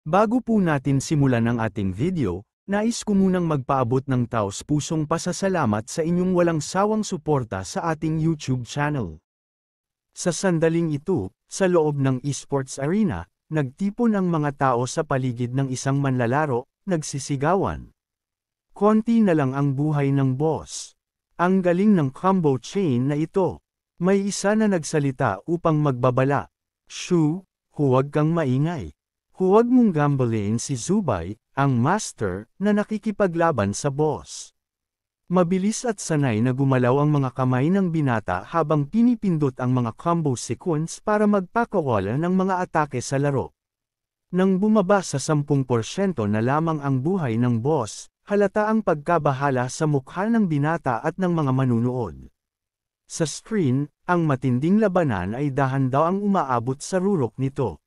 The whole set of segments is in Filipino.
Bago po natin simulan ang ating video, nais ko munang magpaabot ng taos-pusong pasasalamat sa inyong walang sawang suporta sa ating YouTube channel. Sa sandaling ito, sa loob ng esports arena, nagtipon ang mga tao sa paligid ng isang manlalaro, nagsisigawan. Konti na lang ang buhay ng boss. Ang galing ng combo chain na ito. May isa na nagsalita upang magbabala. Shu, huwag kang maingay. Huwag mong gambalain si Zubay, ang master, na nakikipaglaban sa boss. Mabilis at sanay na gumalaw ang mga kamay ng binata habang pinipindot ang mga combo sequence para magpakawala ng mga atake sa laro. Nang bumaba sa 10% na lamang ang buhay ng boss, halata ang pagkabahala sa mukha ng binata at ng mga manunood. Sa screen, ang matinding labanan ay dahan-daw ang umaabot sa rurok nito.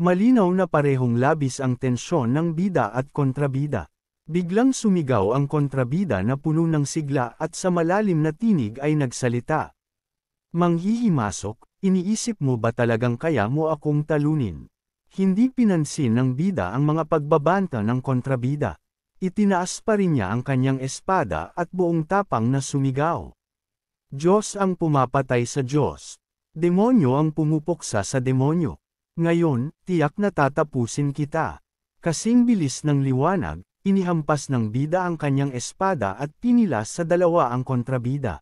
Malinaw na parehong labis ang tensyon ng bida at kontrabida. Biglang sumigaw ang kontrabida na puno ng sigla at sa malalim na tinig ay nagsalita. Manghihimasok, iniisip mo ba talagang kaya mo akong talunin? Hindi pinansin ng bida ang mga pagbabanta ng kontrabida. Itinaas pa rin niya ang kanyang espada at buong tapang na sumigaw. Diyos ang pumapatay sa Diyos. Demonyo ang pumupuksa sa demonyo. Ngayon, tiyak na tatapusin kita. Kasing bilis ng liwanag, inihampas ng bida ang kanyang espada at pinilas sa dalawa ang kontrabida.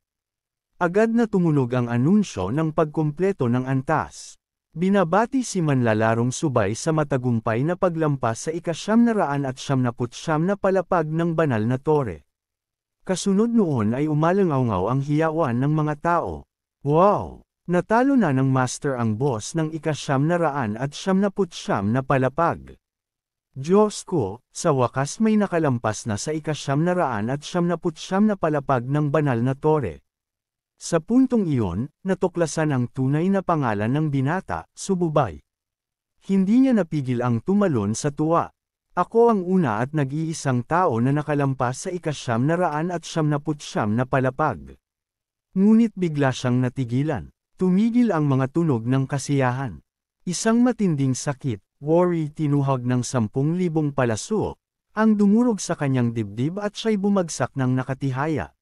Agad na tumunog ang anunsyo ng pagkumpleto ng antas. Binabati si manlalarong Subay sa matagumpay na paglampas sa ika-999 na palapag ng banal na tore. Kasunod noon ay umalangaw ang hiyawan ng mga tao. Wow! Natalo na ng master ang boss ng ika-999 na palapag. Diyos ko, sa wakas may nakalampas na sa ika-999 na palapag ng banal na tore. Sa puntong iyon, natuklasan ang tunay na pangalan ng binata, Sububay. Hindi niya napigil ang tumalon sa tuwa. Ako ang una at nag-iisang tao na nakalampas sa ika-999 na palapag. Ngunit bigla siyang natigilan. Tumigil ang mga tunog ng kasiyahan. Isang matinding sakit, worry tinuhog ng 10,000 palaso, ang dumurog sa kanyang dibdib at siya'y bumagsak ng nakatihaya.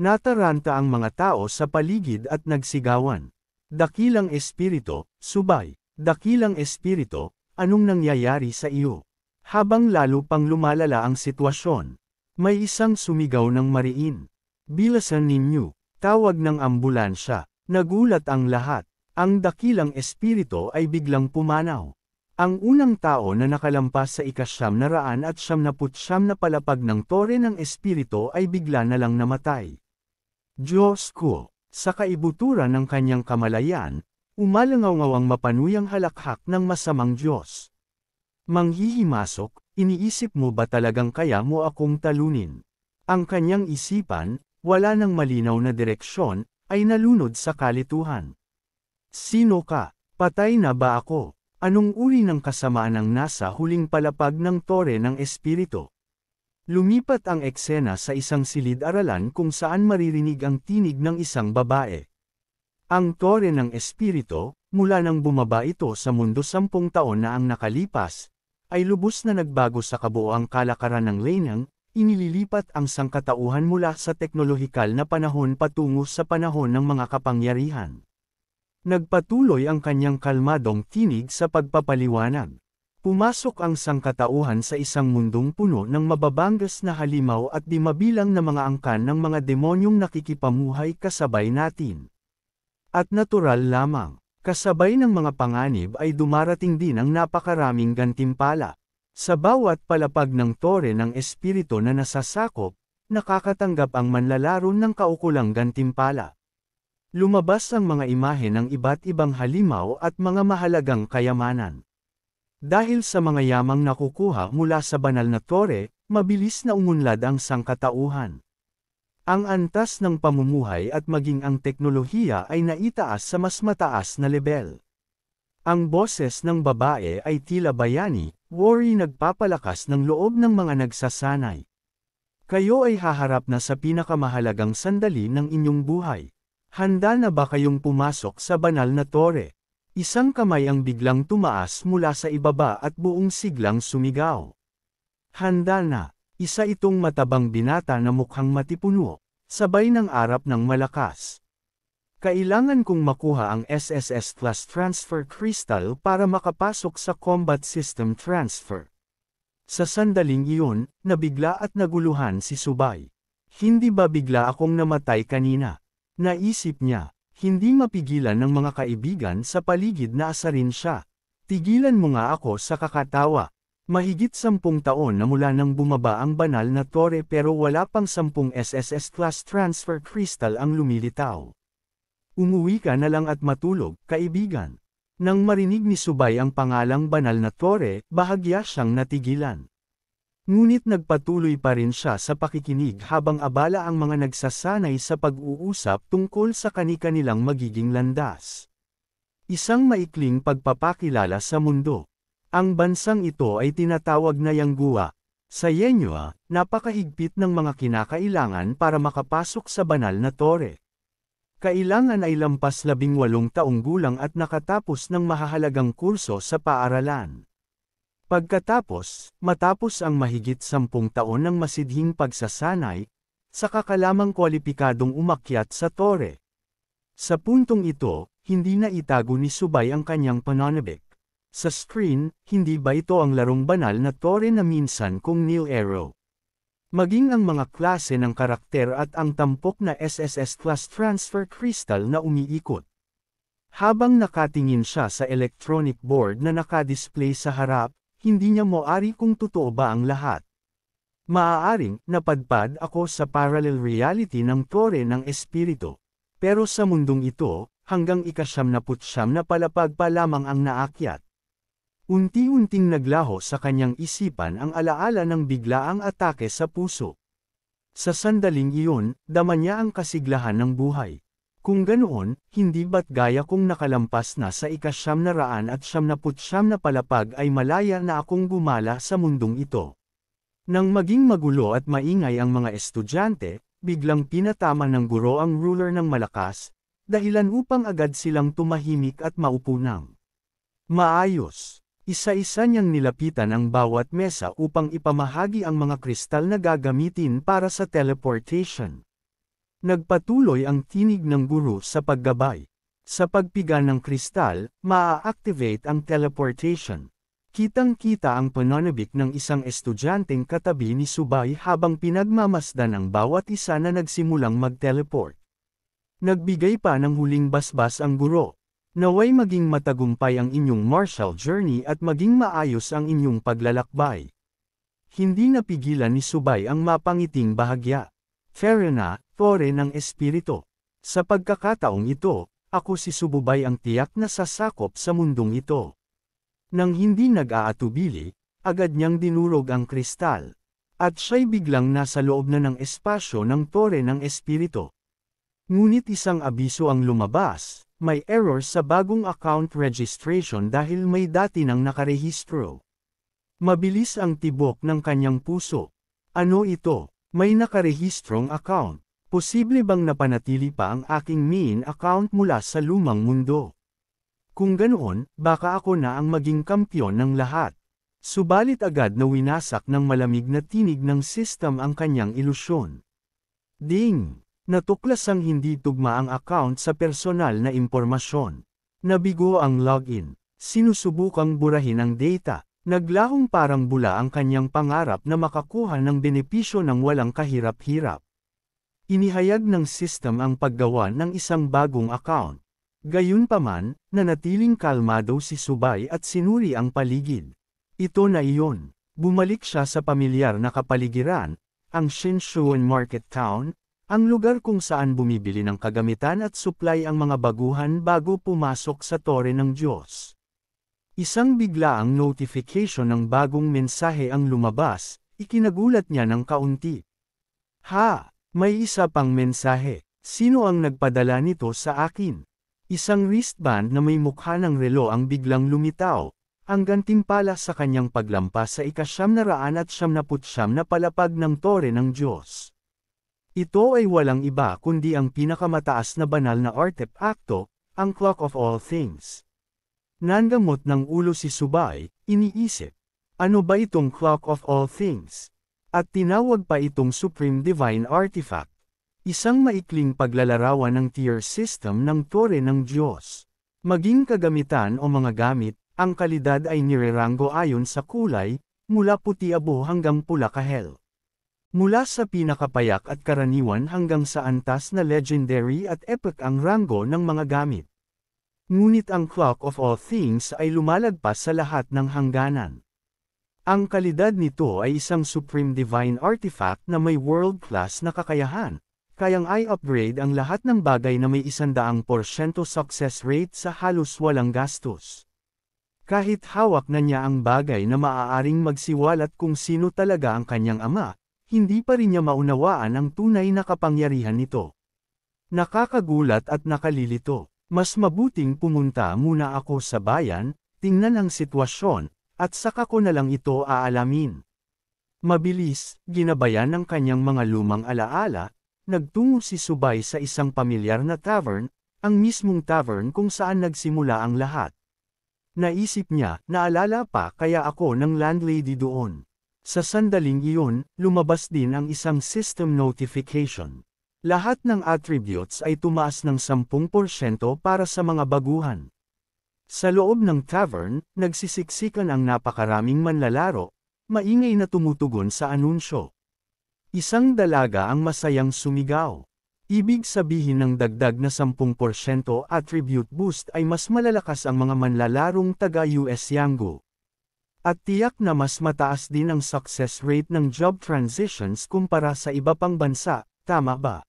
Nataranta ang mga tao sa paligid at nagsigawan. Dakilang espirito, Subay, dakilang espirito, anong nangyayari sa iyo? Habang lalo pang lumalala ang sitwasyon, may isang sumigaw ng mariin. Bilisan ninyo, tawag ng ambulansya. Nagulat ang lahat. Ang dakilang espirito ay biglang pumanaw. Ang unang tao na nakalampas sa ika-999 na palapag ng tore ng espirito ay bigla na lang namatay. Diyos ko, sa kaibuturan ng kanyang kamalayan, umalangaw ang mapanuyang halakhak ng masamang Diyos. Manghihimasok, iniisip mo ba talagang kaya mo akong talunin? Ang kanyang isipan, wala nang malinaw na direksyon, ay nalunod sa kalituhan. Sino ka? Patay na ba ako? Anong uri ng kasamaan ang nasa huling palapag ng tore ng espiritu? Lumipat ang eksena sa isang silid-aralan kung saan maririnig ang tinig ng isang babae. Ang tore ng espiritu, mula nang bumaba ito sa mundo 10 taon na ang nakalipas, ay lubos na nagbago sa kabuoang kalakaran ng Leinang. Inililipat ang sangkatauhan mula sa teknolohikal na panahon patungo sa panahon ng mga kapangyarihan. Nagpatuloy ang kanyang kalmadong tinig sa pagpapaliwanag. Pumasok ang sangkatauhan sa isang mundong puno ng mababangas na halimaw at di mabilang na mga angkan ng mga demonyong nakikipamuhay kasabay natin. At natural lamang, kasabay ng mga panganib ay dumarating din ang napakaraming gantimpala. Sa bawat palapag ng tore ng espiritu na nasasakop, nakakatanggap ang manlalaro ng kaukulang gantimpala. Lumabas ang mga imahe ng iba't ibang halimaw at mga mahalagang kayamanan. Dahil sa mga yamang nakukuha mula sa banal na tore, mabilis na umunlad ang sangkatauhan. Ang antas ng pamumuhay at maging ang teknolohiya ay naitaas sa mas mataas na lebel. Ang boses ng babae ay tila bayani, worry nagpapalakas ng loob ng mga nagsasanay. Kayo ay haharap na sa pinakamahalagang sandali ng inyong buhay. Handa na ba kayong pumasok sa banal na tore? Isang kamay ang biglang tumaas mula sa ibaba at buong siglang sumigaw. Handa na, isa itong matabang binata na mukhang matipuno, sabay ng arap ng malakas. Kailangan kong makuha ang SSS Plus Transfer Crystal para makapasok sa Combat System Transfer. Sa sandaling iyon, nabigla at naguluhan si Subay. Hindi ba bigla akong namatay kanina? Naisip niya. Hindi mapigilan ng mga kaibigan sa paligid na asarin siya. Tigilan mo nga ako sa kakatawa. Mahigit 10 taon na mula nang bumaba ang banal na tore pero wala pang 10 SSS Plus Transfer Crystal ang lumilitaw. Umuwi ka na lang at matulog, kaibigan. Nang marinig ni Subay ang pangalang banal na tore, bahagya siyang natigilan. Ngunit nagpatuloy pa rin siya sa pakikinig habang abala ang mga nagsasanay sa pag-uusap tungkol sa kani-kanilang magiging landas. Isang maikling pagpapakilala sa mundo. Ang bansang ito ay tinatawag na Yanggua. Sa Yenyua, napakahigpit ng mga kinakailangan para makapasok sa banal na tore. Kailangan ay lampas 18 taong gulang at nakatapos ng mahahalagang kurso sa paaralan. Pagkatapos, matapos ang mahigit 10 taon ng masidhing pagsasanay, saka ka lamang kwalipikadong umakyat sa tore. Sa puntong ito, hindi na itago ni Subay ang kanyang pananabik. Sa screen, hindi ba ito ang larong banal na tore na minsan kong Neil Arrow? Maging ang mga klase ng karakter at ang tampok na SSS Plus Transfer Crystal na umiikot. Habang nakatingin siya sa electronic board na nakadisplay sa harap, hindi niya moari kung totoo ba ang lahat. Maaaring, napadpad ako sa parallel reality ng tore ng espiritu. Pero sa mundong ito, hanggang ika-79 na palapag pa lamang ang naakyat. Unti-unting naglaho sa kanyang isipan ang alaala ng biglaang atake sa puso. Sa sandaling iyon, dama niya ang kasiglahan ng buhay. Kung ganoon, hindi ba't gaya kong nakalampas na sa ika-999 na palapag ay malaya na akong gumala sa mundong ito. Nang maging magulo at maingay ang mga estudyante, biglang pinatama ng guro ang ruler ng malakas, dahilan upang agad silang tumahimik at maupo ng maayos. Isa-isa niyang nilapitan ang bawat mesa upang ipamahagi ang mga kristal na gagamitin para sa teleportation. Nagpatuloy ang tinig ng guro sa paggabay. Sa pagpiga ng kristal, maa-activate ang teleportation. Kitang-kita ang pananabik ng isang estudyanteng katabi ni Subay habang pinagmamasdan ang bawat isa na nagsimulang mag-teleport. Nagbigay pa ng huling basbas ang guro. Naway maging matagumpay ang inyong martial journey at maging maayos ang inyong paglalakbay. Hindi napigilan ni Subay ang mapangiting bahagya. Ferena, tore ng espiritu. Sa pagkakataong ito, ako si Sububay ang tiyak na sasakop sa mundong ito. Nang hindi nag-aatubili, agad niyang dinurog ang kristal. At siya'y biglang nasa loob na ng espasyo ng tore ng espiritu. Ngunit isang abiso ang lumabas, may error sa bagong account registration dahil may dati nang nakarehistro. Mabilis ang tibok ng kanyang puso. Ano ito? May nakarehistrong account. Posible bang napanatili pa ang aking main account mula sa lumang mundo? Kung ganoon, baka ako na ang maging kampyon ng lahat. Subalit agad na winasak ng malamig na tinig ng system ang kanyang ilusyon. Ding! Natuklasang hindi tugma ang account sa personal na impormasyon. Nabigo ang login. Sinusubukang burahin ang data. Naglahong parang bula ang kanyang pangarap na makakuha ng benepisyo ng walang kahirap-hirap. Inihayag ng system ang paggawa ng isang bagong account. Gayunpaman, nanatiling kalmado si Subay at sinuri ang paligid. Ito na iyon. Bumalik siya sa pamilyar na kapaligiran, ang Shinshuan Market Town, ang lugar kung saan bumibili ng kagamitan at supply ang mga baguhan bago pumasok sa tore ng Diyos. Isang biglaang notification ng bagong mensahe ang lumabas, ikinagulat niya ng kaunti. Ha! May isa pang mensahe. Sino ang nagpadala nito sa akin? Isang wristband na may mukha ng relo ang biglang lumitaw, ang gantimpala sa kanyang paglampas sa ika-999 na palapag ng tore ng Diyos. Ito ay walang iba kundi ang pinakamataas na banal na artepakto, ang Clock of All Things. Nangamot ng ulo si Subay, iniisip. Ano ba itong Clock of All Things? At tinawag pa itong Supreme Divine Artifact. Isang maikling paglalarawan ng tier system ng tore ng Diyos. Maging kagamitan o mga gamit, ang kalidad ay nirerango ayon sa kulay, mula puti-abo hanggang pula kahel. Mula sa pinakapayak at karaniwan hanggang sa antas na legendary at epic ang rango ng mga gamit. Ngunit ang Clock of All Things ay lumalagpas sa lahat ng hangganan. Ang kalidad nito ay isang Supreme Divine Artifact na may world-class na kakayahan, kayang i-upgrade ang lahat ng bagay na may 100% success rate sa halos walang gastos. Kahit hawak na niya ang bagay na maaaring magsiwalat kung sino talaga ang kanyang ama, hindi pa rin niya maunawaan ang tunay na kapangyarihan nito. Nakakagulat at nakalilito. Mas mabuting pumunta muna ako sa bayan, tingnan ang sitwasyon, at saka ko na lang ito aalamin. Mabilis, ginabayan ng kanyang mga lumang alaala, nagtungo si Subay sa isang pamilyar na tavern, ang mismong tavern kung saan nagsimula ang lahat. Naisip niya, naalala pa kaya ako ng landlady doon. Sa sandaling iyon, lumabas din ang isang system notification. Lahat ng attributes ay tumaas ng 10% para sa mga baguhan. Sa loob ng tavern, nagsisiksikan ang napakaraming manlalaro, maingay na tumutugon sa anunsyo. Isang dalaga ang masayang sumigaw. Ibig sabihin ng dagdag na 10% attribute boost ay mas malalakas ang mga manlalarong taga-US Yango. At tiyak na mas mataas din ang success rate ng job transitions kumpara sa iba pang bansa, tama ba?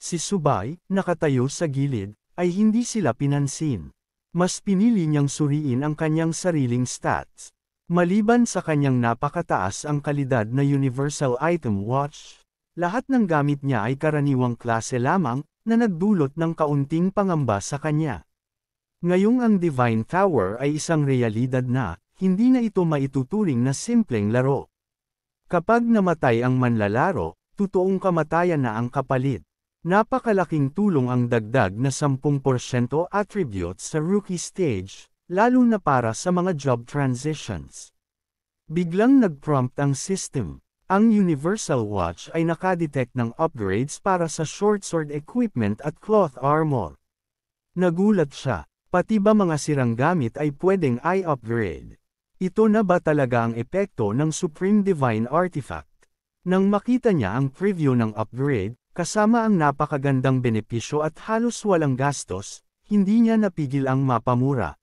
Si Subay, nakatayo sa gilid, ay hindi sila pinansin. Mas pinili niyang suriin ang kanyang sariling stats. Maliban sa kanyang napakataas ang kalidad na Universal Item Watch, lahat ng gamit niya ay karaniwang klase lamang, na nagdulot ng kaunting pangamba sa kanya. Ngayong ang Divine Tower ay isang realidad na, hindi na ito maituturing na simpleng laro. Kapag namatay ang manlalaro, totoong kamatayan na ang kapalit. Napakalaking tulong ang dagdag na 10% attributes sa rookie stage, lalo na para sa mga job transitions. Biglang nag-prompt ang system. Ang Universal Watch ay nakadetect ng upgrades para sa short sword equipment at cloth armor. Nagulat siya, pati ba mga sirang gamit ay pwedeng i-upgrade? Ito na ba talaga ang epekto ng Supreme Divine Artifact? Nang makita niya ang preview ng upgrade, kasama ang napakagandang benepisyo at halos walang gastos, hindi niya napigil ang mapamura.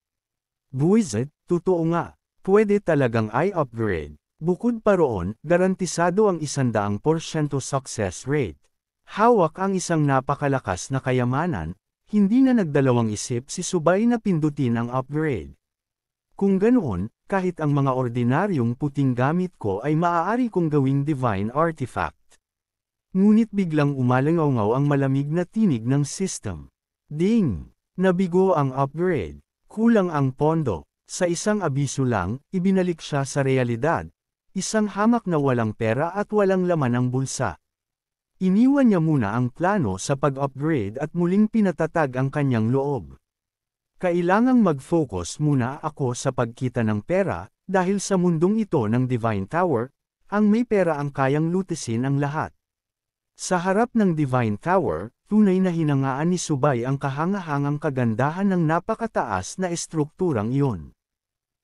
Buwisit, totoo nga, pwede talagang i-upgrade. Bukod pa roon, garantisado ang 100% success rate. Hawak ang isang napakalakas na kayamanan, hindi na nagdalawang isip si Subay na pindutin ang upgrade. Kung ganoon, kahit ang mga ordinaryong puting gamit ko ay maaari kong gawing divine artifact. Ngunit biglang umalangaw ang malamig na tinig ng system. Ding! Nabigo ang upgrade. Kulang ang pondo. Sa isang abiso lang, ibinalik siya sa realidad. Isang hamak na walang pera at walang laman ang bulsa. Iniwan niya muna ang plano sa pag-upgrade at muling pinatatag ang kanyang loob. Kailangang mag-focus muna ako sa pagkita ng pera, dahil sa mundong ito ng Divine Tower, ang may pera ang kayang lutisin ang lahat. Sa harap ng Divine Tower, tunay na hinangaan ni Subay ang kahangahangang kagandahan ng napakataas na estrukturang iyon.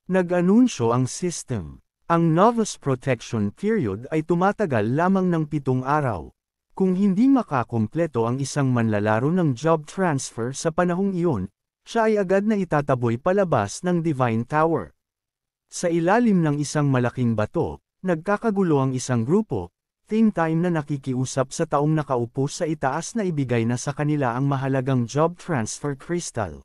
Nag-anunsyo ang system. Ang Novice Protection Period ay tumatagal lamang ng 7 araw. Kung hindi makakumpleto ang isang manlalaro ng job transfer sa panahong iyon, siya ay agad na itataboy palabas ng Divine Tower. Sa ilalim ng isang malaking bato, nagkakagulo ang isang grupo, same time na nakikiusap sa taong nakaupo sa itaas na ibigay na sa kanila ang mahalagang job transfer crystal.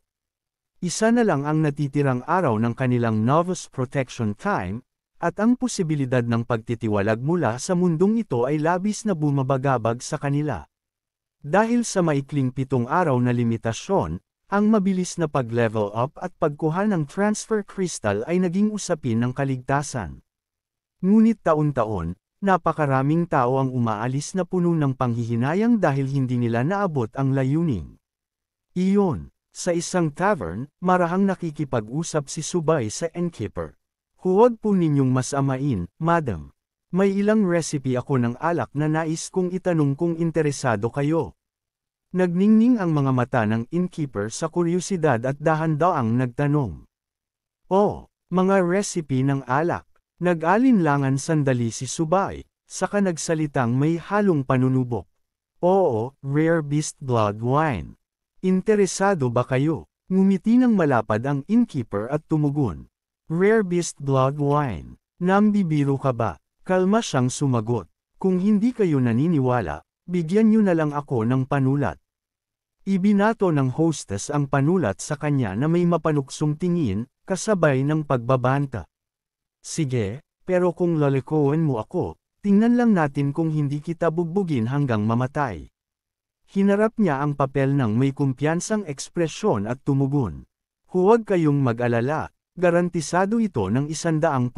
Isa na lang ang natitirang araw ng kanilang Novice Protection Time, at ang posibilidad ng pagtitiwalag mula sa mundong ito ay labis na bumabagabag sa kanila. Dahil sa maikling 7 araw na limitasyon, ang mabilis na pag-level up at pagkuha ng transfer crystal ay naging usapin ng kaligtasan. Ngunit taon-taon, napakaraming tao ang umaalis na puno ng panghihinayang dahil hindi nila naabot ang layunin. Iyon. Sa isang tavern, marahang nakikipag-usap si Subay sa innkeeper. Huwag po ninyong masamain, madam. May ilang recipe ako ng alak na nais kong itanong kung interesado kayo. Nagningning ang mga mata ng innkeeper sa kuryosidad at dahan-daang nagtanong. Oh, mga recipe ng alak. Nag-alinlangan sandali si Subay, saka nagsalitang may halong panunubok. Oo, rare beast blood wine. Interesado ba kayo? Ngumiti ng malapad ang innkeeper at tumugon. Rare beast blood wine. Nambibiro ka ba? Kalma siyang sumagot. Kung hindi kayo naniniwala, bigyan niyo na lang ako ng panulat. Ibinato ng hostess ang panulat sa kanya na may mapanuksong tingin, kasabay ng pagbabanta. Sige, pero kung lalikoin mo ako, tingnan lang natin kung hindi kita bugbugin hanggang mamatay. Hinarap niya ang papel ng may kumpiyansang ekspresyon at tumugon. Huwag kayong mag-alala, garantisado ito ng 100%.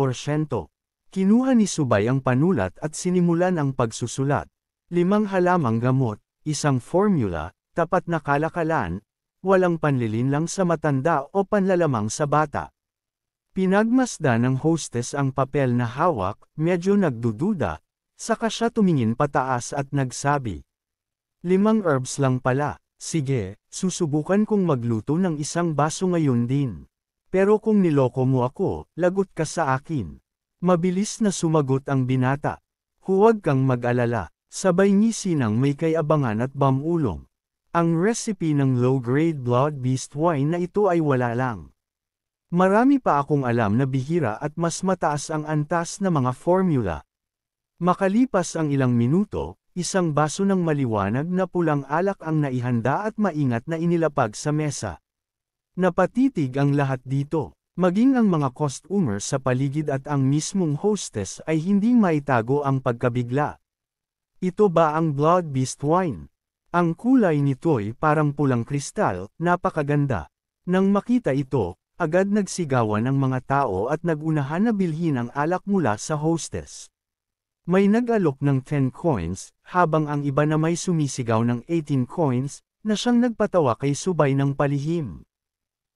Kinuha ni Subay ang panulat at sinimulan ang pagsusulat. 5 halamang gamot, isang formula, tapat na kalakalan, walang panlilinlang sa matanda o panlalamang sa bata. Pinagmasdan ng hostess ang papel na hawak, medyo nagdududa, saka siya tumingin pataas at nagsabi. 5 herbs lang pala, sige, susubukan kong magluto ng 1 baso ngayon din. Pero kung niloko mo ako, lagot ka sa akin. Mabilis na sumagot ang binata. Huwag kang mag-alala, sabay ngisi ng may kayabangan at bamulong. Ang recipe ng low-grade blood beast wine na ito ay wala lang. Marami pa akong alam na bihira at mas mataas ang antas na mga formula. Makalipas ang ilang minuto, 1 baso ng maliwanag na pulang alak ang naihanda at maingat na inilapag sa mesa. Napatitig ang lahat dito, maging ang mga customer sa paligid at ang mismong hostess ay hindi maitago ang pagkabigla. Ito ba ang blood beast wine? Ang kulay nito'y parang pulang kristal, napakaganda. Nang makita ito, agad nagsigawan ang mga tao at nagunahan na bilhin ang alak mula sa hostess. May nag-alok ng 10 coins, habang ang iba na may sumisigaw ng 18 coins, na siyang nagpatawa kay Subay ng palihim.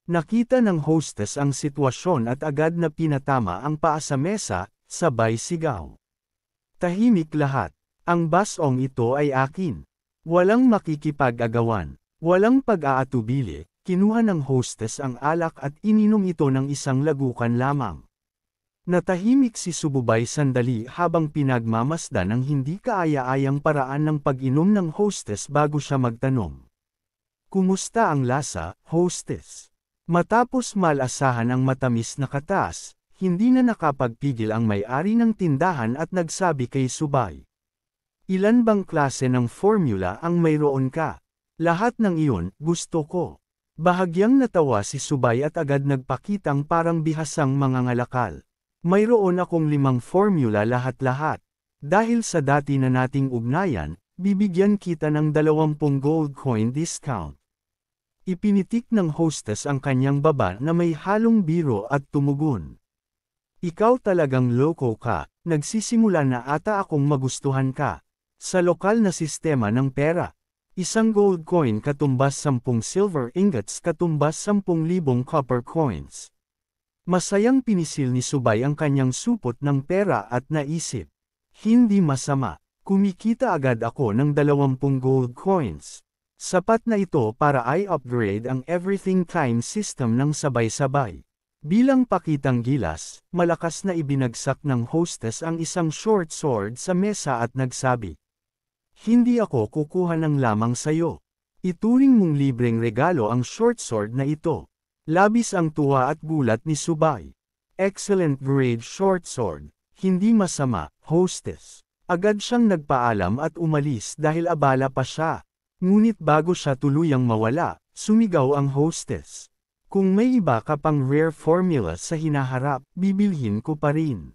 Nakita ng hostess ang sitwasyon at agad na pinatama ang paa sa mesa, sabay sigaw. Tahimik lahat. Ang basong ito ay akin. Walang makikipag-agawan, walang pag-aatubili, kinuha ng hostess ang alak at ininom ito ng 1 lagukan lamang. Natahimik si Subay sandali habang pinagmamasdan ng hindi kaaya-ayang paraan ng pag-inom ng hostess bago siya magtanong. Kumusta ang lasa, hostess? Matapos malasahan ang matamis na katas, hindi na nakapagpigil ang may-ari ng tindahan at nagsabi kay Subay. Ilan bang klase ng formula ang mayroon ka? Lahat ng iyon, gusto ko. Bahagyang natawa si Subay at agad nagpakitang parang bihasang mangangalakal. Mayroon akong 5 formula lahat-lahat. Dahil sa dati na nating ugnayan, bibigyan kita ng 20 gold coin discount. Ipinitik ng hostess ang kanyang baba na may halong biro at tumugon. Ikaw talagang loko ka, nagsisimula na ata akong magustuhan ka. Sa lokal na sistema ng pera, 1 gold coin katumbas 10 silver ingots katumbas 10,000 copper coins. Masayang pinisil ni Subay ang kanyang supot ng pera at naisip. Hindi masama, kumikita agad ako ng 20 gold coins. Sapat na ito para i-upgrade ang everything time system ng sabay-sabay. Bilang pakitang gilas, malakas na ibinagsak ng hostess ang 1 short sword sa mesa at nagsabi. Hindi ako kukuha ng lamang sayo. Ituring mong libreng regalo ang short sword na ito. Labis ang tuwa at gulat ni Subay. Excellent grade short sword. Hindi masama, hostess. Agad siyang nagpaalam at umalis dahil abala pa siya. Ngunit bago siya tuluyang mawala, sumigaw ang hostess. Kung may iba ka pang rare formula sa hinaharap, bibilhin ko pa rin.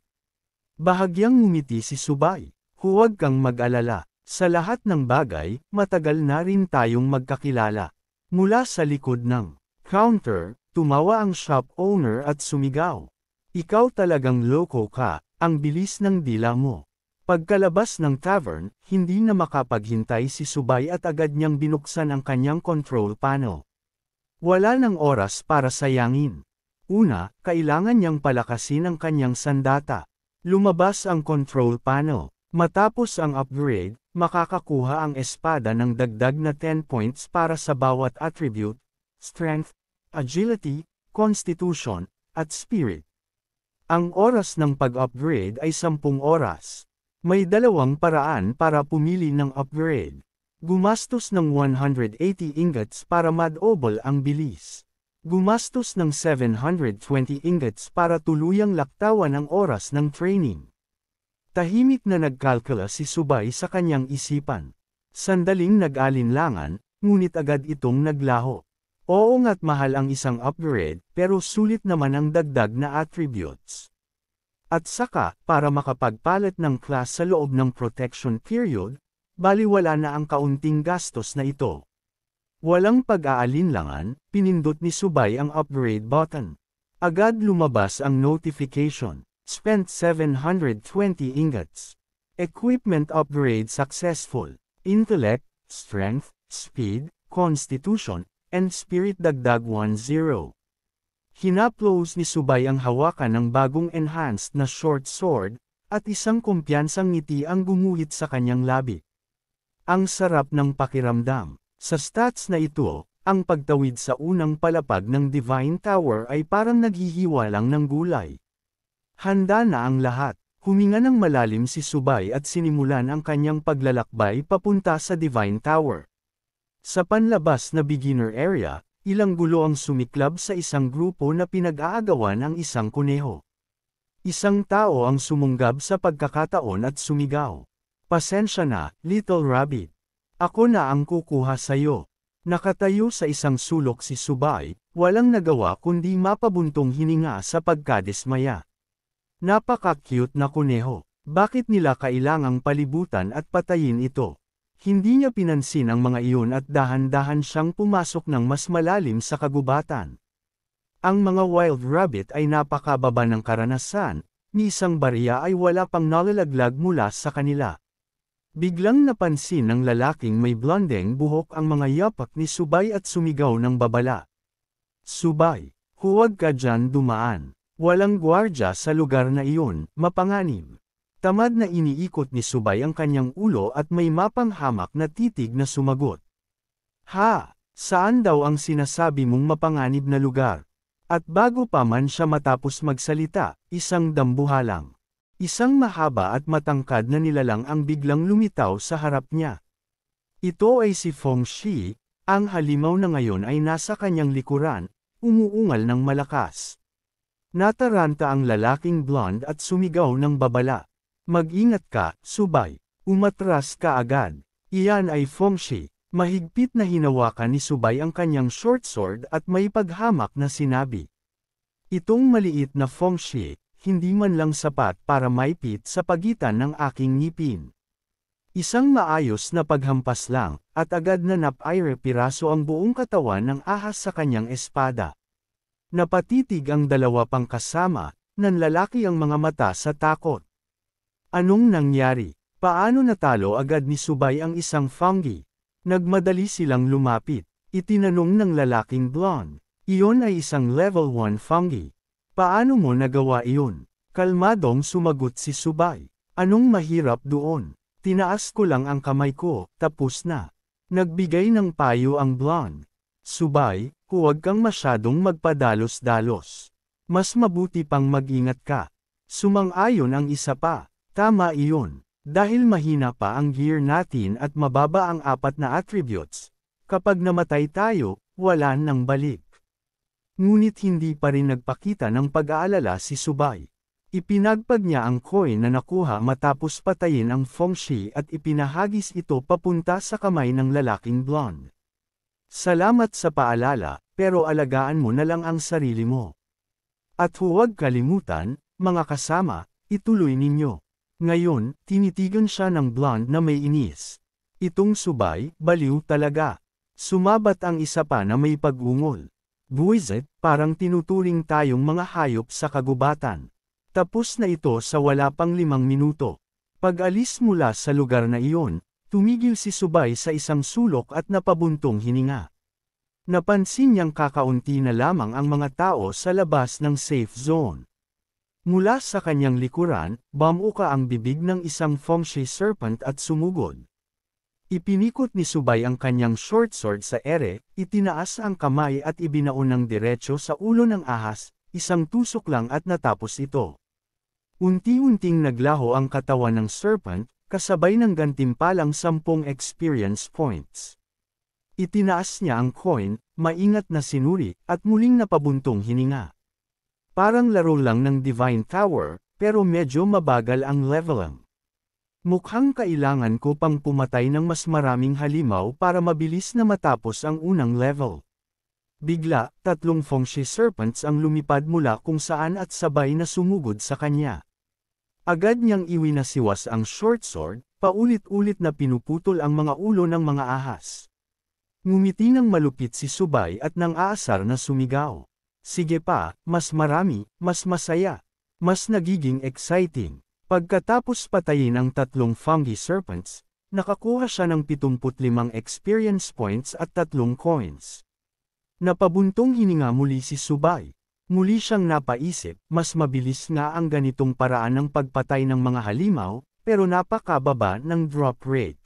Bahagyang ngumiti si Subay. Huwag kang mag-alala. Sa lahat ng bagay, matagal na rin tayong magkakilala. Mula sa likod ng counter, tumawa ang shop owner at sumigaw. Ikaw talagang loko ka, ang bilis ng dila mo. Pagkalabas ng tavern, hindi na makapaghintay si Subay at agad niyang binuksan ang kanyang control panel. Wala ng oras para sayangin. Una, kailangan niyang palakasin ang kanyang sandata. Lumabas ang control panel. Matapos ang upgrade, makakakuha ang espada ng dagdag na 10 points para sa bawat attribute, strength, agility, constitution, at spirit. Ang oras ng pag-upgrade ay 10 oras. May dalawang paraan para pumili ng upgrade. Gumastos ng 180 ingots para madobol ang bilis. Gumastos ng 720 ingots para tuluyang laktawan ang oras ng training. Tahimik na nagkalkula si Subay sa kanyang isipan. Sandaling nag-alinlangan, ngunit agad itong naglaho. Oo nga't mahal ang isang upgrade, pero sulit naman ang dagdag na attributes. At saka, para makapagpalit ng class sa loob ng protection period, baliwala na ang kaunting gastos na ito. Walang pag-aalinlangan, pinindot ni Subay ang upgrade button. Agad lumabas ang notification. Spent 720 ingots. Equipment upgrade successful. Intellect, Strength, Speed, Constitution, and Spirit dagdag 10. Hinaplos ni Subay ang hawakan ng bagong enhanced na short sword, at isang kumpiyansang ngiti ang gumuhit sa kanyang labi. Ang sarap ng pakiramdam. Sa stats na ito, ang pagtawid sa unang palapag ng Divine Tower ay parang naghihiwa lang ng gulay. Handa na ang lahat. Huminga ng malalim si Subay at sinimulan ang kanyang paglalakbay papunta sa Divine Tower. Sa panlabas na beginner area, ilang gulo ang sumiklab sa isang grupo na pinag-aagawan ng isang kuneho. Isang tao ang sumunggab sa pagkakataon at sumigaw. Pasensya na, Little Rabbit. Ako na ang kukuha sa'yo. Nakatayo sa isang sulok si Subay, walang nagawa kundi mapabuntong hininga sa pagkadismaya. Napaka-cute na kuneho. Bakit nila kailangang palibutan at patayin ito? Hindi niya pinansin ang mga iyon at dahan-dahan siyang pumasok ng mas malalim sa kagubatan. Ang mga wild rabbit ay napakababa ng karanasan, ni isang barya ay wala pang nalalaglag mula sa kanila. Biglang napansin ng lalaking may blondeng buhok ang mga yapak ni Subay at sumigaw ng babala. Subay, huwag ka dyan dumaan. Walang gwardya sa lugar na iyon, mapanganib. Tamad na iniikot ni Subay ang kanyang ulo at may mapanghamak na titig na sumagot. Ha, saan daw ang sinasabi mong mapanganib na lugar? At bago pa man siya matapos magsalita, isang dambuhalang. Isang mahaba at matangkad na nilalang ang biglang lumitaw sa harap niya. Ito ay si Feng Shi, ang halimaw na ngayon ay nasa kanyang likuran, umuungal ng malakas. Nataranta ang lalaking blonde at sumigaw ng babala. Mag-ingat ka, Subay. Umatras ka agad. Iyan ay Feng Shi. Mahigpit na hinawakan ni Subay ang kanyang short sword at may paghamak na sinabi. Itong maliit na Feng Shi, hindi man lang sapat para maipit sa pagitan ng aking ngipin. Isang maayos na paghampas lang, at agad na napaire piraso ang buong katawan ng ahas sa kanyang espada. Napatitig ang dalawa pang kasama, nanlalaki ang mga mata sa takot. Anong nangyari? Paano natalo agad ni Subay ang isang fungi? Nagmadali silang lumapit. Itinanong ng lalaking blonde. Iyon ay isang level 1 fungi. Paano mo nagawa iyon? Kalmadong sumagot si Subay. Anong mahirap doon? Tinaas ko lang ang kamay ko, tapos na. Nagbigay ng payo ang blonde. Subay, huwag kang masyadong magpadalos-dalos. Mas mabuti pang mag-ingat ka. Sumang-ayon ang isa pa. Tama iyon. Dahil mahina pa ang gear natin at mababa ang 4 na attributes. Kapag namatay tayo, wala nang balik. Ngunit hindi pa rin nagpakita ng pag-aalala si Subay. Ipinagpag niya ang coin na nakuha matapos patayin ang Feng Shi at ipinahagis ito papunta sa kamay ng lalaking blonde. Salamat sa paalala, pero alagaan mo na lang ang sarili mo. At huwag kalimutan, mga kasama, ituloy ninyo. Ngayon, tinitigan siya ng blonde na may inis. Itong Subay, baliw talaga. Sumabat ang isa pa na may pag-ungol. Buwisit, parang tinuturing tayong mga hayop sa kagubatan. Tapos na ito sa wala pang 5 minuto. Pag-alis mula sa lugar na iyon, tumigil si Subay sa isang sulok at napabuntong hininga. Napansin niyang kakaunti na lamang ang mga tao sa labas ng safe zone. Mula sa kanyang likuran, bumuka ang bibig ng isang Fengshi serpent at sumugod. Ipinikot ni Subay ang kanyang short sword sa ere, itinaas ang kamay at ibinaon ng diretso sa ulo ng ahas, isang tusok lang at natapos ito. Unti-unting naglaho ang katawan ng serpent, kasabay ng gantimpalang 10 experience points. Itinaas niya ang coin, maingat na sinuri, at muling napabuntong hininga. Parang laro lang ng Divine Tower, pero medyo mabagal ang leveling. Mukhang kailangan ko pang pumatay ng mas maraming halimaw para mabilis na matapos ang unang level. Bigla, 3 Fengshi serpents ang lumipad mula kung saan at sabay na sumugod sa kanya. Agad niyang iwinasiwas ang short sword, paulit-ulit na pinuputol ang mga ulo ng mga ahas. Ngumiti ng malupit si Subay at nang aasar na sumigaw. Sige pa, mas marami, mas masaya. Mas nagiging exciting. Pagkatapos patayin ang 3 fungi serpents, nakakuha siya ng 75 experience points at 3 coins. Napabuntong hininga muli si Subay. Muli siyang napaisip, mas mabilis nga ang ganitong paraan ng pagpatay ng mga halimaw, pero napakababa ng drop rate.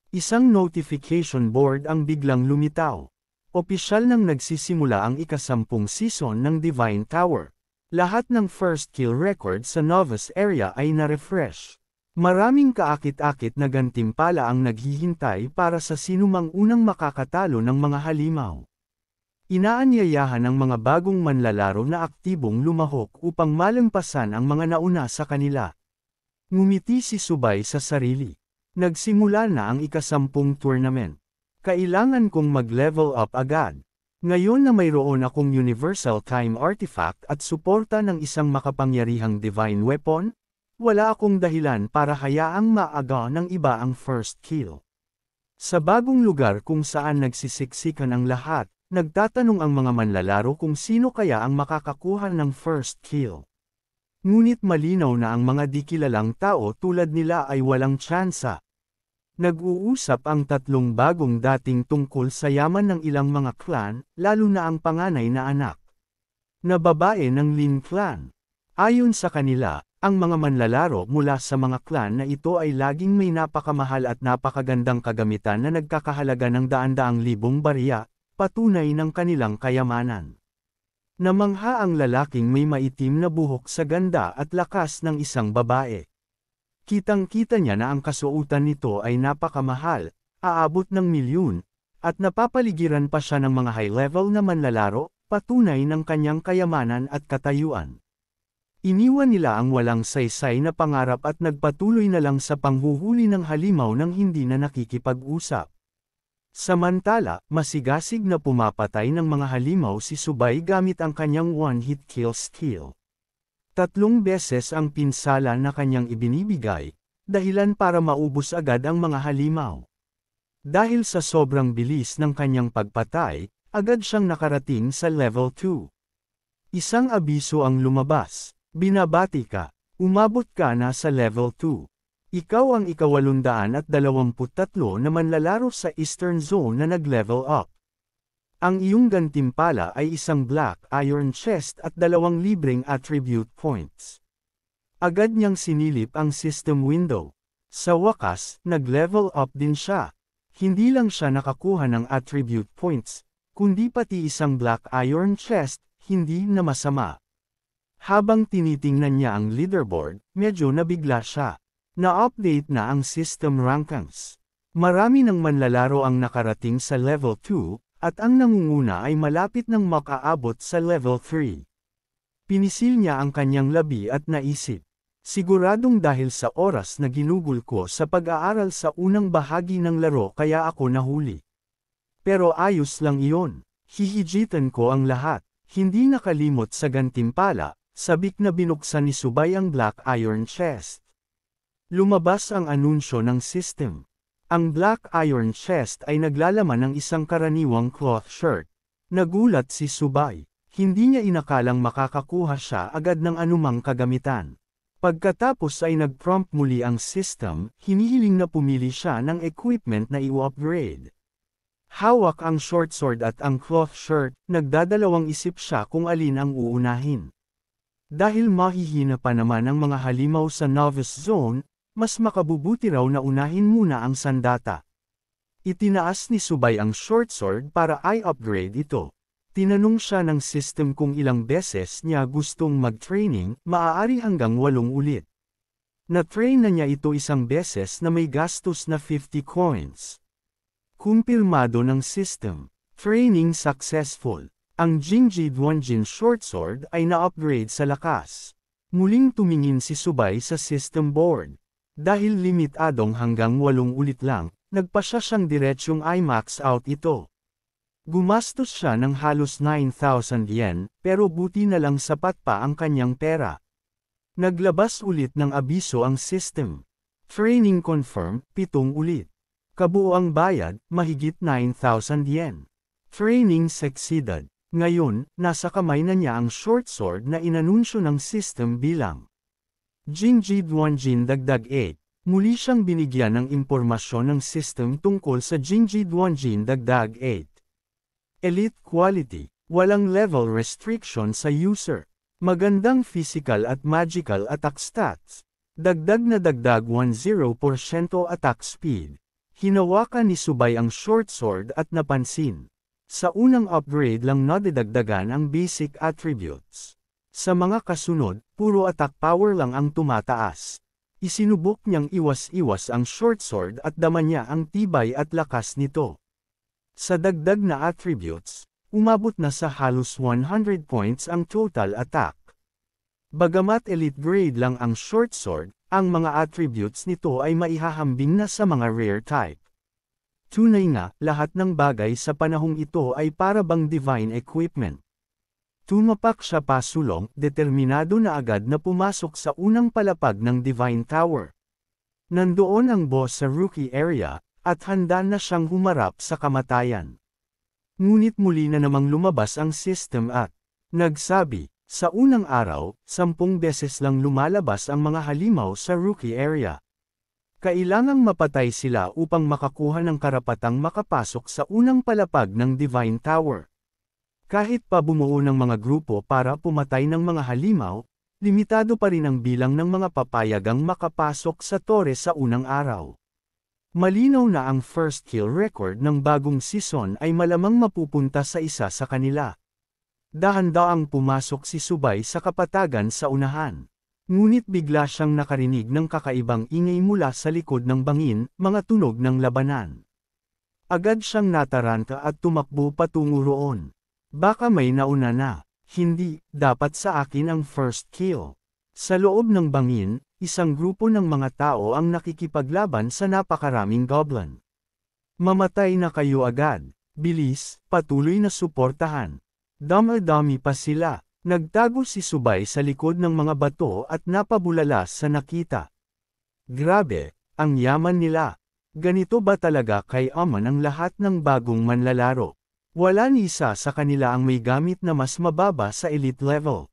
Isang notification board ang biglang lumitaw. Opisyal nang nagsisimula ang ika-10 season ng Divine Tower. Lahat ng first kill record sa novice area ay na-refresh. Maraming kaakit-akit na gantimpala ang naghihintay para sa sinumang unang makakatalo ng mga halimaw. Inaanyayahan ng mga bagong manlalaro na aktibong lumahok upang malampasan ang mga nauna sa kanila. Ngumiti si Subay sa sarili. Nagsimula na ang ika-10 tournament. Kailangan kong mag-level up agad. Ngayon na mayroon akong Universal Time Artifact at suporta ng isang makapangyarihang Divine Weapon, wala akong dahilan para hayaang maaga ng iba ang first kill. Sa bagong lugar kung saan nagsisiksikan ang lahat, nagtatanong ang mga manlalaro kung sino kaya ang makakakuha ng first kill. Ngunit malinaw na ang mga di kilalang tao tulad nila ay walang tsansa. Nag-uusap ang 3 bagong dating tungkol sa yaman ng ilang mga clan, lalo na ang panganay na anak na babae ng Lin clan. Ayon sa kanila, ang mga manlalaro mula sa mga clan na ito ay laging may napakamahal at napakagandang kagamitan na nagkakahalaga ng daan-daang libong barya, patunay ng kanilang kayamanan. Namangha ang lalaking may maitim na buhok sa ganda at lakas ng isang babae. Kitang-kita niya na ang kasuotan nito ay napakamahal, aabot ng milyon, at napapaligiran pa siya ng mga high-level na manlalaro, patunay ng kanyang kayamanan at katayuan. Iniwan nila ang walang saysay na pangarap at nagpatuloy na lang sa panghuhuli ng halimaw nang hindi na nakikipag-usap. Samantala, masigasig na pumapatay ng mga halimaw si Subay gamit ang kanyang one-hit kill skill. 3 beses ang pinsala na kanyang ibinibigay, dahilan para maubos agad ang mga halimaw. Dahil sa sobrang bilis ng kanyang pagpatay, agad siyang nakarating sa level 2. Isang abiso ang lumabas, binabati ka, umabot ka na sa level 2. Ikaw ang ika-823 na manlalaro sa Eastern Zone na nag-level up. Ang iyong gantimpala ay isang Black Iron Chest at 2 libreng attribute points. Agad niyang sinilip ang system window. Sa wakas, nag-level up din siya. Hindi lang siya nakakuha ng attribute points, kundi pati isang Black Iron Chest, hindi na masama. Habang tinitingnan niya ang leaderboard, medyo nabigla siya. Na-update na ang system rankings. Marami ng manlalaro ang nakarating sa level 2, at ang nangunguna ay malapit ng makaabot sa level 3. Pinisil niya ang kanyang labi at naisip. Siguradong dahil sa oras na ginugol ko sa pag-aaral sa unang bahagi ng laro kaya ako nahuli. Pero ayos lang iyon. Hihijitan ko ang lahat. Hindi nakalimot sa gantimpala, sabik na binuksan ni Subay ang Black Iron Chest. Lumabas ang anunsyo ng system. Ang Black Iron Chest ay naglalaman ng isang karaniwang cloth shirt. Nagulat si Subay. Hindi niya inakalang makakakuha siya agad ng anumang kagamitan. Pagkatapos ay nag-prompt muli ang system, hinihiling na pumili siya ng equipment na i-upgrade. Hawak ang short sword at ang cloth shirt, nagdadalawang isip siya kung alin ang uunahin. Dahil mahihina pa naman ang mga halimaw sa novice zone, mas makabubuti raw na unahin muna ang sandata. Itinaas ni Subay ang short sword para i-upgrade ito. Tinanong siya ng system kung ilang beses niya gustong mag-training, maaari hanggang 8 ulit. Na-train na niya ito isang beses na may gastos na 50 coins. Kumpirmado ng system. Training successful. Ang Jingji Duanjin short sword ay na-upgrade sa lakas. Muling tumingin si Subay sa system board. Dahil limitadong hanggang 8 ulit lang, nagpasya siyang diretsyong i-max out ito. Gumastos siya ng halos 9,000 yen, pero buti na lang sapat pa ang kanyang pera. Naglabas ulit ng abiso ang system. Training confirmed, 7 ulit. Kabuoang bayad, mahigit 9,000 yen. Training succeeded. Ngayon, nasa kamay na niya ang short sword na inanunsyo ng system bilang Jingji Duanjin dagdag 8. Muli siyang binigyan ng impormasyon ng system tungkol sa Jingji Duanjin dagdag 8. Elite quality. Walang level restriction sa user. Magandang physical at magical attack stats. Dagdag na dagdag 10% attack speed. Hinawakan ni Subay ang short sword at napansin. Sa unang upgrade lang nadidagdagan ang basic attributes. Sa mga kasunod, puro attack power lang ang tumataas. Isinubok niyang iwas-iwas ang short sword at dama niya ang tibay at lakas nito. Sa dagdag na attributes, umabot na sa halos 100 points ang total attack. Bagamat elite grade lang ang short sword, ang mga attributes nito ay maihahambing na sa mga rare type. Tunay nga, lahat ng bagay sa panahong ito ay para bang divine equipment. Tumapak siya pasulong, determinado na agad na pumasok sa unang palapag ng Divine Tower. Nandoon ang boss sa rookie area, at handa na siyang humarap sa kamatayan. Ngunit muli na namang lumabas ang system at nagsabi, sa unang araw, 10 beses lang lumalabas ang mga halimaw sa rookie area. Kailangang mapatay sila upang makakuha ng karapatang makapasok sa unang palapag ng Divine Tower. Kahit pa bumuo ng mga grupo para pumatay ng mga halimaw, limitado pa rin ang bilang ng mga papayagang makapasok sa tore sa unang araw. Malinaw na ang first kill record ng bagong season ay malamang mapupunta sa isa sa kanila. Dahan-daang pumasok si Subay sa kapatagan sa unahan. Ngunit bigla siyang nakarinig ng kakaibang ingay mula sa likod ng bangin, mga tunog ng labanan. Agad siyang nataranta at tumakbo patungo roon. Baka may nauna na. Hindi, dapat sa akin ang first kill. Sa loob ng bangin, isang grupo ng mga tao ang nakikipaglaban sa napakaraming goblin. Mamatay na kayo agad. Bilis, patuloy na suportahan. Dami-dami pa sila. Nagtago si Subay sa likod ng mga bato at napabulala sa nakita. Grabe, ang yaman nila. Ganito ba talaga kay Aman ang lahat ng bagong manlalaro? Wala ni isa sa kanila ang may gamit na mas mababa sa elite level.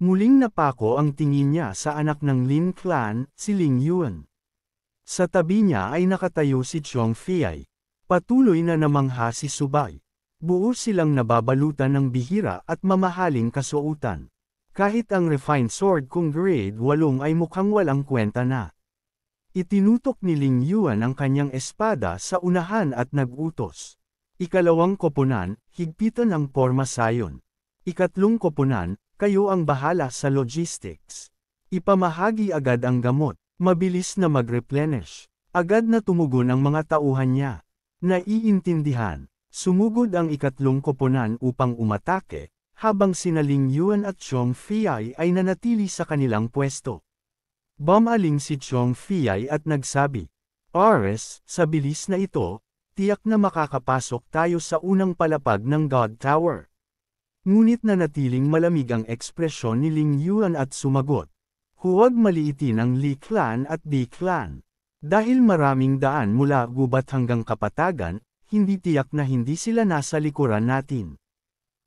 Muling napako ang tingin niya sa anak ng Lin clan, si Ling Yuan. Sa tabi niya ay nakatayo si Chong Fiai. Patuloy na namangha si Subay. Buo silang nababalutan ng bihira at mamahaling kasuotan. Kahit ang refined sword kung grade 8 ay mukhang walang kwenta na. Itinutok ni Ling Yuan ang kanyang espada sa unahan at nag-utos. Ikalawang koponan, higpitan ang porma sayon. Ikatlong koponan, kayo ang bahala sa logistics. Ipamahagi agad ang gamot, mabilis na mag-replenish. Agad na tumugon ang mga tauhan niya. Naiintindihan. Sumugod ang ikatlong koponan upang umatake, habang sina Ling Yuan at Chong Fiai ay nanatili sa kanilang pwesto. Bumaling si Chong Fiai at nagsabi, Ares, sa bilis na ito, tiyak na makakapasok tayo sa unang palapag ng God Tower. Ngunit nanatiling malamig ang ekspresyon ni Ling Yuan at sumagot, huwag maliitin ang Li Clan at Di Clan. Dahil maraming daan mula gubat hanggang kapatagan, hindi tiyak na hindi sila nasa likuran natin.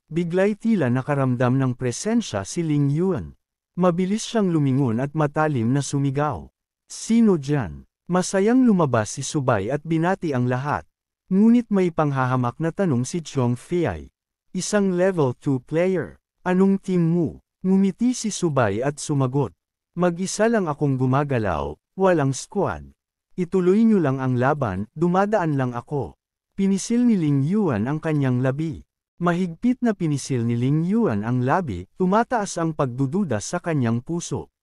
Biglay tila nakaramdam ng presensya si Ling Yuan. Mabilis siyang lumingon at matalim na sumigaw. Sino dyan? Masayang lumabas si Subay at binati ang lahat. Ngunit may panghahamak na tanong si Chong Fei. Isang level 2 player. Anong team mo? Ngumiti si Subay at sumagot. Mag-isa lang akong gumagalaw, walang squad. Ituloy niyo lang ang laban, dumadaan lang ako. Pinisil ni Ling Yuan ang kanyang labi. Mahigpit na pinisil ni Ling Yuan ang labi, tumataas ang pagdududa sa kanyang puso.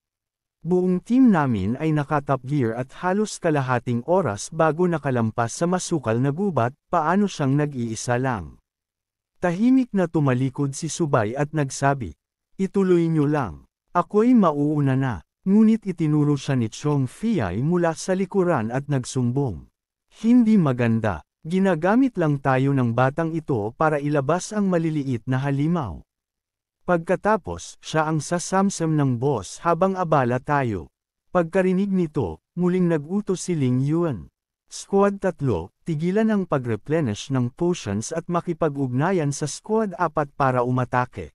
Buong team namin ay nakatop gear at halos kalahating oras bago nakalampas sa masukal na gubat, paano siyang nag-iisa lang. Tahimik na tumalikod si Subay at nagsabi, ituloy niyo lang. Ako'y mauuna na. Ngunit itinuro siya ni Chong Fei mula sa likuran at nagsumbong. Hindi maganda. Ginagamit lang tayo ng batang ito para ilabas ang maliliit na halimaw. Pagkatapos, siya ang sasamsam ng boss habang abala tayo. Pagkarinig nito, muling nag-utos si Ling Yuan. Squad 3, tigilan ang pag-replenish ng potions at makipag-ugnayan sa Squad 4 para umatake.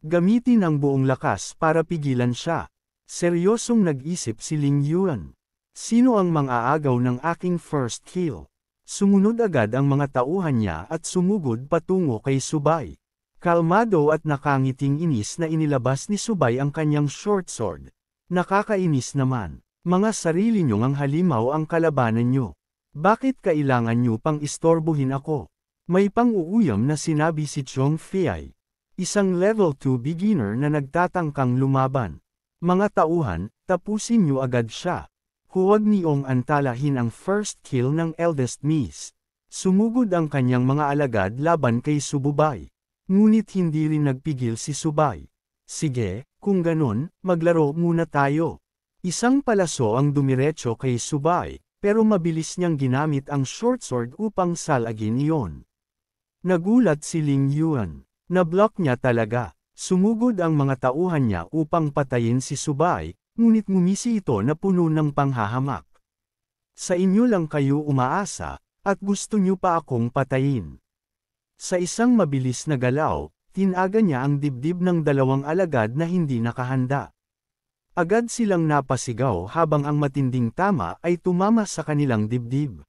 Gamitin ang buong lakas para pigilan siya. Seryosong nag-isip si Ling Yuan. Sino ang mang-aagaw ng aking first kill? Sumunod agad ang mga tauhan niya at sumugod patungo kay Subay. Kalmado at nakangiting inis na inilabas ni Subay ang kanyang short sword. Nakakainis naman. Mga sarili niyong ang halimaw ang kalabanan niyo. Bakit kailangan niyo pang istorbohin ako? May pang-uuyam na sinabi si Chong Fei. Isang level 2 beginner na nagtatangkang lumaban. Mga tauhan, tapusin niyo agad siya. Huwag niyong antalahin ang first kill ng eldest miss. Sumugod ang kanyang mga alagad laban kay Subay. Ngunit hindi rin nagpigil si Subay. Sige, kung ganon, maglaro muna tayo. Isang palaso ang dumiretso kay Subay, pero mabilis niyang ginamit ang short sword upang salagin iyon. Nagulat si Ling Yuan. Nablock niya talaga. Sumugod ang mga tauhan niya upang patayin si Subay, ngunit ngumisi ito na puno ng panghahamak. Sa inyo lang kayo umaasa, at gusto niyo pa akong patayin. Sa isang mabilis na galaw, tinaga niya ang dibdib ng dalawang alagad na hindi nakahanda. Agad silang napasigaw habang ang matinding tama ay tumama sa kanilang dibdib.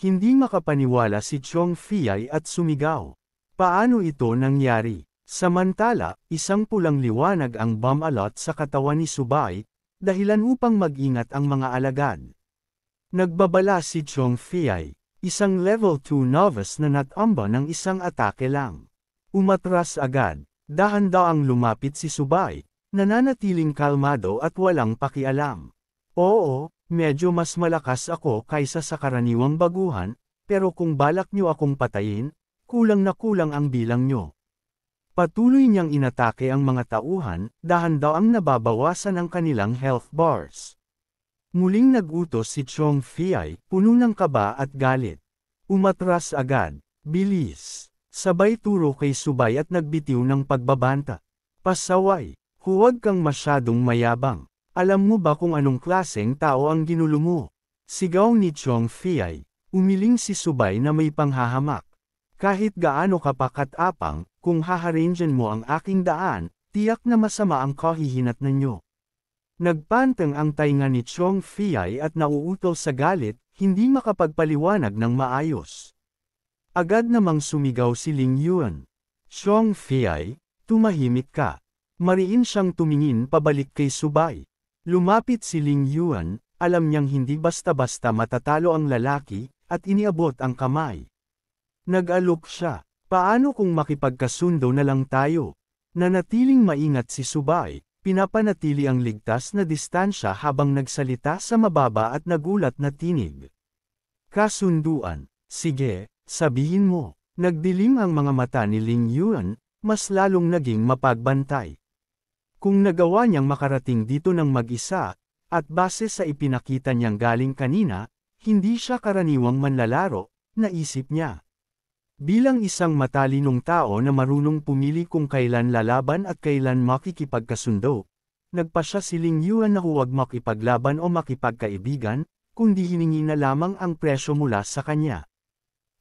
Hindi makapaniwala si Chong Fei at sumigaw. Paano ito nangyari? Samantala, isang pulang liwanag ang bomb alot sa katawan ni Subay, dahilan upang mag-ingat ang mga alagad. Nagbabala si Chong Fei, isang level 2 novice na natamba ng isang atake lang. Umatras agad, dahan-daang lumapit si Subay, nananatiling kalmado at walang pakialam. Oo, medyo mas malakas ako kaysa sa karaniwang baguhan, pero kung balak niyo akong patayin, kulang na kulang ang bilang niyo. Patuloy niyang inatake ang mga tauhan, dahan-daang nababawasan ang kanilang health bars. Muling nagutos si Chong Fei, puno ng kaba at galit. Umatras agad, bilis. Sabay turo kay Subay at nagbitiw ng pagbabanta. Pasaway, huwag kang masyadong mayabang. Alam mo ba kung anong klaseng tao ang ginulo mo? Sigaw ni Chong Fei. Umiling si Subay na may panghahamak. Kahit gaano ka pa katapang, kung haharangan mo ang aking daan, tiyak na masama ang kahihinat ninyo. Nagpantang ang tainga ni Chong Fei at nauutol sa galit, hindi makapagpaliwanag ng maayos. Agad namang sumigaw si Ling Yuan. Chong Fei, tumahimik ka. Mariin siyang tumingin pabalik kay Subay. Lumapit si Ling Yuan, alam niyang hindi basta-basta matatalo ang lalaki, at iniabot ang kamay. Nag-alok siya. Paano kung makipagkasundo na lang tayo? Nanatiling maingat si Subay, pinapanatili ang ligtas na distansya habang nagsalita sa mababa at nagulat na tinig. Kasunduan. Sige, sabihin mo. Nagdilim ang mga mata ni Ling Yuan, mas lalong naging mapagbantay. Kung nagawa niyang makarating dito ng mag-isa, at base sa ipinakita niyang galing kanina, hindi siya karaniwang manlalaro, naisip niya. Bilang isang matalinong tao na marunong pumili kung kailan lalaban at kailan makikipagkasundo, nagpasya si Ling Yuan na huwag makipaglaban o makipagkaibigan, kundi hiningi na lamang ang presyo mula sa kanya.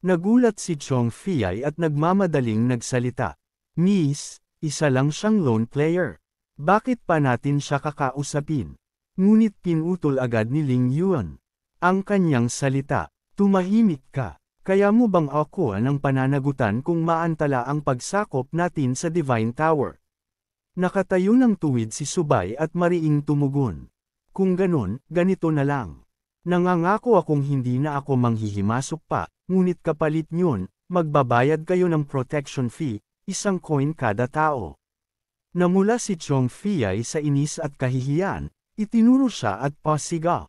Nagulat si Chong Fei at nagmamadaling nagsalita. Miss, isa lang siyang lone player. Bakit pa natin siya kakausapin? Ngunit pinutol agad ni Ling Yuan ang kanyang salita. Tumahimik ka. Kaya mo bang ako ng pananagutan kung maantala ang pagsakop natin sa Divine Tower? Nakatayo ng tuwid si Subay at mariing tumugon. Kung ganon, ganito na lang. Nangangako akong hindi na ako manghihimasok pa, ngunit kapalit nyon, magbabayad kayo ng protection fee, 1 coin kada tao. Namula si Chong Fei sa inis at kahihiyan, itinuro siya at pasiga.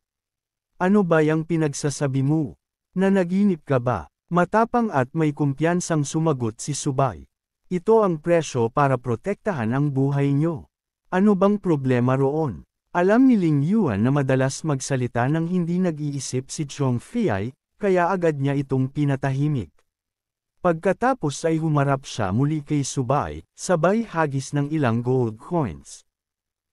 Ano ba yang pinagsasabi mo? Nanaginip ka ba? Matapang at may kumpiyansang sumagot si Subay. Ito ang presyo para protektahan ang buhay nyo. Ano bang problema roon? Alam ni Ling Yuan na madalas magsalita ng hindi nag-iisip si Chong Fei, kaya agad niya itong pinatahimik. Pagkatapos ay humarap siya muli kay Subay, sabay hagis ng ilang gold coins.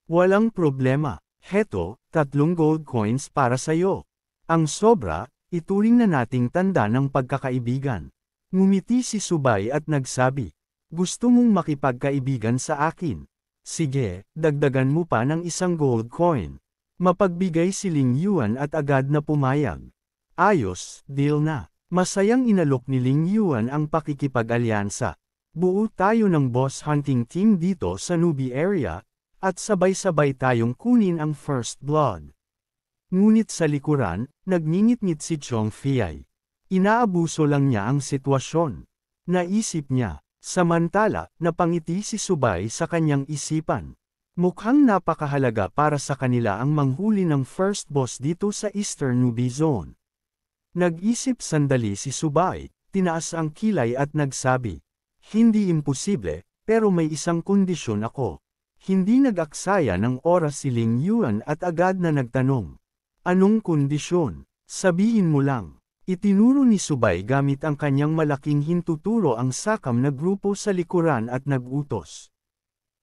Walang problema, heto, 3 gold coins para sayo. Ang sobra, ituring na nating tanda ng pagkakaibigan. Ngumiti si Subay at nagsabi, gusto mong makipagkaibigan sa akin? Sige, dagdagan mo pa ng 1 gold coin. Mapagbigay si Ling Yuan at agad na pumayag. Ayos, deal na. Masayang inalok ni Ling Yuan ang pakikipag-alyansa. Buo tayo ng boss hunting team dito sa Nubie area, at sabay-sabay tayong kunin ang first blood. Ngunit sa likuran, nagngingit-ngit si Chong Fei. Inaabuso lang niya ang sitwasyon. Naisip niya, samantala, napangiti si Subay sa kanyang isipan. Mukhang napakahalaga para sa kanila ang manghuli ng first boss dito sa Eastern Nubie Zone. Nag-isip sandali si Subay, tinaas ang kilay at nagsabi, hindi imposible, pero may isang kondisyon ako. Hindi nag-aksaya ng oras si Ling Yuan at agad na nagtanong. Anong kondisyon? Sabihin mo lang. Itinuro ni Subay gamit ang kanyang malaking hintuturo ang sakam na grupo sa likuran at nag-utos.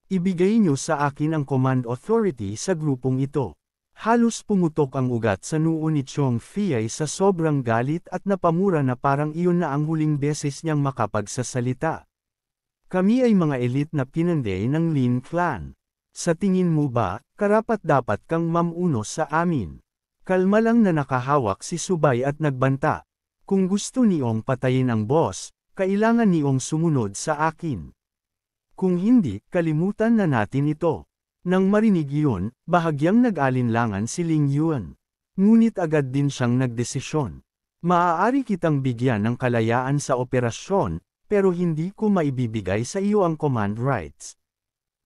Ibigay niyo sa akin ang command authority sa grupong ito. Halos pumutok ang ugat sa noo ni Chong Fei sa sobrang galit at napamura na parang iyon na ang huling beses niyang makapagsasalita. Kami ay mga elite na pinanday ng Lin Clan. Sa tingin mo ba, karapat-dapat kang mamuno sa amin? Kalma lang na nakahawak si Subay at nagbanta. Kung gusto niyong patayin ang boss, kailangan niyong sumunod sa akin. Kung hindi, kalimutan na natin ito. Nang marinig iyon, bahagyang nag-alinlangan si Ling Yuan. Ngunit agad din siyang nagdesisyon. Maaari kitang bigyan ng kalayaan sa operasyon, pero hindi ko maibibigay sa iyo ang command rights.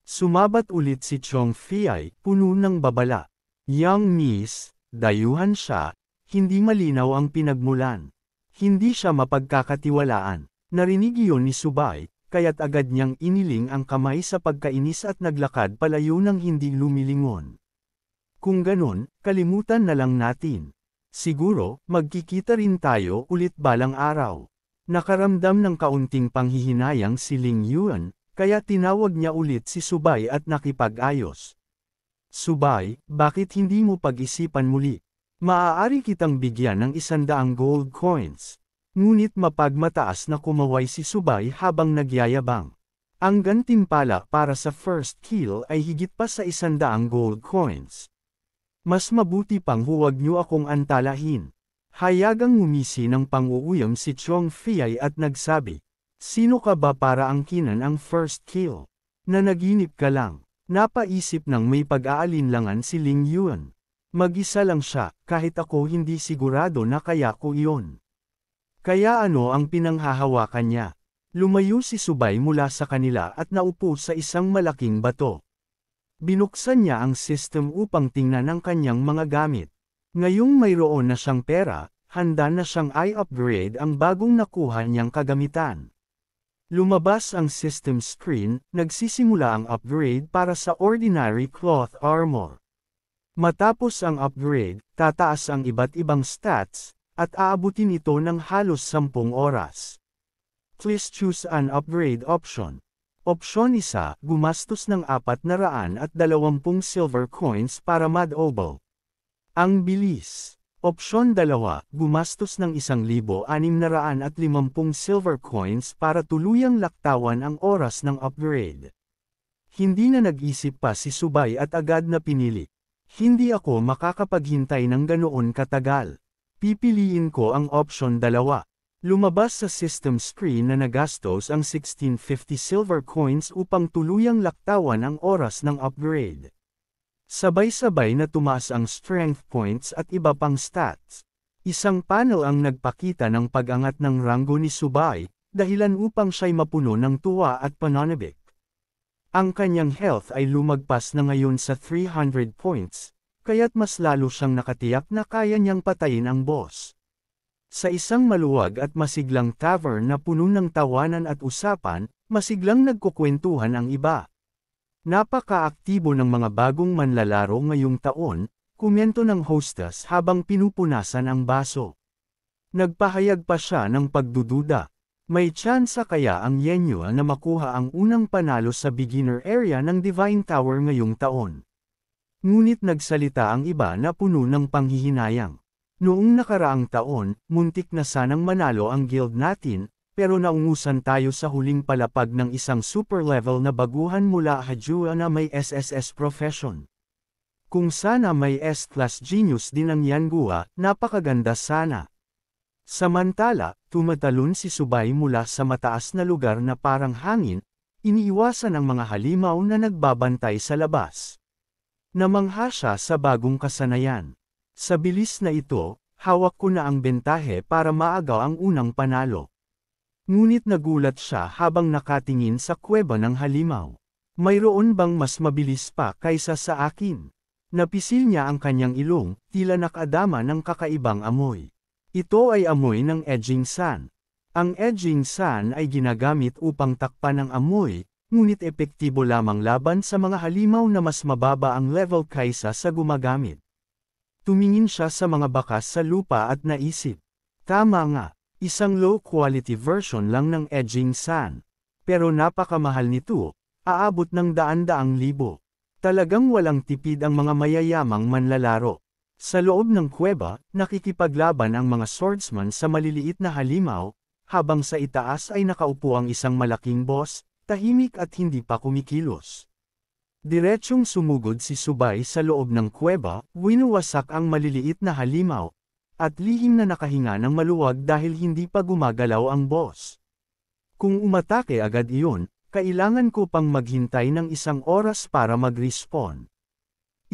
Sumabat ulit si Chong Fei, puno ng babala. Young Miss, dayuhan siya, hindi malinaw ang pinagmulan. Hindi siya mapagkakatiwalaan. Narinig iyon ni Subay, kaya't agad niyang iniling ang kamay sa pagkainis at naglakad palayo ng hindi lumilingon. Kung ganon, kalimutan na lang natin. Siguro, magkikita rin tayo ulit balang araw. Nakaramdam ng kaunting panghihinayang si Ling Yuan, kaya tinawag niya ulit si Subay at nakipag-ayos. Subay, bakit hindi mo pag-isipan muli? Maaari kitang bigyan ng 100 gold coins. Ngunit mapagmataas na kumaway si Subay habang nagyayabang. Ang gantimpala para sa first kill ay higit pa sa 100 gold coins. Mas mabuti pang huwag niyo akong antalahin. Hayagang ngumisi ng pang-uuyam si Chong Fei at nagsabi, sino ka ba para angkinan ang first kill? Nanaginip ka lang. Napaisip ng may pag-aalinlangan si Ling Yuan. Mag-isa lang siya, kahit ako hindi sigurado na kaya ko iyon. Kaya ano ang pinanghahawakan niya? Lumayo si Subay mula sa kanila at naupo sa isang malaking bato. Binuksan niya ang system upang tingnan ang kanyang mga gamit. Ngayong mayroon na siyang pera, handa na siyang i-upgrade ang bagong nakuha niyang kagamitan. Lumabas ang system screen, nagsisimula ang upgrade para sa ordinary cloth armor. Matapos ang upgrade, tataas ang iba't ibang stats, at aabutin ito ng halos 10 oras. Please choose an upgrade option. Opsyon 1, gumastos ng 420 silver coins para mad-obel. Ang bilis. Opsyon 2, gumastos ng 1,650 silver coins para tuluyang laktawan ang oras ng upgrade. Hindi na nag-isip pa si Subay at agad na pinili. Hindi ako makakapaghintay ng ganoon katagal. Pipiliin ko ang opsyon 2. Lumabas sa system screen na nagastos ang 1650 silver coins upang tuluyang laktawan ang oras ng upgrade. Sabay-sabay na tumaas ang strength points at iba pang stats. Isang panel ang nagpakita ng pag-angat ng ranggo ni Subay, dahilan upang siya'y mapuno ng tuwa at pananabik. Ang kanyang health ay lumagpas na ngayon sa 300 points, kaya't mas lalo siyang nakatiyak na kaya niyang patayin ang boss. Sa isang maluwag at masiglang tavern na puno ng tawanan at usapan, masiglang nagkukwentuhan ang iba. Napaka-aktibo ng mga bagong manlalaro ngayong taon, komento ng hostess habang pinupunasan ang baso. Nagpahayag pa siya ng pagdududa. May tsansa kaya ang Yenyo na makuha ang unang panalo sa beginner area ng Divine Tower ngayong taon. Ngunit nagsalita ang iba na puno ng panghihinayang. Noong nakaraang taon, muntik na sanang manalo ang guild natin, pero naungusan tayo sa huling palapag ng isang super level na baguhan mula Hajua na may SSS profession. Kung sana may S-class genius din ang Yangua, napakaganda sana. Samantala, tumatalon si Subay mula sa mataas na lugar na parang hangin, iniiwasan ang mga halimaw na nagbabantay sa labas. Namangha siya sa bagong kasanayan. Sa bilis na ito, hawak ko na ang bentahe para maagaw ang unang panalo. Ngunit nagulat siya habang nakatingin sa kuweba ng halimaw. Mayroon bang mas mabilis pa kaysa sa akin? Napisil niya ang kanyang ilong, tila nakadama ng kakaibang amoy. Ito ay amoy ng edging sun. Ang edging sun ay ginagamit upang takpan ang amoy, ngunit epektibo lamang laban sa mga halimaw na mas mababa ang level kaysa sa gumagamit. Tumingin siya sa mga bakas sa lupa at naisip. Tama nga, isang low-quality version lang ng edging sun. Pero napakamahal nito, aabot ng daan-daang libo. Talagang walang tipid ang mga mayayamang manlalaro. Sa loob ng kuweba, nakikipaglaban ang mga swordsman sa maliliit na halimaw, habang sa itaas ay nakaupo ang isang malaking boss, tahimik at hindi pa kumikilos. Diretsyong sumugod si Subay sa loob ng kuweba, winuwasak ang maliliit na halimaw, at lihim na nakahinga ng maluwag dahil hindi pa gumagalaw ang boss. Kung umatake agad iyon, kailangan ko pang maghintay ng 1 oras para mag-respawn.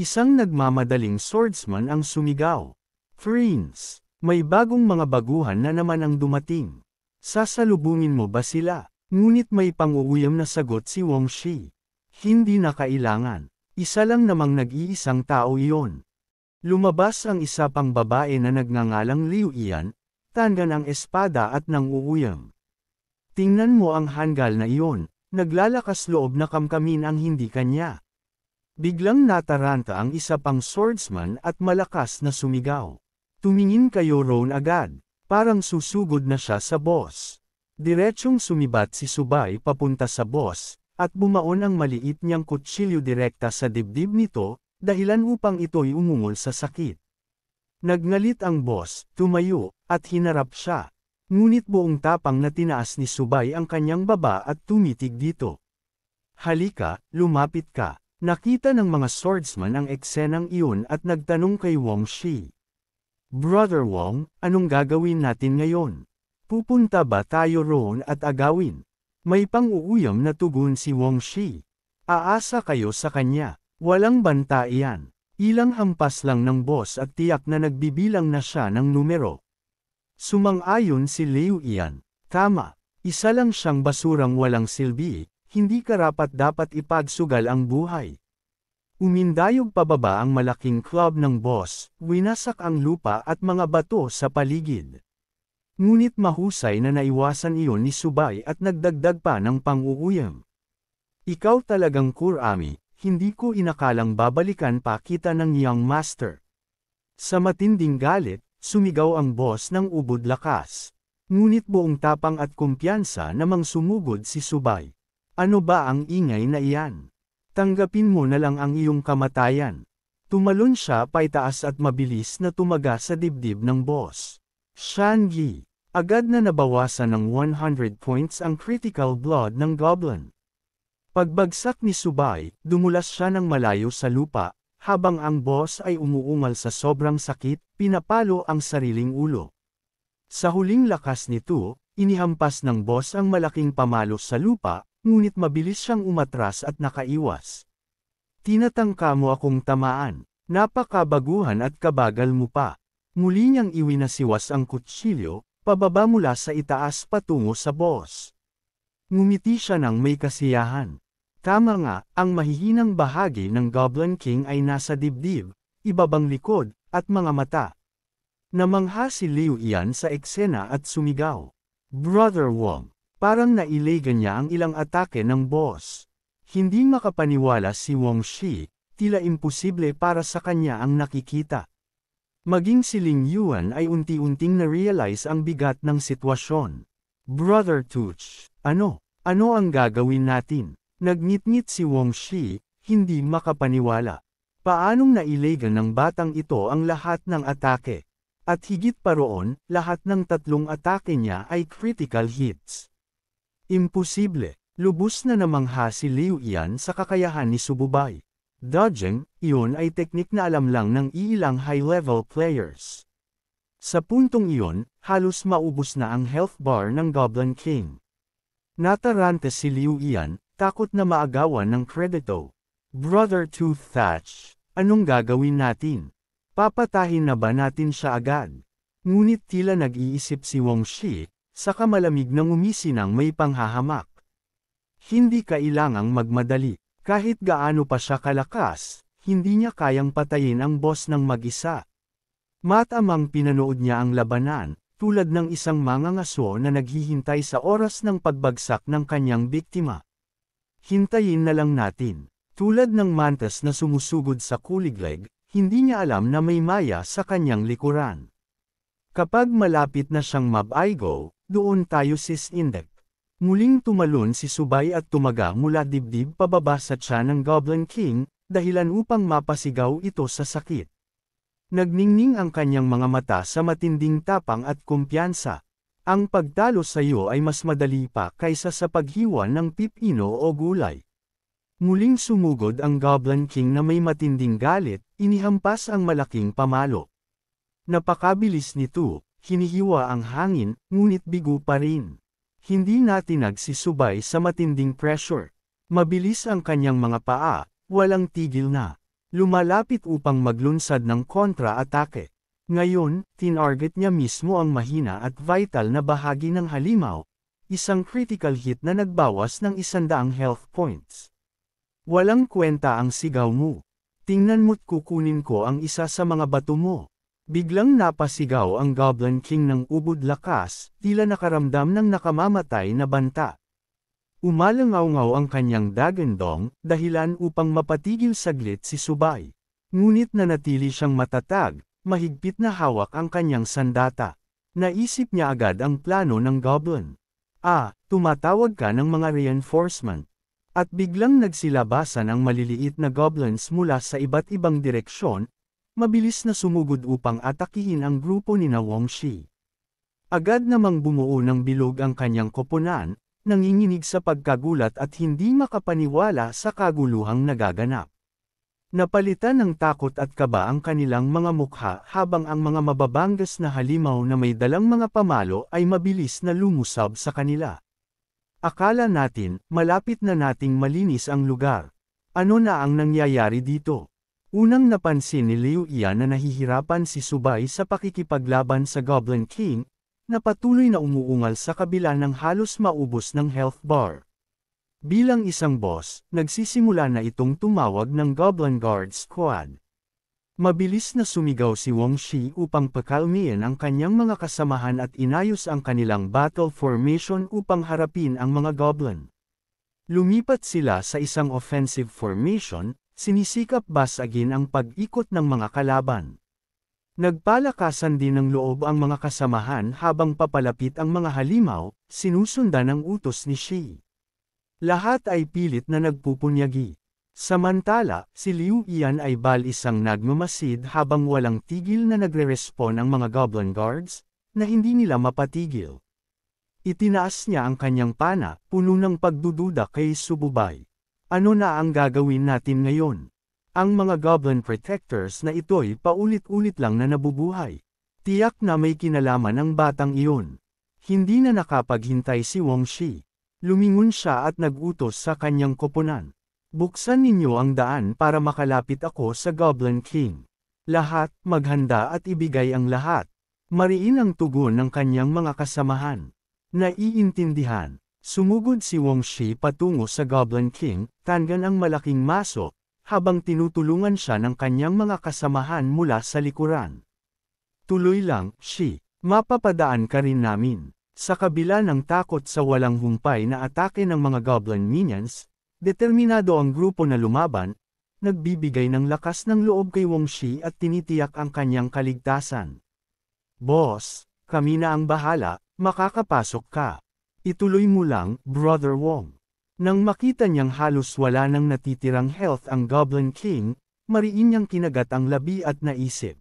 Isang nagmamadaling swordsman ang sumigaw. Friends, may bagong mga baguhan na naman ang dumating. Sasalubungin mo ba sila? Ngunit may pang-uuyam na sagot si Wang Shi. Hindi na kailangan. Isa lang namang nag-iisang tao iyon. Lumabas ang isa pang babae na nagngangalang Liu Ian, tangan ang espada at nang-uuyam. Tingnan mo ang hanggal na iyon, naglalakas loob na kamkamin ang hindi kanya. Biglang nataranta ang isa pang swordsman at malakas na sumigaw. Tumingin kayo roon agad, parang susugod na siya sa boss. Diretsyong sumibat si Subay papunta sa boss, at bumaon ang maliit niyang kutsilyo direkta sa dibdib nito, dahilan upang ito'y umungol sa sakit. Nagngalit ang boss, tumayo, at hinarap siya. Ngunit buong tapang na tinaas ni Subay ang kanyang baba at tumitig dito. Halika, lumapit ka. Nakita ng mga swordsman ang eksenang iyon at nagtanong kay Wang Shi. Brother Wang, anong gagawin natin ngayon? Pupunta ba tayo roon at agawin? May pang-uuyam na tugon si Wang Shi. Aasa kayo sa kanya, walang banta iyan. Ilang hampas lang ng boss at tiyak na nagbibilang na siya ng numero. Sumang-ayon si Liu Ian. Tama, isa lang siyang basurang walang silbi, hindi karapat-dapat ipagsugal ang buhay. Umindayog pababa ang malaking club ng boss, winasak ang lupa at mga bato sa paligid. Ngunit mahusay na naiwasan iyon ni Subay at nagdagdag pa ng pang-uuyam. Ikaw talagang Kurami, hindi ko inakalang babalikan pa kita ng Young Master. Sa matinding galit, sumigaw ang boss ng ubod lakas. Ngunit buong tapang at kumpiyansa namang sumugod si Subay. Ano ba ang ingay na iyan? Tanggapin mo na lang ang iyong kamatayan. Tumalon siya paitaas at mabilis na tumaga sa dibdib ng boss. Shan Yi. Agad na nabawasan ng 100 points ang critical blood ng goblin. Pagbagsak ni Subay, dumulas siya ng malayo sa lupa, habang ang boss ay umuungal sa sobrang sakit, pinapalo ang sariling ulo. Sa huling lakas nito, inihampas ng boss ang malaking pamalo sa lupa, ngunit mabilis siyang umatras at nakaiwas. Tinatangka mo akong tamaan. Napakabaguhan at kabagal mo pa. Muli niyang iwinasiwas ang kutsilyo, pababa mula sa itaas patungo sa boss. Ngumiti siya ng may kasiyahan. Tama nga, ang mahihinang bahagi ng Goblin King ay nasa dibdib, ibabang likod, at mga mata. Namangha si Liu Yan sa eksena at sumigaw. Brother Wong, parang nailagan niya ang ilang atake ng boss. Hindi makapaniwala si Wong Shi, tila imposible para sa kanya ang nakikita. Maging si Ling Yuan ay unti-unting na-realize ang bigat ng sitwasyon. Brother Tuch, ano ang gagawin natin? Nagngit-ngit si Wong Shi, hindi makapaniwala. Paanong nailagan ng batang ito ang lahat ng atake? At higit pa roon, lahat ng tatlong atake niya ay critical hits. Imposible. Lubos na namangha si Liu Yan sa kakayahan ni Sububay. Dodging, iyon ay teknik na alam lang ng iilang high-level players. Sa puntong iyon, halos maubos na ang health bar ng Goblin King. Natarante si Liu Yan, takot na maagawan ng kredito. Brother Tooth Thatch, anong gagawin natin? Papatahin na ba natin siya agad? Ngunit tila nag-iisip si Wong Shi, saka malamig na ngumisi ng may panghahamak. Hindi kailangang magmadali. Kahit gaano pa siya kalakas, hindi niya kayang patayin ang boss ng mag-isa. Matamang pinanood niya ang labanan, tulad ng isang mangangaso na naghihintay sa oras ng pagbagsak ng kanyang biktima. Hintayin na lang natin. Tulad ng mantas na sumusugod sa kuliglig, hindi niya alam na may maya sa kanyang likuran. Kapag malapit na siyang mabaigo, doon tayo sisindek. Muling tumalon si Subay at tumaga mula dibdib pababa sa tiyan ng Goblin King, dahilan upang mapasigaw ito sa sakit. Nagningning ang kanyang mga mata sa matinding tapang at kumpiyansa. Ang pagtalo sa iyo ay mas madali pa kaysa sa paghiwa ng pipino o gulay. Muling sumugod ang Goblin King na may matinding galit, inihampas ang malaking pamalo. Napakabilis nito, hinihiwa ang hangin, ngunit bigo pa rin. Hindi natinag si Subay sa matinding pressure. Mabilis ang kanyang mga paa, walang tigil na. Lumalapit upang maglunsad ng kontra-atake. Ngayon, tinarget niya mismo ang mahina at vital na bahagi ng halimaw, isang critical hit na nagbawas ng 100 health points. Walang kwenta ang sigaw mo. Tingnan mo't kukunin ko ang isa sa mga bato mo. Biglang napasigaw ang Goblin King ng ubod lakas, tila nakaramdam ng nakamamatay na banta. Umalangaw-ngaw ang kanyang dagandong, dahilan upang mapatigil saglit si Subay. Ngunit nanatili siyang matatag, mahigpit na hawak ang kanyang sandata. Naisip niya agad ang plano ng Goblin. Tumatawag ka ng mga reinforcement. At biglang nagsilabasan ang maliliit na goblins mula sa iba't ibang direksyon, mabilis na sumugod upang atakihin ang grupo ni Wong Shi. Agad namang bumuo ng bilog ang kanyang koponan, nanginginig sa pagkagulat at hindi makapaniwala sa kaguluhang nagaganap. Napalitan ng takot at kaba ang kanilang mga mukha habang ang mga mababangas na halimaw na may dalang mga pamalo ay mabilis na lumusab sa kanila. Akala natin, malapit na nating malinis ang lugar. Ano na ang nangyayari dito? Unang napansin ni Liu Yan na nahihirapan si Subay sa pakikipaglaban sa Goblin King, na patuloy na umuungal sa kabila ng halos maubos ng health bar. Bilang isang boss, nagsisimula na itong tumawag ng Goblin Guard Squad. Mabilis na sumigaw si Wong Shi upang pakalmiin ang kanyang mga kasamahan at inayos ang kanilang battle formation upang harapin ang mga goblin. Lumipat sila sa isang offensive formation, sinisikap basagin ang pag-ikot ng mga kalaban. Nagpalakasan din ng loob ang mga kasamahan habang papalapit ang mga halimaw, sinusundan ang utos ni Shi. Lahat ay pilit na nagpupunyagi. Samantala, si Liu Yan ay balisang nagmamasid habang walang tigil na nagre-respond ang mga Goblin Guards, na hindi nila mapatigil. Itinaas niya ang kanyang pana, puno ng pagdududa kay Sububay. Ano na ang gagawin natin ngayon? Ang mga Goblin Protectors na ito'y paulit-ulit lang na nabubuhay. Tiyak na may kinalaman ang batang iyon. Hindi na nakapaghintay si Wang Shi. Lumingon siya at nag-utos sa kanyang koponan. Buksan ninyo ang daan para makalapit ako sa Goblin King. Lahat, maghanda at ibigay ang lahat. Mariin ang tugon ng kanyang mga kasamahan. Naiintindihan. Sumugod si Wang Shi patungo sa Goblin King, tangan ang malaking maso, habang tinutulungan siya ng kanyang mga kasamahan mula sa likuran. Tuloy lang, Shi. Mapapadaan ka rin namin. Sa kabila ng takot sa walang humpay na atake ng mga Goblin minions, determinado ang grupo na lumaban, nagbibigay ng lakas ng loob kay Wang Shi at tinitiyak ang kanyang kaligtasan. Boss, kami na ang bahala, makakapasok ka. Ituloy mo lang, Brother Wong. Nang makita niyang halos wala nang natitirang health ang Goblin King, mariin niyang kinagat ang labi at naisip.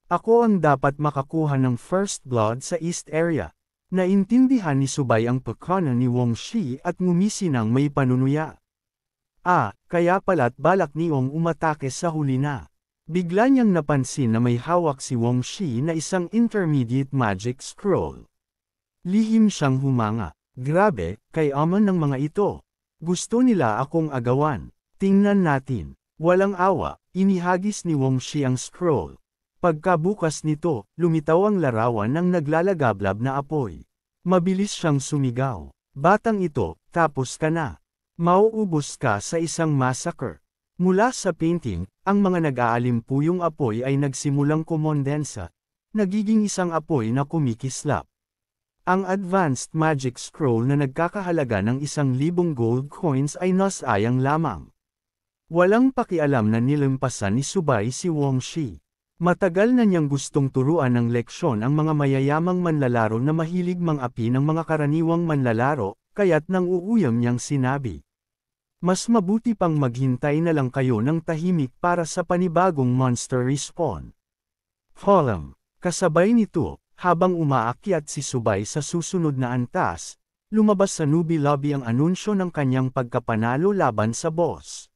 Ako ang dapat makakuha ng first blood sa East area. Naintindihan ni Subay ang pagkana ni Wang Shi at ngumisi ng may panunuya. Kaya pala't balak ni Wong umatake sa huli na. Bigla niyang napansin na may hawak si Wang Shi na isang intermediate magic scroll. Lihim siyang humanga. Grabe, kayaman ng mga ito. Gusto nila akong agawan. Tingnan natin. Walang awa, inihagis ni Wang Shi ang scroll. Pagkabukas nito, lumitaw ang larawan ng naglalagablab na apoy. Mabilis siyang sumigaw. Batang ito, tapos ka na. Mauubos ka sa isang massacre. Mula sa painting, ang mga nag-aalimpuyong apoy ay nagsimulang kumondensa, nagiging isang apoy na kumikislap. Ang advanced magic scroll na nagkakahalaga ng 1,000 gold coins ay nasayang lamang. Walang pakialam na nilampasan ni Subay si Wang Shi. Matagal na niyang gustong turuan ng leksyon ang mga mayayamang manlalaro na mahilig mang-api ng mga karaniwang manlalaro, kaya't nang uuyam niyang sinabi. Mas mabuti pang maghintay na lang kayo ng tahimik para sa panibagong monster respawn. Column. Kasabay nito, habang umaakyat si Subay sa susunod na antas, lumabas sa newbie lobby ang anunsyo ng kanyang pagkapanalo laban sa boss.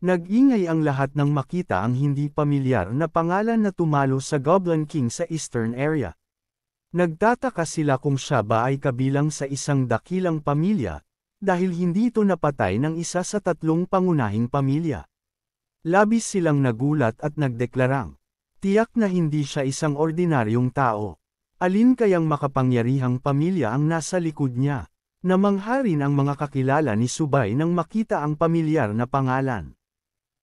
Nag-ingay ang lahat nang makita ang hindi pamilyar na pangalan na tumalo sa Goblin King sa Eastern area. Nagtataka sila kung siya ba ay kabilang sa isang dakilang pamilya, dahil hindi ito napatay ng isa sa 3 pangunahing pamilya. Labis silang nagulat at nagdeklarang, tiyak na hindi siya isang ordinaryong tao. Alin kayang makapangyarihang pamilya ang nasa likod niya? Namangha rin ang mga kakilala ni Subay nang makita ang pamilyar na pangalan.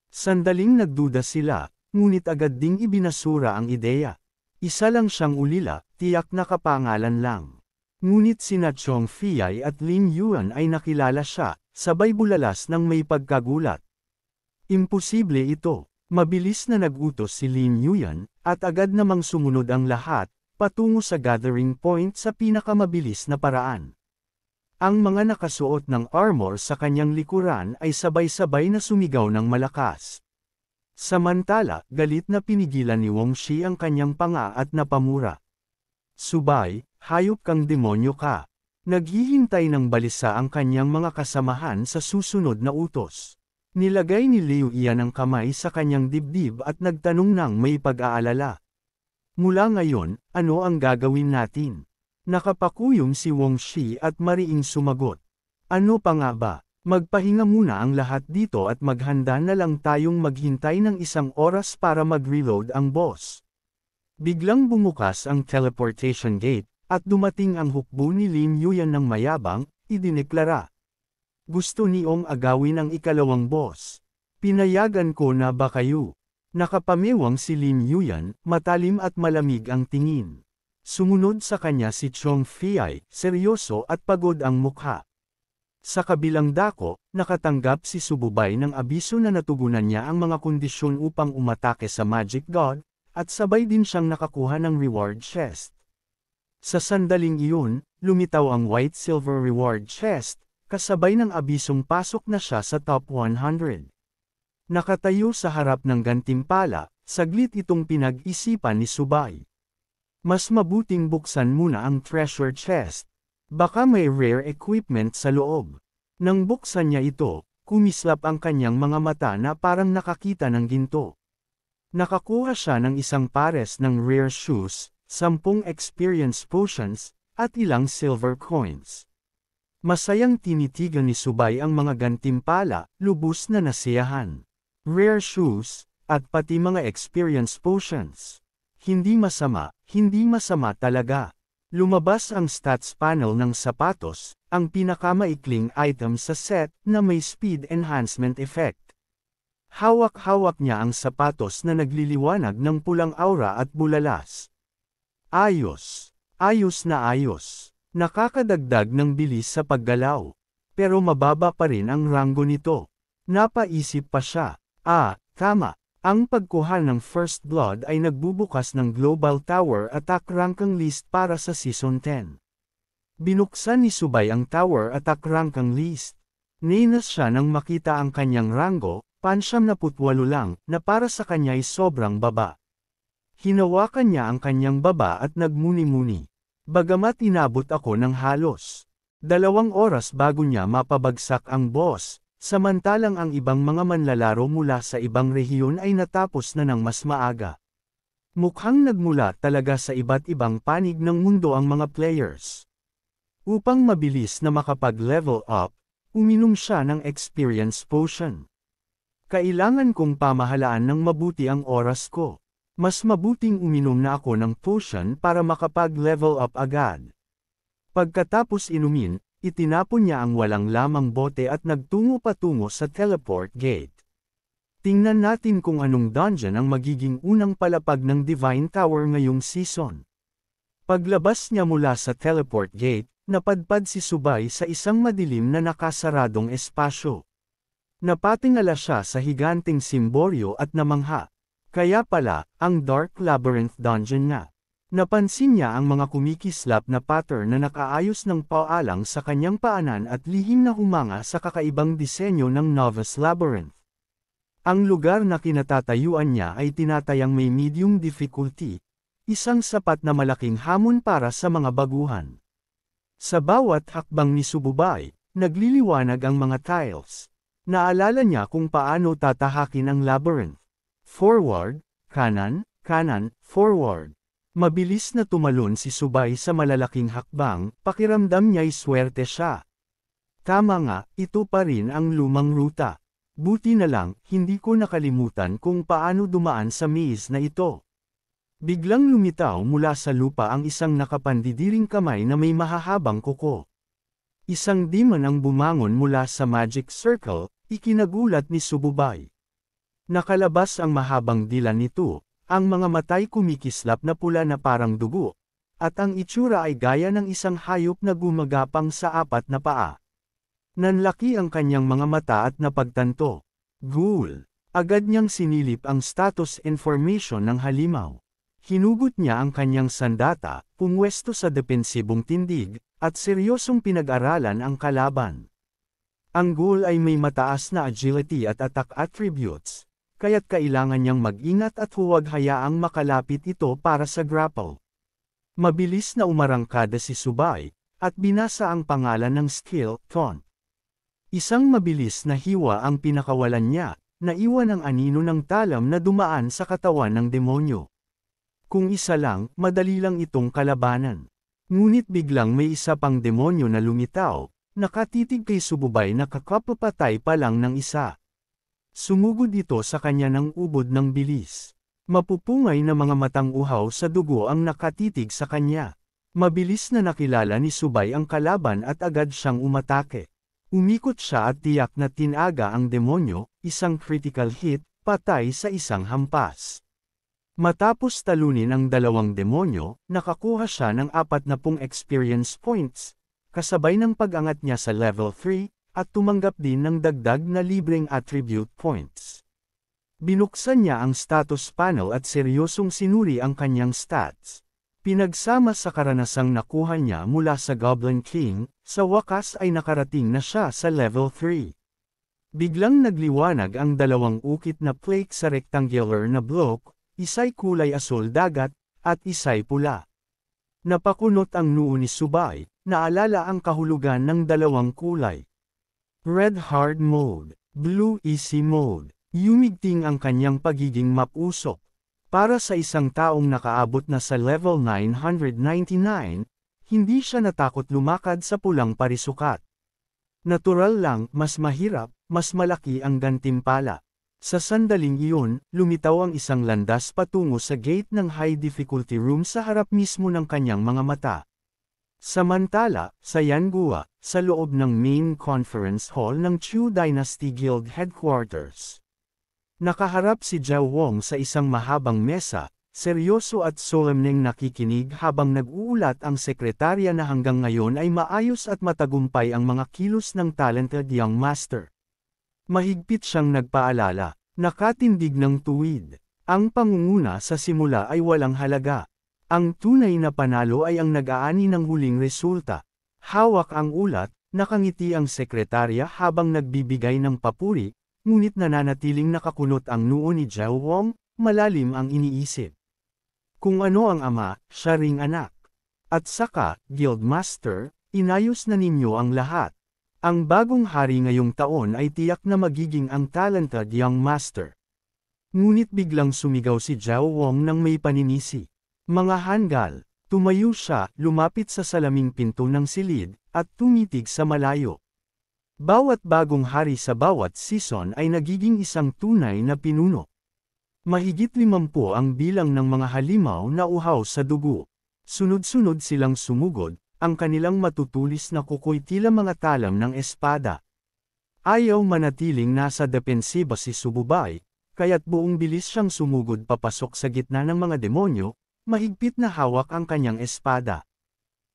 Sandaling nagduda sila, ngunit agad ding ibinasura ang ideya. Isa lang siyang ulila, tiyak na kapangalan lang. Ngunit sina Chong Fiay at Lin Yuan ay nakilala siya, sabay bulalas ng may pagkagulat. Imposible ito. Mabilis na nag-utos si Lin Yuan, at agad namang sumunod ang lahat, patungo sa gathering point sa pinakamabilis na paraan. Ang mga nakasuot ng armor sa kanyang likuran ay sabay-sabay na sumigaw ng malakas. Samantala, galit na pinigilan ni Wang Shi ang kanyang panga at napamura. Subay, hayop kang demonyo ka. Naghihintay ng balisa ang kanyang mga kasamahan sa susunod na utos. Nilagay ni Liu Yan ang kamay sa kanyang dibdib at nagtanong ng may pag-aalala. Mula ngayon, ano ang gagawin natin? Nakapakuyom si Wang Shi at mariing sumagot. Ano pa nga ba? Magpahinga muna ang lahat dito at maghanda na lang tayong maghintay ng 1 oras para mag-reload ang boss. Biglang bumukas ang teleportation gate, at dumating ang hukbo ni Lin Yuan ng mayabang, idineklara. Gusto niong agawin ang 2nd boss. Pinayagan ko na ba kayo? Nakapamewang si Lin Yuan, matalim at malamig ang tingin. Sumunod sa kanya si Chong Fiay, seryoso at pagod ang mukha. Sa kabilang dako, nakatanggap si Sububay ng abiso na natugunan niya ang mga kondisyon upang umatake sa Magic God, at sabay din siyang nakakuha ng reward chest. Sa sandaling iyon, lumitaw ang white-silver reward chest, kasabay ng abisong pasok na siya sa top 100. Nakatayo sa harap ng gantimpala, saglit itong pinag-isipan ni Subay. Mas mabuting buksan muna ang treasure chest. Baka may rare equipment sa loob. Nang buksan niya ito, kumislap ang kanyang mga mata na parang nakakita ng ginto. Nakakuha siya ng isang pares ng rare shoes, 10 experience potions, at ilang silver coins. Masayang tinitigan ni Subay ang mga gantimpala, lubos na nasiyahan. Rare shoes, at pati mga experience potions. Hindi masama talaga. Lumabas ang stats panel ng sapatos, ang pinakamaikling item sa set na may speed enhancement effect. Hawak-hawak niya ang sapatos na nagliliwanag ng pulang aura at bulalas. Ayos. Ayos na ayos. Nakakadagdag ng bilis sa paggalaw. Pero mababa pa rin ang ranggo nito. Napaisip pa siya. Tama. Ang pagkuha ng First Blood ay nagbubukas ng Global Tower Attack Ranking List para sa Season 10. Binuksan ni Subay ang Tower Attack Ranking List. Ninas siya nang makita ang kanyang ranggo, 98 lang, na para sa kanya ay sobrang baba. Hinawakan niya ang kanyang baba at nagmuni-muni. Bagamat inabot ako ng halos 2 oras bago niya mapabagsak ang boss, samantalang ang ibang mga manlalaro mula sa ibang rehiyon ay natapos na ng mas maaga. Mukhang nagmula talaga sa iba't ibang panig ng mundo ang mga players. Upang mabilis na makapag-level up, uminom siya ng experience potion. Kailangan kong pamahalaan ng mabuti ang oras ko. Mas mabuting uminom na ako ng potion para makapag-level up agad. Pagkatapos inumin, itinapon niya ang walang lamang bote at nagtungo patungo sa teleport gate. Tingnan natin kung anong dungeon ang magiging unang palapag ng Divine Tower ngayong season. Paglabas niya mula sa teleport gate, napadpad si Subay sa isang madilim na nakasaradong espasyo. Napatingala siya sa higanting simboryo at namangha. Kaya pala, ang Dark Labyrinth Dungeon nga. Napansin niya ang mga kumikislap na pattern na nakaayos ng paalang sa kanyang paanan at lihim na humanga sa kakaibang disenyo ng Novice Labyrinth. Ang lugar na kinatatayuan niya ay tinatayang may medium difficulty, isang sapat na malaking hamon para sa mga baguhan. Sa bawat hakbang ni Subay, nagliliwanag ang mga tiles. Naalala niya kung paano tatahakin ang labyrinth. Forward, kanan, kanan, forward. Mabilis na tumalon si Subay sa malalaking hakbang, pakiramdam niya'y swerte siya. Tama nga, ito pa rin ang lumang ruta. Buti na lang, hindi ko nakalimutan kung paano dumaan sa maze na ito. Biglang lumitaw mula sa lupa ang isang nakapandidiring kamay na may mahahabang kuko. Isang demon ang bumangon mula sa magic circle, ikinagulat ni Subay. Nakalabas ang mahabang dila nito, ang mga matay kumikislap na pula na parang dugo, at ang itsura ay gaya ng isang hayop na gumagapang sa 4 na paa. Nanlaki ang kanyang mga mata at napagtanto. Ghoul. Agad niyang sinilip ang status information ng halimaw. Hinugot niya ang kanyang sandata, pumwesto sa depensibong tindig, at seryosong pinag-aralan ang kalaban. Ang ghoul ay may mataas na agility at attack attributes, kaya't kailangan niyang mag-ingat at huwag hayaang makalapit ito para sa grapple. Mabilis na umarangkada si Subay, at binasa ang pangalan ng skill, Taunt. Isang mabilis na hiwa ang pinakawalan niya, naiwan ang anino ng talam na dumaan sa katawan ng demonyo. Kung isa lang, madali lang itong kalabanan. Ngunit biglang may isa pang demonyo na lumitaw, nakatitig kay Subay na kakapapatay pa lang ng isa. Sumugod ito sa kanya ng ubod ng bilis. Mapupungay na mga matang uhaw sa dugo ang nakatitig sa kanya. Mabilis na nakilala ni Subay ang kalaban at agad siyang umatake. Umikot siya at tiyak na tinaga ang demonyo, isang critical hit, patay sa isang hampas. Matapos talunin ang 2 demonyo, nakakuha siya ng 40 experience points, kasabay ng pag-angat niya sa level 3, at tumanggap din ng dagdag na libreng attribute points. Binuksan niya ang status panel at seryosong sinuri ang kanyang stats. Pinagsama sa karanasang nakuha niya mula sa Goblin King, sa wakas ay nakarating na siya sa level 3. Biglang nagliwanag ang 2 ukit na plate sa rectangular na block, isa'y kulay asul dagat, at isa'y pula. Napakunot ang noo ni Subay, naalala ang kahulugan ng 2 kulay. Red Hard Mode, Blue Easy Mode. Yumigting ang kanyang pagiging mapusok. Para sa isang taong nakaabot na sa level 999, hindi siya natakot lumakad sa pulang parisukat. Natural lang, mas mahirap, mas malaki ang gantimpala. Sa sandaling iyon, lumitaw ang isang landas patungo sa gate ng high difficulty room sa harap mismo ng kanyang mga mata. Samantala, sa Yanguwa, sa loob ng main conference hall ng Chu Dynasty Guild Headquarters. Nakaharap si Zhao Wong sa isang mahabang mesa, seryoso at solemneng nakikinig habang nag-uulat ang sekretarya na hanggang ngayon ay maayos at matagumpay ang mga kilos ng talented young master. Mahigpit siyang nagpaalala, nakatindig ng tuwid. Ang pangunguna sa simula ay walang halaga. Ang tunay na panalo ay ang nag-aani ng huling resulta. Hawak ang ulat, nakangiti ang sekretarya habang nagbibigay ng papuri, ngunit nananatiling nakakunot ang noo ni Zhao Wong, malalim ang iniisip. Kung ano ang ama, siya ring anak. At saka, Guildmaster, inayos na ninyo ang lahat. Ang bagong hari ngayong taon ay tiyak na magiging ang talented young master. Ngunit biglang sumigaw si Zhao Wong nang may paninisi. Mga hanggal, tumayo siya, lumapit sa salaming pinto ng silid, at tumitig sa malayo. Bawat bagong hari sa bawat season ay nagiging isang tunay na pinuno. Mahigit 50 ang bilang ng mga halimaw na uhaw sa dugo. Sunod-sunod silang sumugod, ang kanilang matutulis na kukoy tila mga talam ng espada. Ayaw manatiling nasa depensiba si Sububay, kaya't buong bilis siyang sumugod papasok sa gitna ng mga demonyo, mahigpit na hawak ang kanyang espada.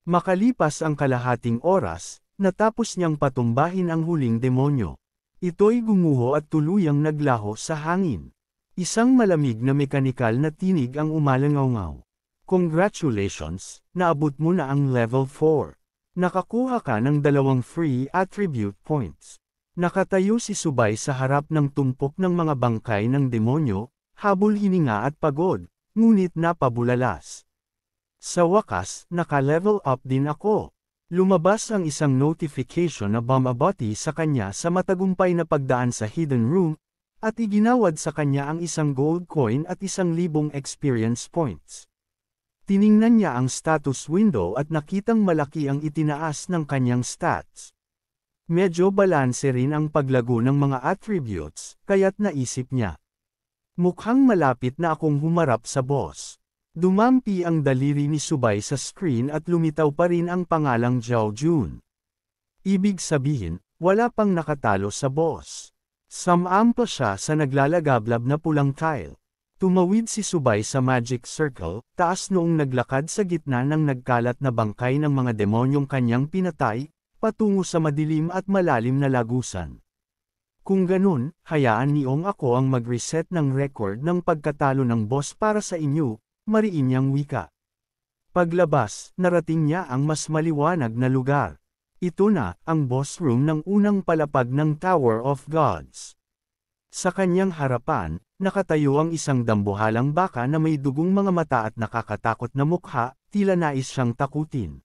Makalipas ang kalahating oras, natapos niyang patumbahin ang huling demonyo. Ito'y gumuho at tuluyang naglaho sa hangin. Isang malamig na mekanikal na tinig ang umalangaw-ngaw. Congratulations, naabot mo na ang level 4. Nakakuha ka ng 2 free attribute points. Nakatayo si Subay sa harap ng tumpok ng mga bangkay ng demonyo, habol hininga at pagod, ngunit napabulalas. Sa wakas, naka-level up din ako. Lumabas ang isang notification na bumabati sa kanya sa matagumpay na pagdaan sa hidden room, at iginawad sa kanya ang isang gold coin at 1,000 experience points. Tiningnan niya ang status window at nakitang malaki ang itinaas ng kanyang stats. Medyo balanse rin ang paglago ng mga attributes, kaya't naisip niya. Mukhang malapit na akong humarap sa boss. Dumampi ang daliri ni Subay sa screen at lumitaw pa rin ang pangalang Zhao Jun. Ibig sabihin, wala pang nakatalo sa boss. Sumampa siya sa naglalagablab na pulang tile. Tumawid si Subay sa magic circle, taas noong naglakad sa gitna ng nagkalat na bangkay ng mga demonyong kanyang pinatay, patungo sa madilim at malalim na lagusan. Kung ganun, hayaan niong ako ang mag-reset ng record ng pagkatalo ng boss para sa inyo, mariin niyang wika. Paglabas, narating niya ang mas maliwanag na lugar. Ito na, ang boss room ng unang palapag ng Tower of Gods. Sa kanyang harapan, nakatayo ang isang dambuhalang baka na may dugong mga mata at nakakatakot na mukha, tila nais siyang takutin.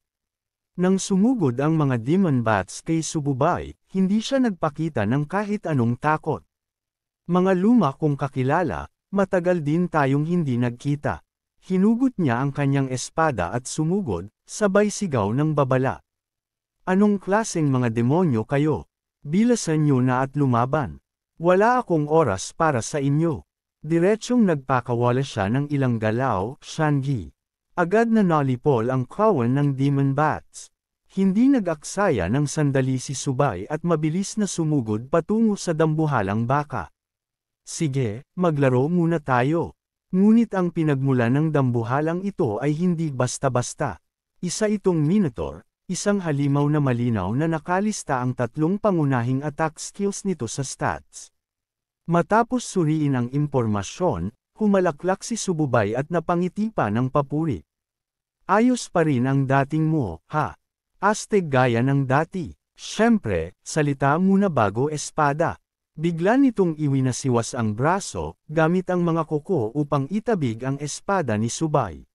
Nang sumugod ang mga demon bats kay Sububay, hindi siya nagpakita ng kahit anong takot. Mga luma kong kakilala, matagal din tayong hindi nagkita. Hinugot niya ang kanyang espada at sumugod, sabay sigaw ng babala. Anong klaseng mga demonyo kayo? Bilasan niyo na at lumaban. Wala akong oras para sa inyo. Diretsyong nagpakawala siya ng ilang galaw, Shangi. Agad na nalipol ang kawan ng demon bats. Hindi nag-aksaya ng sandali si Subay at mabilis na sumugod patungo sa dambuhalang baka. Sige, maglaro muna tayo. Ngunit ang pinagmula ng dambuhalang ito ay hindi basta-basta. Isa itong minotaur, isang halimaw na malinaw na nakalista ang 3 pangunahing attack skills nito sa stats. Matapos suriin ang impormasyon, humalaklak si Sububay at napangiti pa ng papuri. Ayos pa rin ang dating mo, ha? Astig gaya ng dati. Siyempre, salita muna bago espada. Bigla nitong iwinasiwas ang braso, gamit ang mga kuko upang itabig ang espada ni Subay.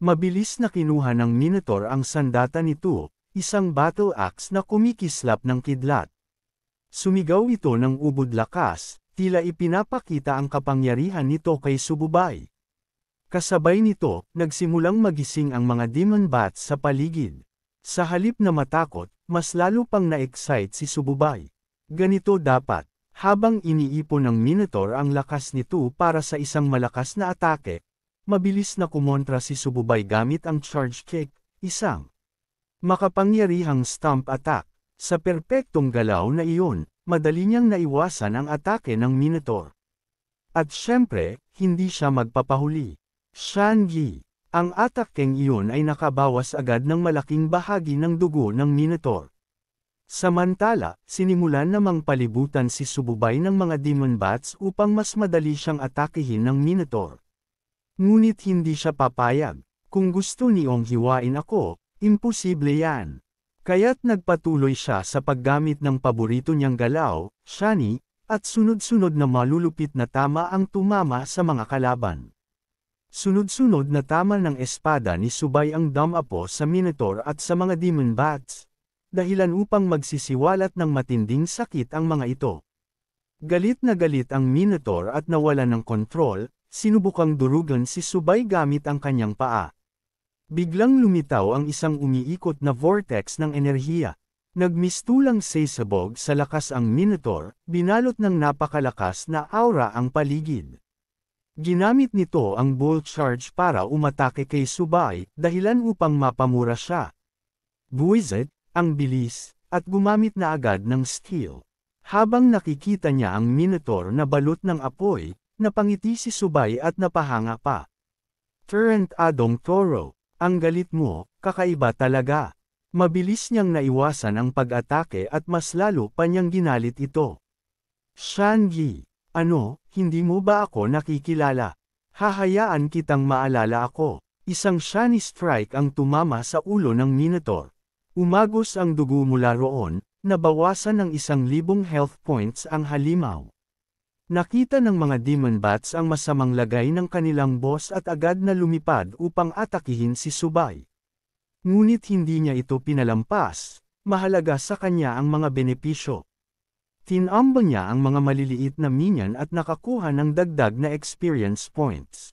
Mabilis na kinuha ng Minotaur ang sandata nito, isang battle axe na kumikislap ng kidlat. Sumigaw ito ng ubod lakas, tila ipinapakita ang kapangyarihan nito kay Sububay. Kasabay nito, nagsimulang magising ang mga demon bats sa paligid. Sa halip na matakot, mas lalo pang na-excite si Sububay. Ganito dapat. Habang iniipon ng Minotaur ang lakas nito para sa isang malakas na atake, mabilis na kumontra si Sububay gamit ang charge kick, isang makapangyarihang stomp attack. Sa perpektong galaw na iyon, madali niyang naiwasan ang atake ng Minotaur. At syempre, hindi siya magpapahuli. Shangi, ang atakeng iyon ay nakabawas agad ng malaking bahagi ng dugo ng Minotaur. Samantala, sinimulan namang palibutan si Sububay ng mga demon bats upang mas madali siyang atakihin ng Minotaur. Ngunit hindi siya papayag. Kung gusto niyong hiwain ako, imposible yan. Kaya't nagpatuloy siya sa paggamit ng paborito niyang galaw, Shani, at sunod-sunod na malulupit na tama ang tumama sa mga kalaban. Sunod-sunod na tama ng espada ni Subay ang damapo sa Minotaur at sa mga demon bats. Dahilan upang magsisiwalat ng matinding sakit ang mga ito. Galit na galit ang Minotaur at nawalan ng kontrol, sinubukang durugan si Subay gamit ang kanyang paa. Biglang lumitaw ang isang umiikot na vortex ng enerhiya. Nagmistulang sesabog sa lakas ang Minotaur, binalot ng napakalakas na aura ang paligid. Ginamit nito ang bolt charge para umatake kay Subay, dahilan upang mapamura siya. Buwisit, ang bilis, at gumamit na agad ng skill. Habang nakikita niya ang Minotaur na balot ng apoy, napangiti si Subay at napahanga pa. Turent Adong Toro, ang galit mo, kakaiba talaga. Mabilis niyang naiwasan ang pag-atake at mas lalo pa niyang ginalit ito. Shangi, ano, hindi mo ba ako nakikilala? Hahayaan kitang maalala ako. Isang Shani strike ang tumama sa ulo ng Minotaur. Umagos ang dugo mula roon, nabawasan ng 1,000 health points ang halimaw. Nakita ng mga demon bats ang masamang lagay ng kanilang boss at agad na lumipad upang atakihin si Subay. Ngunit hindi niya ito pinalampas, mahalaga sa kanya ang mga benepisyo. Tinambang niya ang mga maliliit na minion at nakakuha ng dagdag na experience points.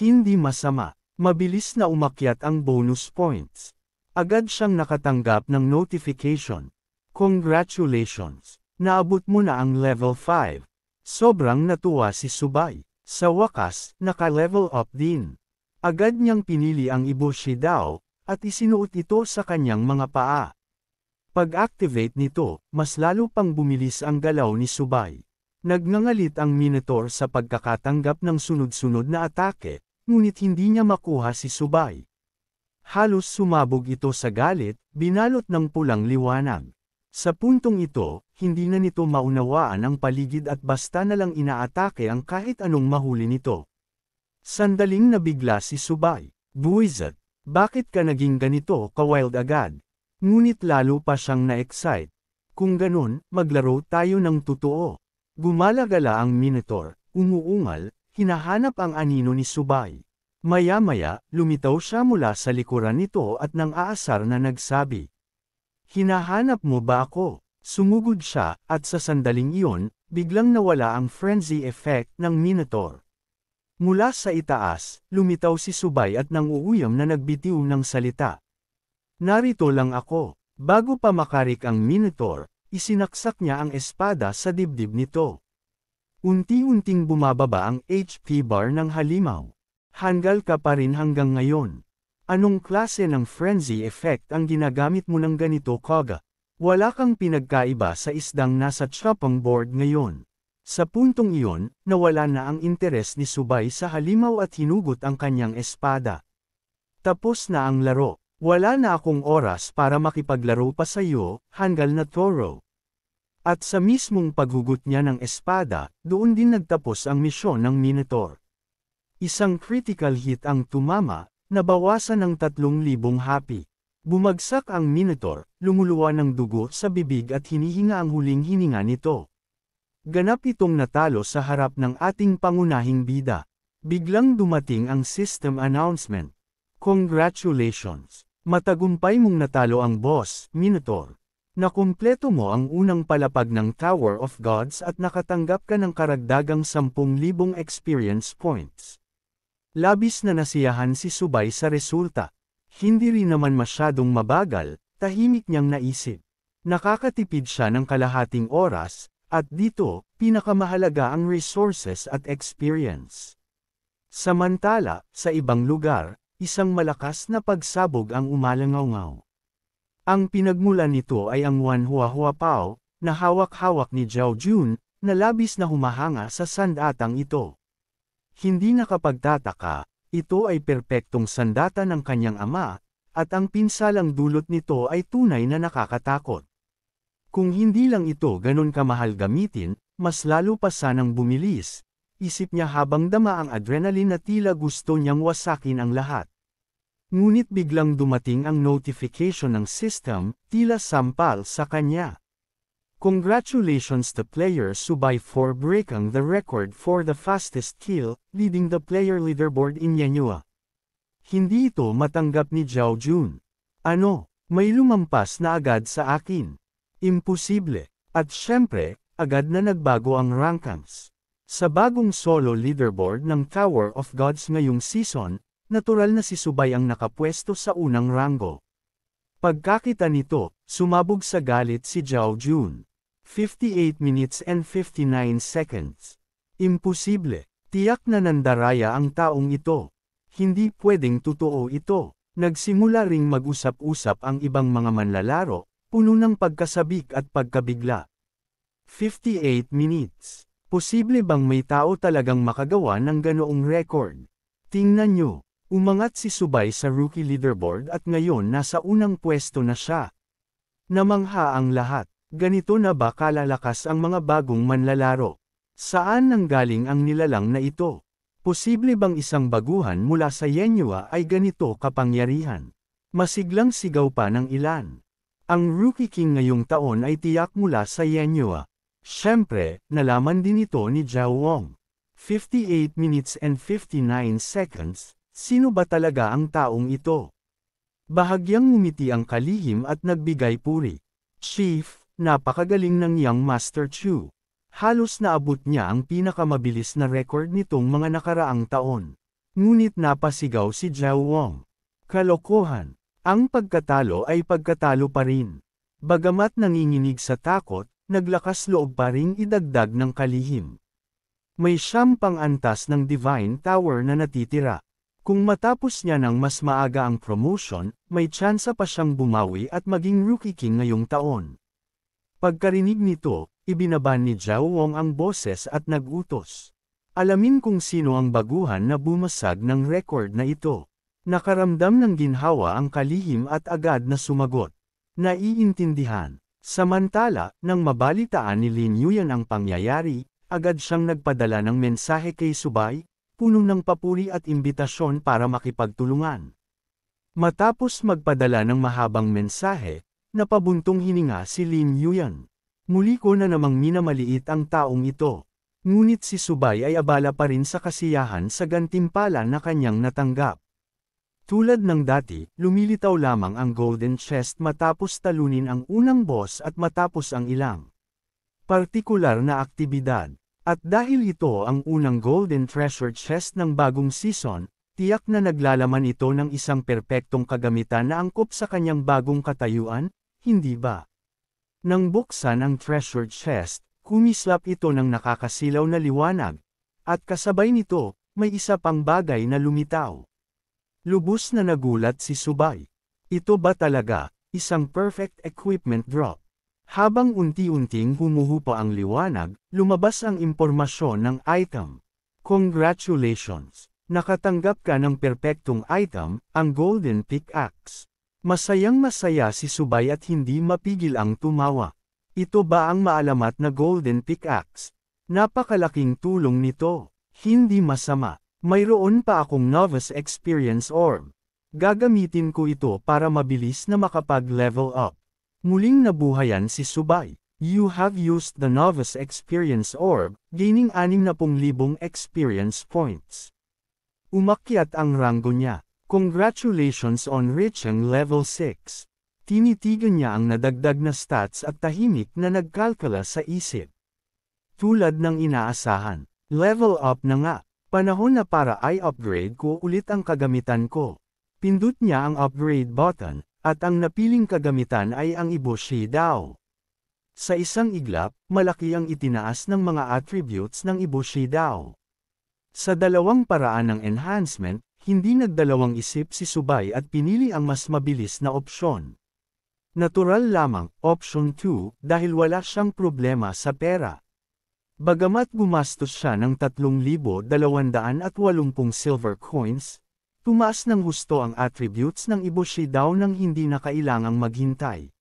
Hindi masama, mabilis na umakyat ang bonus points. Agad siyang nakatanggap ng notification. Congratulations! Naabot mo na ang level 5. Sobrang natuwa si Subay. Sa wakas, naka-level up din. Agad niyang pinili ang Ibushi Dao, at isinuot ito sa kanyang mga paa. Pag-activate nito, mas lalo pang bumilis ang galaw ni Subay. Nagngangalit ang Minotaur sa pagkakatanggap ng sunod-sunod na atake, ngunit hindi niya makuha si Subay. Halos sumabog ito sa galit, binalot ng pulang liwanag. Sa puntong ito, hindi na nito maunawaan ang paligid at basta na lang inaatake ang kahit anong mahuli nito. Sandaling nabigla si Subay. Buwisit, bakit ka naging ganito ka-wild agad? Ngunit lalo pa siyang na-excite. Kung ganun, maglaro tayo ng totoo. Gumalagala ang Minotaur, umuungal, hinahanap ang anino ni Subay. Maya-maya, lumitaw siya mula sa likuran nito at nang aasar na nagsabi. Hinahanap mo ba ako? Sumugod siya, at sa sandaling iyon, biglang nawala ang frenzy effect ng Minotaur. Mula sa itaas, lumitaw si Subay at nanguuyam na nagbitiw ng salita. Narito lang ako. Bago pa makarik ang Minotaur, isinaksak niya ang espada sa dibdib nito. Unti-unting bumababa ang HP bar ng halimaw. Hanggal ka pa rin hanggang ngayon. Anong klase ng frenzy effect ang ginagamit mo ng ganito, Koga? Wala kang pinagkaiba sa isdang nasa chopping board ngayon. Sa puntong iyon, nawala na ang interes ni Subay sa halimaw at hinugot ang kanyang espada. Tapos na ang laro. Wala na akong oras para makipaglaro pa sa iyo, hanggal na Toro. At sa mismong paghugot niya ng espada, doon din nagtapos ang misyon ng Minotaur. Isang critical hit ang tumama, nabawasan ng 3,000 hapi. Bumagsak ang Minotaur, lumuluwa ng dugo sa bibig at hinihinga ang huling hininga nito. Ganap itong natalo sa harap ng ating pangunahing bida. Biglang dumating ang system announcement. Congratulations! Matagumpay mong natalo ang boss, Minotaur. Nakumpleto mo ang unang palapag ng Tower of Gods at nakatanggap ka ng karagdagang 10,000 experience points. Labis na nasiyahan si Subay sa resulta. Hindi rin naman masyadong mabagal, tahimik niyang naisip. Nakakatipid siya ng kalahating oras, at dito, pinakamahalaga ang resources at experience. Samantala, sa ibang lugar, isang malakas na pagsabog ang umalangaw-ngaw. Ang pinagmulan nito ay ang Wanhua-Huapao, na hawak-hawak ni Zhao Jun, na labis na humahanga sa sandatang ito. Hindi nakapagtataka, ito ay perpektong sandata ng kanyang ama, at ang pinsalang dulot nito ay tunay na nakakatakot. Kung hindi lang ito ganun kamahal gamitin, mas lalo pa sanang bumilis, isip niya habang dama ang adrenaline na tila gusto niyang wasakin ang lahat. Ngunit biglang dumating ang notification ng system, tila sampal sa kanya. Congratulations to player Subay for breaking the record for the fastest kill, leading the player leaderboard in Yanhua. Hindi ito matanggap ni Zhao Jun. Ano, may lumampas na agad sa akin. Imposible. At syempre, agad na nagbago ang rankings. Sa bagong solo leaderboard ng Tower of Gods ngayong season, natural na si Subay ang nakapwesto sa unang ranggo. Pagkakita nito, sumabog sa galit si Zhao Jun. 58 minutes and 59 seconds. Imposible. Tiyak na nandaraya ang taong ito. Hindi pwedeng totoo ito. Nagsimula ring mag-usap-usap ang ibang mga manlalaro, puno ng pagkasabik at pagkabigla. 58 minutes. Posible bang may tao talagang makagawa ng ganoong record? Tingnan nyo. Umangat si Subay sa rookie leaderboard at ngayon nasa unang pwesto na siya. Namangha ang lahat. Ganito na ba kalalakas ang mga bagong manlalaro? Saan nanggaling ang nilalang na ito? Posible bang isang baguhan mula sa Yanhua ay ganito kapangyarihan? Masiglang sigaw pa ng ilan. Ang Rookie King ngayong taon ay tiyak mula sa Yanhua. Siyempre, nalaman din ito ni Zhao Wong. 58 minutes and 59 seconds. Sino ba talaga ang taong ito? Bahagyang ngumiti ang kalihim at nagbigay puri. Chief, napakagaling ng Young Master Chu. Halos naabot niya ang pinakamabilis na record nitong mga nakaraang taon. Ngunit napasigaw si Zhao Wong. Kalokohan. Ang pagkatalo ay pagkatalo pa rin. Bagamat nanginginig sa takot, naglakas loob pa ring idagdag ng kalihim. May 10 pang antas ng Divine Tower na natitira. Kung matapos niya ng mas maaga ang promotion, may tsansa pa siyang bumawi at maging Rookie King ngayong taon. Pagkarinig nito, ibinaban ni Zhao Wong ang boses at nagutos. Alamin kung sino ang baguhan na bumasag ng record na ito. Nakaramdam ng ginhawa ang kalihim at agad na sumagot. Naiintindihan. Samantala, nang mabalitaan ni Lin Yuyan ang pangyayari, agad siyang nagpadala ng mensahe kay Subay, puno ng papuri at imbitasyon para makipagtulungan. Matapos magpadala ng mahabang mensahe, napabuntong hininga si Lin Yuyan. Muli ko na namang minamaliit ang taong ito. Ngunit si Subay ay abala pa rin sa kasiyahan sa gantimpala na kanyang natanggap. Tulad ng dati, lumilitaw lamang ang Golden Chest matapos talunin ang unang boss at matapos ang ilang partikular na aktibidad. At dahil ito ang unang Golden Treasure Chest ng bagong season, tiyak na naglalaman ito ng isang perpektong kagamitan na angkop sa kanyang bagong katayuan, hindi ba? Nang buksan ang Treasure Chest, kumislap ito ng nakakasilaw na liwanag, at kasabay nito, may isa pang bagay na lumitaw. Lubos na nagulat si Subay. Ito ba talaga, isang perfect equipment drop? Habang unti-unting humuhupa ang liwanag, lumabas ang impormasyon ng item. Congratulations! Nakatanggap ka ng perpektong item, ang Golden Pickaxe. Masayang masaya si Subay at hindi mapigil ang tumawa. Ito ba ang maalamat na Golden Pickaxe? Napakalaking tulong nito. Hindi masama. Mayroon pa akong Novice Experience Orb. Gagamitin ko ito para mabilis na makapag-level up. Muling nabuhayan si Subay. You have used the Novice Experience Orb, gaining 60,000 experience points. Umakyat ang ranggo niya. Congratulations on reaching level 6. Tinitigan niya ang nadagdag na stats at tahimik na nagkalkula sa isip. Tulad ng inaasahan, level up na nga, panahon na para i-upgrade ko ulit ang kagamitan ko. Pindot niya ang upgrade button, at ang napiling kagamitan ay ang Ibushi Dao. Sa isang iglap, malaki ang itinaas ng mga attributes ng Ibushi Dao. Sa dalawang paraan ng enhancement, hindi nagdalawang isip si Subay at pinili ang mas mabilis na opsyon. Natural lamang, option 2, dahil wala siyang problema sa pera. Bagamat gumastos siya ng 3,280 silver coins, tumaas ng husto ang attributes ng Ibushi Dao nang hindi na kailangang maghintay.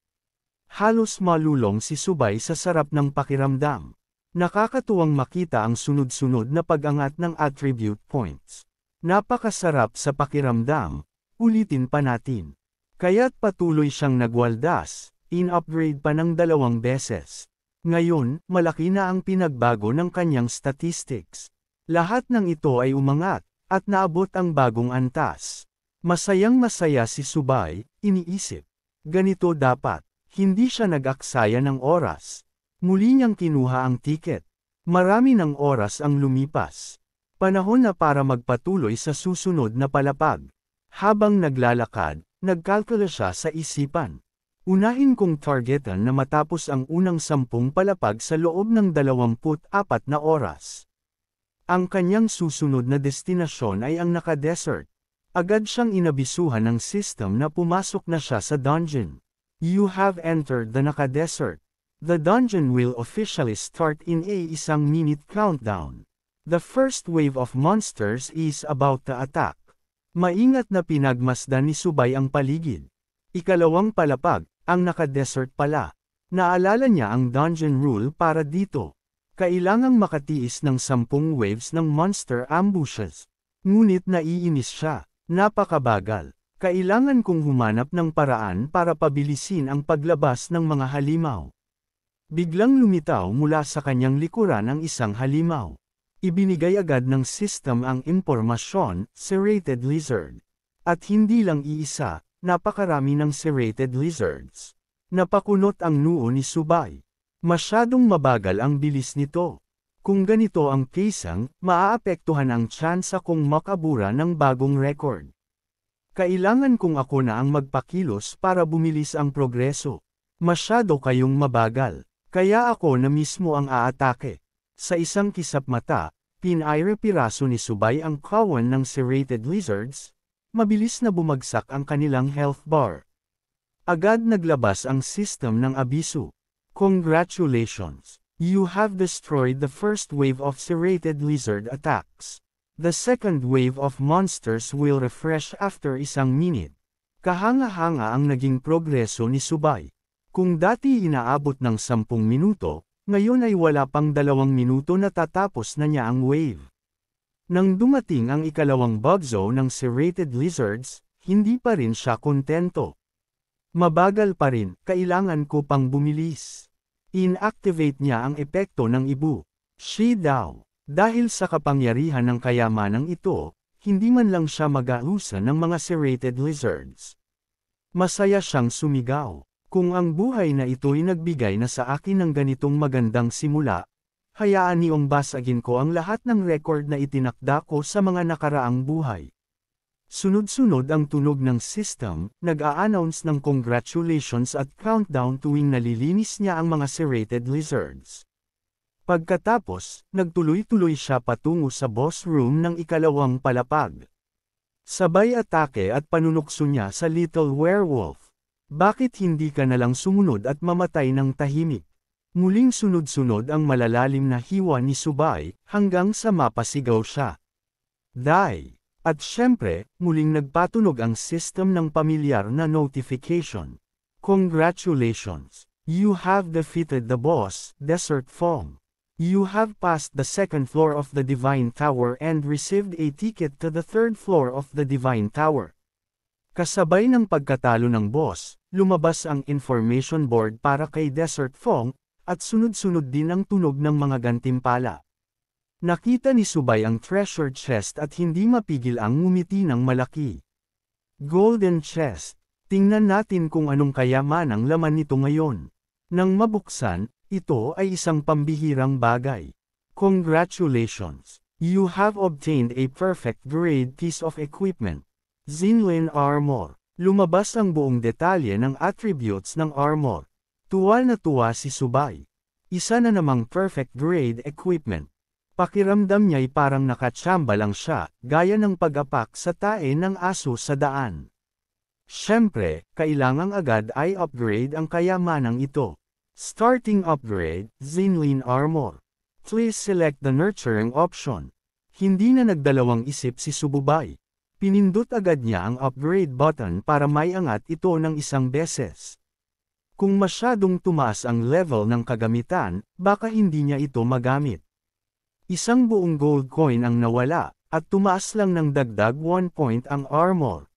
Halos malulong si Subay sa sarap ng pakiramdam. Nakakatuwang makita ang sunod-sunod na pag-angat ng attribute points. Napakasarap sa pakiramdam, ulitin pa natin. Kaya't patuloy siyang nagwaldas, in-upgrade pa ng 2 beses. Ngayon, malaki na ang pinagbago ng kanyang statistics. Lahat ng ito ay umangat, at naabot ang bagong antas. Masayang-masaya si Subay, iniisip. Ganito dapat. Hindi siya nag-aksaya ng oras. Muli niyang kinuha ang tiket. Marami ng oras ang lumipas. Panahon na para magpatuloy sa susunod na palapag. Habang naglalakad, nagkalkula siya sa isipan. Unahin kong targetan na matapos ang unang 10 palapag sa loob ng 24 na oras. Ang kanyang susunod na destinasyon ay ang Naka-Desert. Agad siyang inabisuhan ng system na pumasok na siya sa dungeon. You have entered the Naka-Desert. The dungeon will officially start in a 1-minute countdown. The first wave of monsters is about to attack. Maingat na pinagmasdan ni Subay ang paligid. Ikalawang palapag, ang Naka-Desert pala. Naalala niya ang dungeon rule para dito. Kailangang makatiis ng 10 waves ng monster ambushes. Ngunit naiinis siya. Napakabagal. Kailangan kong humanap ng paraan para pabilisin ang paglabas ng mga halimaw. Biglang lumitaw mula sa kanyang likuran ang isang halimaw. Ibinigay agad ng system ang impormasyon, serrated lizard. At hindi lang iisa, napakarami ng serrated lizards. Napakunot ang noo ni Subay. Masyadong mabagal ang bilis nito. Kung ganito ang kesang, maaapektuhan ang tsansa kong makabura ng bagong record. Kailangan kong ako na ang magpakilos para bumilis ang progreso. Masyado kayong mabagal. Kaya ako na mismo ang aatake. Sa isang kisap mata, pinaire-piraso ni Subay ang kawan ng serrated lizards. Mabilis na bumagsak ang kanilang health bar. Agad naglabas ang system ng abiso. Congratulations! You have destroyed the first wave of serrated lizard attacks. The second wave of monsters will refresh after 1 minute. Kahanga-hanga ang naging progreso ni Subay. Kung dati inaabot ng 10 minuto, ngayon ay wala pang 2 minuto na tatapos na niya ang wave. Nang dumating ang ikalawang bug zone ng serrated lizards, hindi pa rin siya kontento. Mabagal pa rin, kailangan ko pang bumilis. Inactivate niya ang epekto ng Ibushi Dao. Dahil sa kapangyarihan ng kayamanang ito, hindi man lang siya mag-ausa ng mga serrated lizards. Masaya siyang sumigaw. Kung ang buhay na ito'y nagbigay na sa akin ng ganitong magandang simula, hayaan niyong basagin ko ang lahat ng record na itinakda ko sa mga nakaraang buhay. Sunod-sunod ang tunog ng system, nag-a-announce ng congratulations at countdown tuwing nalilinis niya ang mga serrated lizards. Pagkatapos, nagtuloy-tuloy siya patungo sa boss room ng ikalawang palapag. Sabay atake at panunukso niya sa Little Werewolf. Bakit hindi ka nalang sumunod at mamatay ng tahimik? Muling sunod-sunod ang malalalim na hiwa ni Subay, hanggang sa mapasigaw siya. Die! At syempre, muling nagpatunog ang system ng pamilyar na notification. Congratulations! You have defeated the boss, Desert Fong. You have passed the 2nd floor of the Divine Tower and received a ticket to the 3rd floor of the Divine Tower. Kasabay ng pagkatalo ng boss, lumabas ang information board para kay Desert Fong, at sunod-sunod din ang tunog ng mga gantimpala. Nakita ni Subay ang treasure chest at hindi mapigil ang ngumiti ng malaki. Golden chest. Tingnan natin kung anong kayamanang laman nito ngayon. Nang mabuksan, ito ay isang pambihirang bagay. Congratulations! You have obtained a perfect grade piece of equipment. Zinlin Armor. Lumabas ang buong detalye ng attributes ng armor. Tuwa na tuwa si Subay. Isa na namang perfect grade equipment. Pakiramdam niya'y parang nakatsamba lang siya, gaya ng pag-apak sa tae ng aso sa daan. Siyempre, kailangang agad ay upgrade ang kayamanang ito. Starting upgrade, Zinlin Armor. Please select the nurturing option. Hindi na nagdalawang isip si Sububay. Pinindot agad niya ang upgrade button para maiangat ito ng isang beses. Kung masyadong tumaas ang level ng kagamitan, baka hindi niya ito magamit. Isang buong gold coin ang nawala, at tumaas lang ng dagdag 1 point ang armor.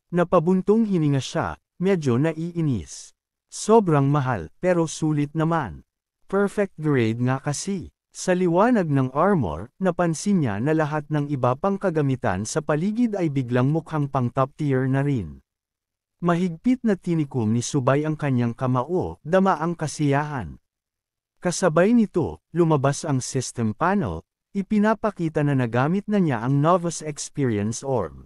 Napabuntong hininga siya, medyo naiinis. Sobrang mahal, pero sulit naman. Perfect grade nga kasi. Sa liwanag ng armor, napansin niya na lahat ng iba pang kagamitan sa paligid ay biglang mukhang pang top tier na rin. Mahigpit na tinikom ni Subay ang kanyang kamao, dama ang kasiyahan. Kasabay nito, lumabas ang system panel, ipinapakita na nagamit na niya ang Novice Experience Orb.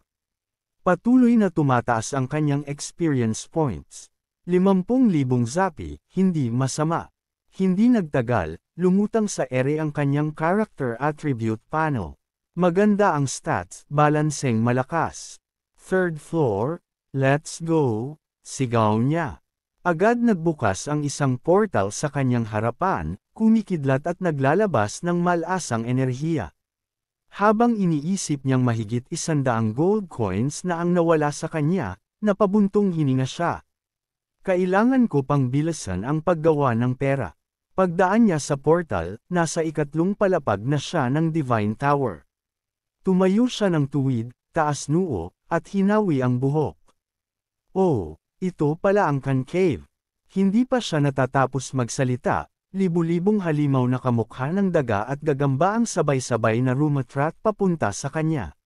Patuloy na tumataas ang kanyang experience points. 50,000 zapi, hindi masama. Hindi nagtagal, lumutang sa ere ang kanyang character attribute panel. Maganda ang stats, balanseng malakas. Third floor, let's go, sigaw niya. Agad nagbukas ang isang portal sa kanyang harapan, kumikidlat at naglalabas ng malasang enerhiya. Habang iniisip niyang mahigit 100 gold coins na ang nawala sa kanya, napabuntong hininga siya. Kailangan ko pang bilisan ang paggawa ng pera. Pagdaan niya sa portal, nasa ikatlong palapag na siya ng Divine Tower. Tumayo siya ng tuwid, taas noo, at hinawi ang buhok. Oh, ito pala ang concave. Hindi pa siya natatapos magsalita, libu-libong halimaw na kamukha ng daga at gagamba ang sabay-sabay na rumatrat papunta sa kanya.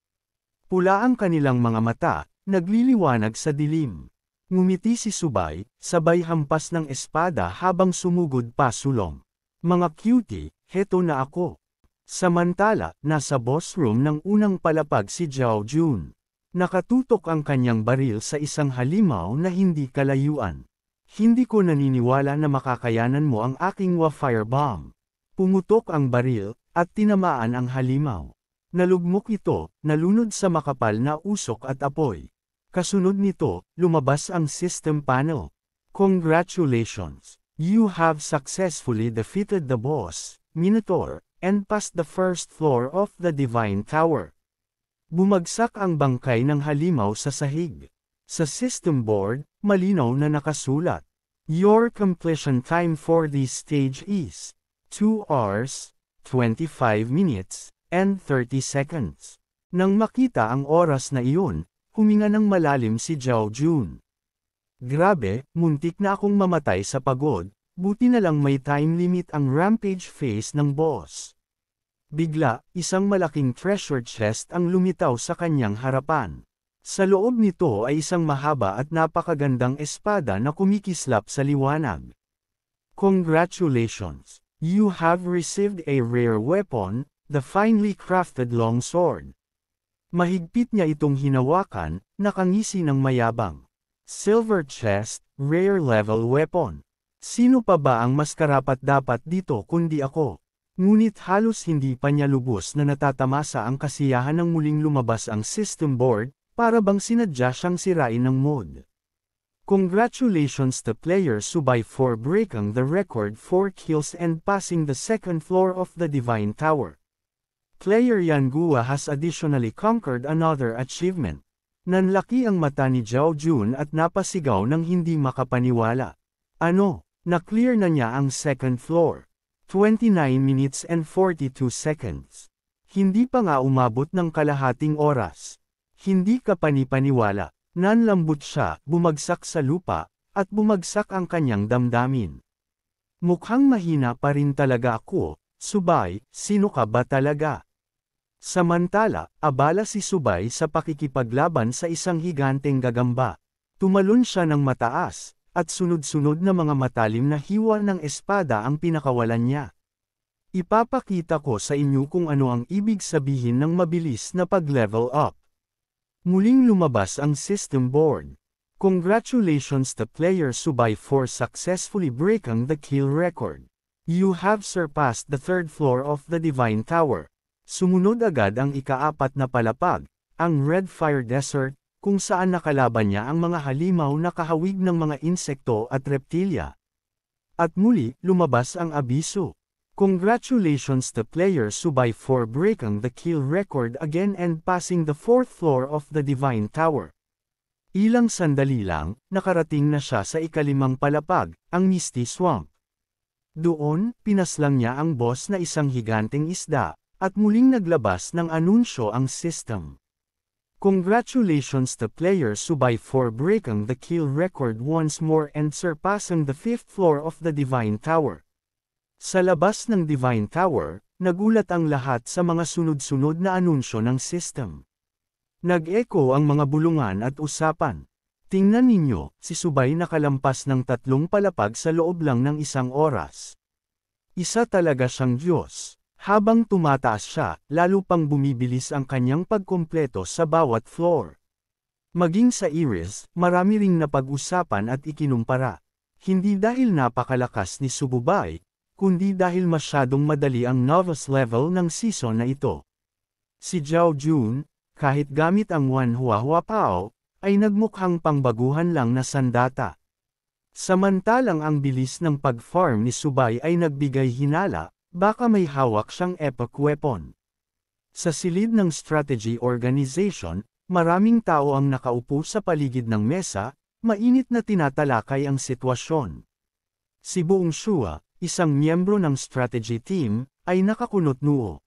Pula ang kanilang mga mata, nagliliwanag sa dilim. Ngumiti si Subay, sabay hampas ng espada habang sumugod pa sulong. Mga cutie, heto na ako. Samantala, nasa boss room ng unang palapag si Zhao Jun. Nakatutok ang kanyang baril sa isang halimaw na hindi kalayuan. Hindi ko naniniwala na makakayanan mo ang aking firebomb. Pumutok ang baril, at tinamaan ang halimaw. Nalugmok ito, nalunod sa makapal na usok at apoy. Kasunod nito, lumabas ang system panel. Congratulations! You have successfully defeated the boss, Minotaur, and passed the first floor of the Divine Tower. Bumagsak ang bangkay ng halimaw sa sahig. Sa system board, malinaw na nakasulat. Your completion time for this stage is 2 hours, 25 minutes, and 30 seconds. Nang makita ang oras na iyon, huminga ng malalim si Zhao Jun. Grabe, muntik na akong mamatay sa pagod, buti na lang may time limit ang rampage phase ng boss. Bigla, isang malaking treasure chest ang lumitaw sa kanyang harapan. Sa loob nito ay isang mahaba at napakagandang espada na kumikislap sa liwanag. Congratulations! You have received a rare weapon, the finely crafted longsword. Mahigpit niya itong hinawakan, nakangisi ng mayabang. Silver chest, rare level weapon. Sino pa ba ang mas karapat-dapat dito kundi ako? Ngunit halos hindi pa niya lubos na natatamasa ang kasiyahan ng muling lumabas ang system board, para bang sinadya siyang sirain ng mod. Congratulations to player Subay for breaking the record for kills and passing the second floor of the Divine Tower. Player Yan Gua has additionally conquered another achievement. Nanlaki ang mata ni Zhao Jun at napasigaw ng hindi makapaniwala. Ano, na-clear na niya ang second floor. 29 minutes and 42 seconds. Hindi pa nga umabot ng kalahating oras. Hindi ka panipaniwala. Nanlambot siya, bumagsak sa lupa, at bumagsak ang kanyang damdamin. Mukhang mahina pa rin talaga ako, Subay, sino ka ba talaga? Samantala, abala si Subay sa pakikipaglaban sa isang higanteng gagamba. Tumalon siya ng mataas, at sunod-sunod na mga matalim na hiwa ng espada ang pinakawalan niya. Ipapakita ko sa inyo kung ano ang ibig sabihin ng mabilis na pag-level up. Muling lumabas ang system board. Congratulations to player Subay for successfully breaking the kill record. You have surpassed the third floor of the Divine Tower. Sumunod agad ang ika-4 na palapag, ang Red Fire Desert, kung saan nakalaban niya ang mga halimaw na kahawig ng mga insekto at reptilya. At muli, lumabas ang abiso. Congratulations to player Subay for breaking the kill record again and passing the 4th floor of the Divine Tower. Ilang sandali lang, nakarating na siya sa ika-5 palapag, ang Misty Swamp. Doon, pinaslang niya ang boss na isang higanteng isda, at muling naglabas ng anunsyo ang system. Congratulations to player Subay for breaking the kill record once more and surpassing the 5th floor of the Divine Tower. Sa labas ng Divine Tower, nagulat ang lahat sa mga sunod-sunod na anunsyo ng system. Nag-echo ang mga bulungan at usapan. Tingnan ninyo, si Subay nakalampas ng 3 palapag sa loob lang ng 1 oras. Isa talaga siyang Diyos. Habang tumataas siya, lalo pang bumibilis ang kanyang pagkumpleto sa bawat floor. Maging sa Iris, marami ring napag-usapan at ikinumpara. Hindi dahil napakalakas ni Subay, kundi dahil masyadong madali ang novice level ng season na ito. Si Zhao Jun, kahit gamit ang Wanhua Pao, ay nagmukhang pangbaguhan lang na sandata. Samantalang ang bilis ng pag-farm ni Subay ay nagbigay hinala, baka may hawak siyang epic weapon. Sa silid ng strategy organization, maraming tao ang nakaupo sa paligid ng mesa, mainit na tinatalakay ang sitwasyon. Si Buong Shua, isang miyembro ng strategy team, ay nakakunot noo.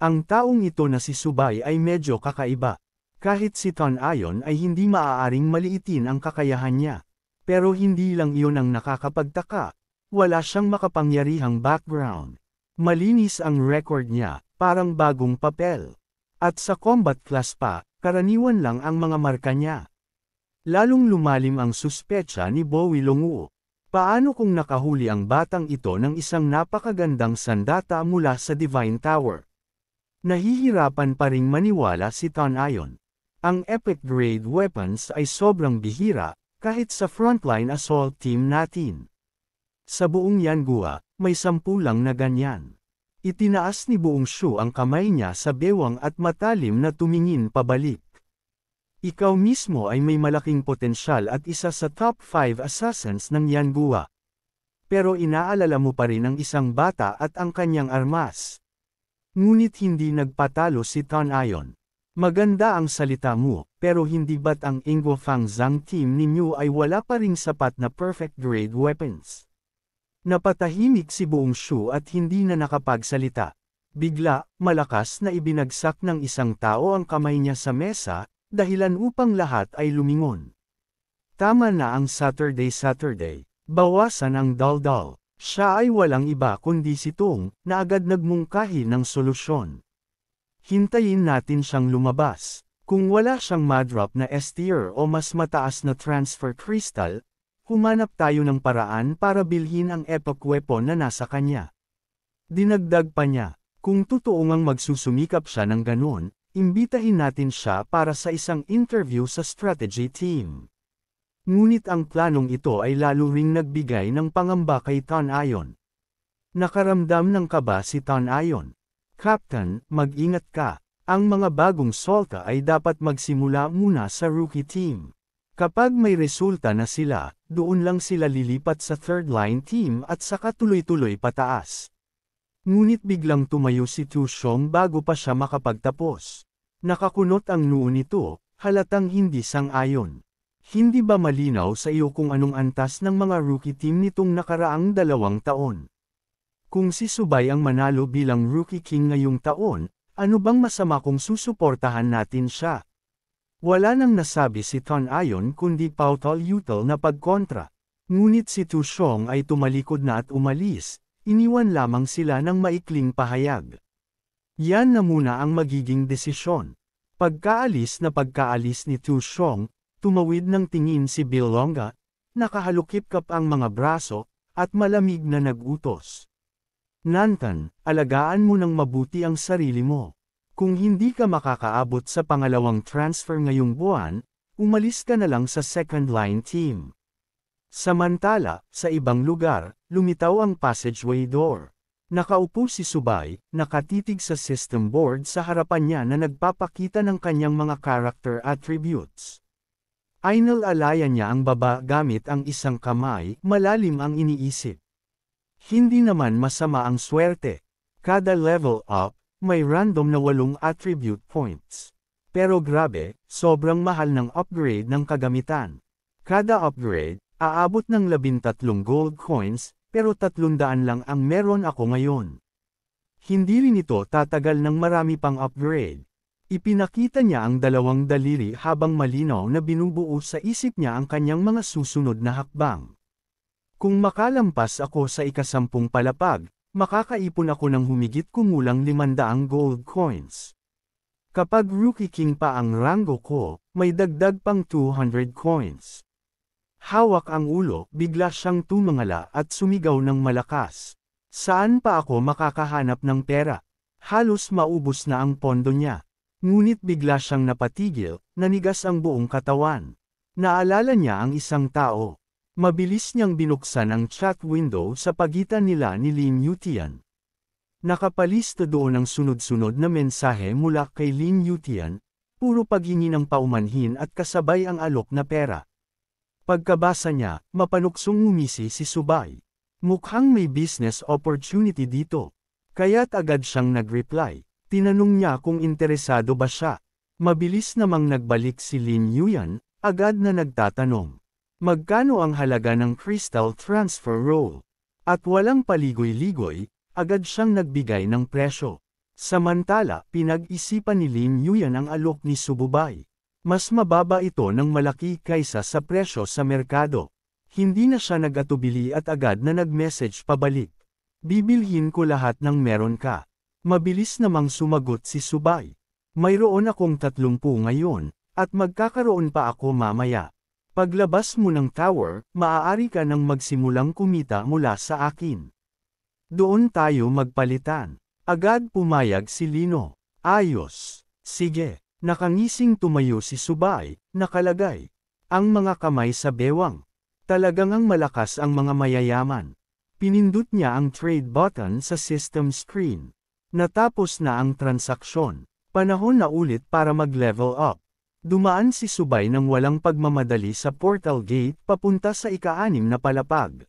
Ang taong ito na si Subay ay medyo kakaiba. Kahit si Ton Ayon ay hindi maaaring maliitin ang kakayahan niya. Pero hindi lang iyon ang nakakapagtaka. Wala siyang makapangyarihang background. Malinis ang record niya, parang bagong papel. At sa combat class pa, karaniwan lang ang mga marka niya. Lalong lumalim ang suspecha ni Bowie Longuo. Paano kung nakahuli ang batang ito ng isang napakagandang sandata mula sa Divine Tower? Nahihirapan pa ring maniwala si Ton Ayon. Ang epic grade weapons ay sobrang bihira, kahit sa frontline assault team natin. Sa buong Yanguwa, may 10 lang na ganyan. Itinaas ni Buong Shu ang kamay niya sa bewang at matalim na tumingin pabalik. Ikaw mismo ay may malaking potensyal at isa sa top 5 assassins ng Yanguwa. Pero inaalala mo pa rin ang isang bata at ang kanyang armas. Ngunit hindi nagpatalo si Ton Ayon. Maganda ang salita mo, pero hindi ba't ang Ingwo Fang Zhang team ninyo ay wala pa ring sapat na perfect grade weapons? Napatahimik si Buong Shu at hindi na nakapagsalita. Bigla, malakas na ibinagsak ng isang tao ang kamay niya sa mesa, dahilan upang lahat ay lumingon. Tama na ang Saturday. Bawasan ang daldal. Siya ay walang iba kundi si Tung, na agad nagmungkahi ng solusyon. Hintayin natin siyang lumabas. Kung wala siyang madrop na S-tier o mas mataas na transfer crystal, humanap tayo ng paraan para bilhin ang epic weapon na nasa kanya. Dinagdag pa niya, kung totoo ngang magsusumikap siya ng ganun, imbitahin natin siya para sa isang interview sa strategy team. Ngunit ang planong ito ay lalo ring nagbigay ng pangamba kay Ton Ayon. Nakaramdam ng kaba si Ton Ayon. Captain, mag-ingat ka. Ang mga bagong Solta ay dapat magsimula muna sa rookie team. Kapag may resulta na sila, doon lang sila lilipat sa third line team at saka tuloy-tuloy pataas. Ngunit biglang tumayo si Tu Xiong bago pa siya makapagtapos. Nakakunot ang noo nito, halatang hindi sang-ayon. Hindi ba malinaw sa iyo kung anong antas ng mga rookie team nitong nakaraang 2 taon? Kung si Subay ang manalo bilang rookie king ngayong taon, ano bang masama kung susuportahan natin siya? Wala nang nasabi si Ton Ayon kundi pautol-utol na pagkontra. Ngunit si Tu Xiong ay tumalikod na at umalis, iniwan lamang sila ng maikling pahayag. Yan na muna ang magiging desisyon. Pagkaalis ni Tu Xiong, Tumawid ng tingin si Bilonga, nakahalukip-kap ang mga braso, at malamig na nagutos. Nantan, alagaan mo ng mabuti ang sarili mo. Kung hindi ka makakaabot sa pangalawang transfer ngayong buwan, umalis ka na lang sa second line team. Samantala, sa ibang lugar, lumitaw ang passageway door. Nakaupo si Subay, nakatitig sa system board sa harapan niya na nagpapakita ng kanyang mga character attributes. Inalalayan niya ang baba gamit ang isang kamay, malalim ang iniisip. Hindi naman masama ang swerte. Kada level up, may random na 8 attribute points. Pero grabe, sobrang mahal ng upgrade ng kagamitan. Kada upgrade, aabot ng 13 gold coins, pero 300 lang ang meron ako ngayon. Hindi rin ito tatagal ng marami pang upgrade. Ipinakita niya ang 2 daliri habang malinaw na binubuo sa isip niya ang kanyang mga susunod na hakbang. Kung makalampas ako sa ika-10 palapag, makakaipon ako ng humigit kumulang 500 gold coins. Kapag Rookie King pa ang ranggo ko, may dagdag pang 200 coins. Hawak ang ulo, bigla siyang tumangala at sumigaw ng malakas. Saan pa ako makakahanap ng pera? Halos maubos na ang pondo niya. Ngunit bigla siyang napatigil, nanigas ang buong katawan. Naalala niya ang isang tao. Mabilis niyang binuksan ang chat window sa pagitan nila ni Lin Yutian. Nakapalista doon ang sunod-sunod na mensahe mula kay Lin Yutian, puro paghingi ng paumanhin at kasabay ang alok na pera. Pagkabasa niya, mapanuksong ngumisi si Subay. Mukhang may business opportunity dito. Kaya't agad siyang nag-reply. Tinanong niya kung interesado ba siya. Mabilis namang nagbalik si Lin Yuan, agad na nagtatanong. Magkano ang halaga ng crystal transfer roll? At walang paligoy-ligoy, agad siyang nagbigay ng presyo. Samantala, pinag-isipan ni Lin Yuan ang alok ni Subay. Mas mababa ito ng malaki kaysa sa presyo sa merkado. Hindi na siya nag-atubili at agad na nag-message pabalik. Bibilhin ko lahat ng meron ka. Mabilis namang sumagot si Subay. Mayroon akong 30 ngayon, at magkakaroon pa ako mamaya. Paglabas mo ng tower, maaari ka nang magsimulang kumita mula sa akin. Doon tayo magpalitan. Agad pumayag si Lino. Ayos. Sige. Nakangising tumayo si Subay, nakalagay. Ang mga kamay sa bewang. Talagang ang malakas ang mga mayayaman. Pinindot niya ang trade button sa system screen. Natapos na ang transaksyon. Panahon na ulit para mag-level up. Dumaan si Subay ng walang pagmamadali sa portal gate papunta sa ika-6 na palapag.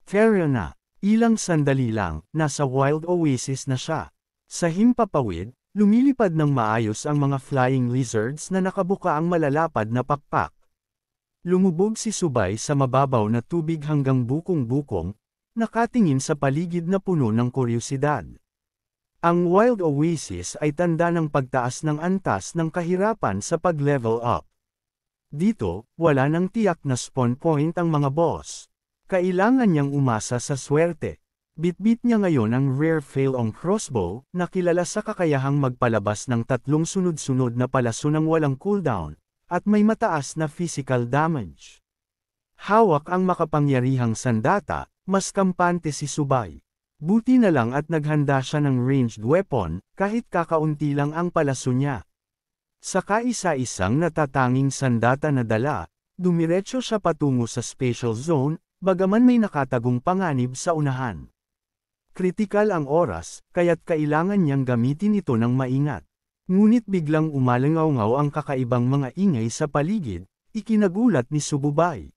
Fair na. Ilang sandali lang, nasa Wild Oasis na siya. Sa himpapawid, lumilipad ng maayos ang mga flying lizards na nakabuka ang malalapad na pakpak. Lumubog si Subay sa mababaw na tubig hanggang bukong-bukong, nakatingin sa paligid na puno ng kuryosidad. Ang Wild Oasis ay tanda ng pagtaas ng antas ng kahirapan sa pag-level up. Dito, wala nang tiyak na spawn point ang mga boss. Kailangan niyang umasa sa swerte. Bitbit niya ngayon ang rare fail-on crossbow, na kilala sa kakayahang magpalabas ng 3 sunod-sunod na palaso ng walang cooldown, at may mataas na physical damage. Hawak ang makapangyarihang sandata, mas kampante si Subay. Buti na lang at naghanda siya ng ranged weapon, kahit kakaunti lang ang palaso niya. Sa kaisa-isang natatanging sandata na dala, dumiretso siya patungo sa special zone, bagaman may nakatagong panganib sa unahan. Kritikal ang oras, kaya't kailangan niyang gamitin ito ng maingat. Ngunit biglang umalangaw-ngaw ang kakaibang mga ingay sa paligid, ikinagulat ni Subay.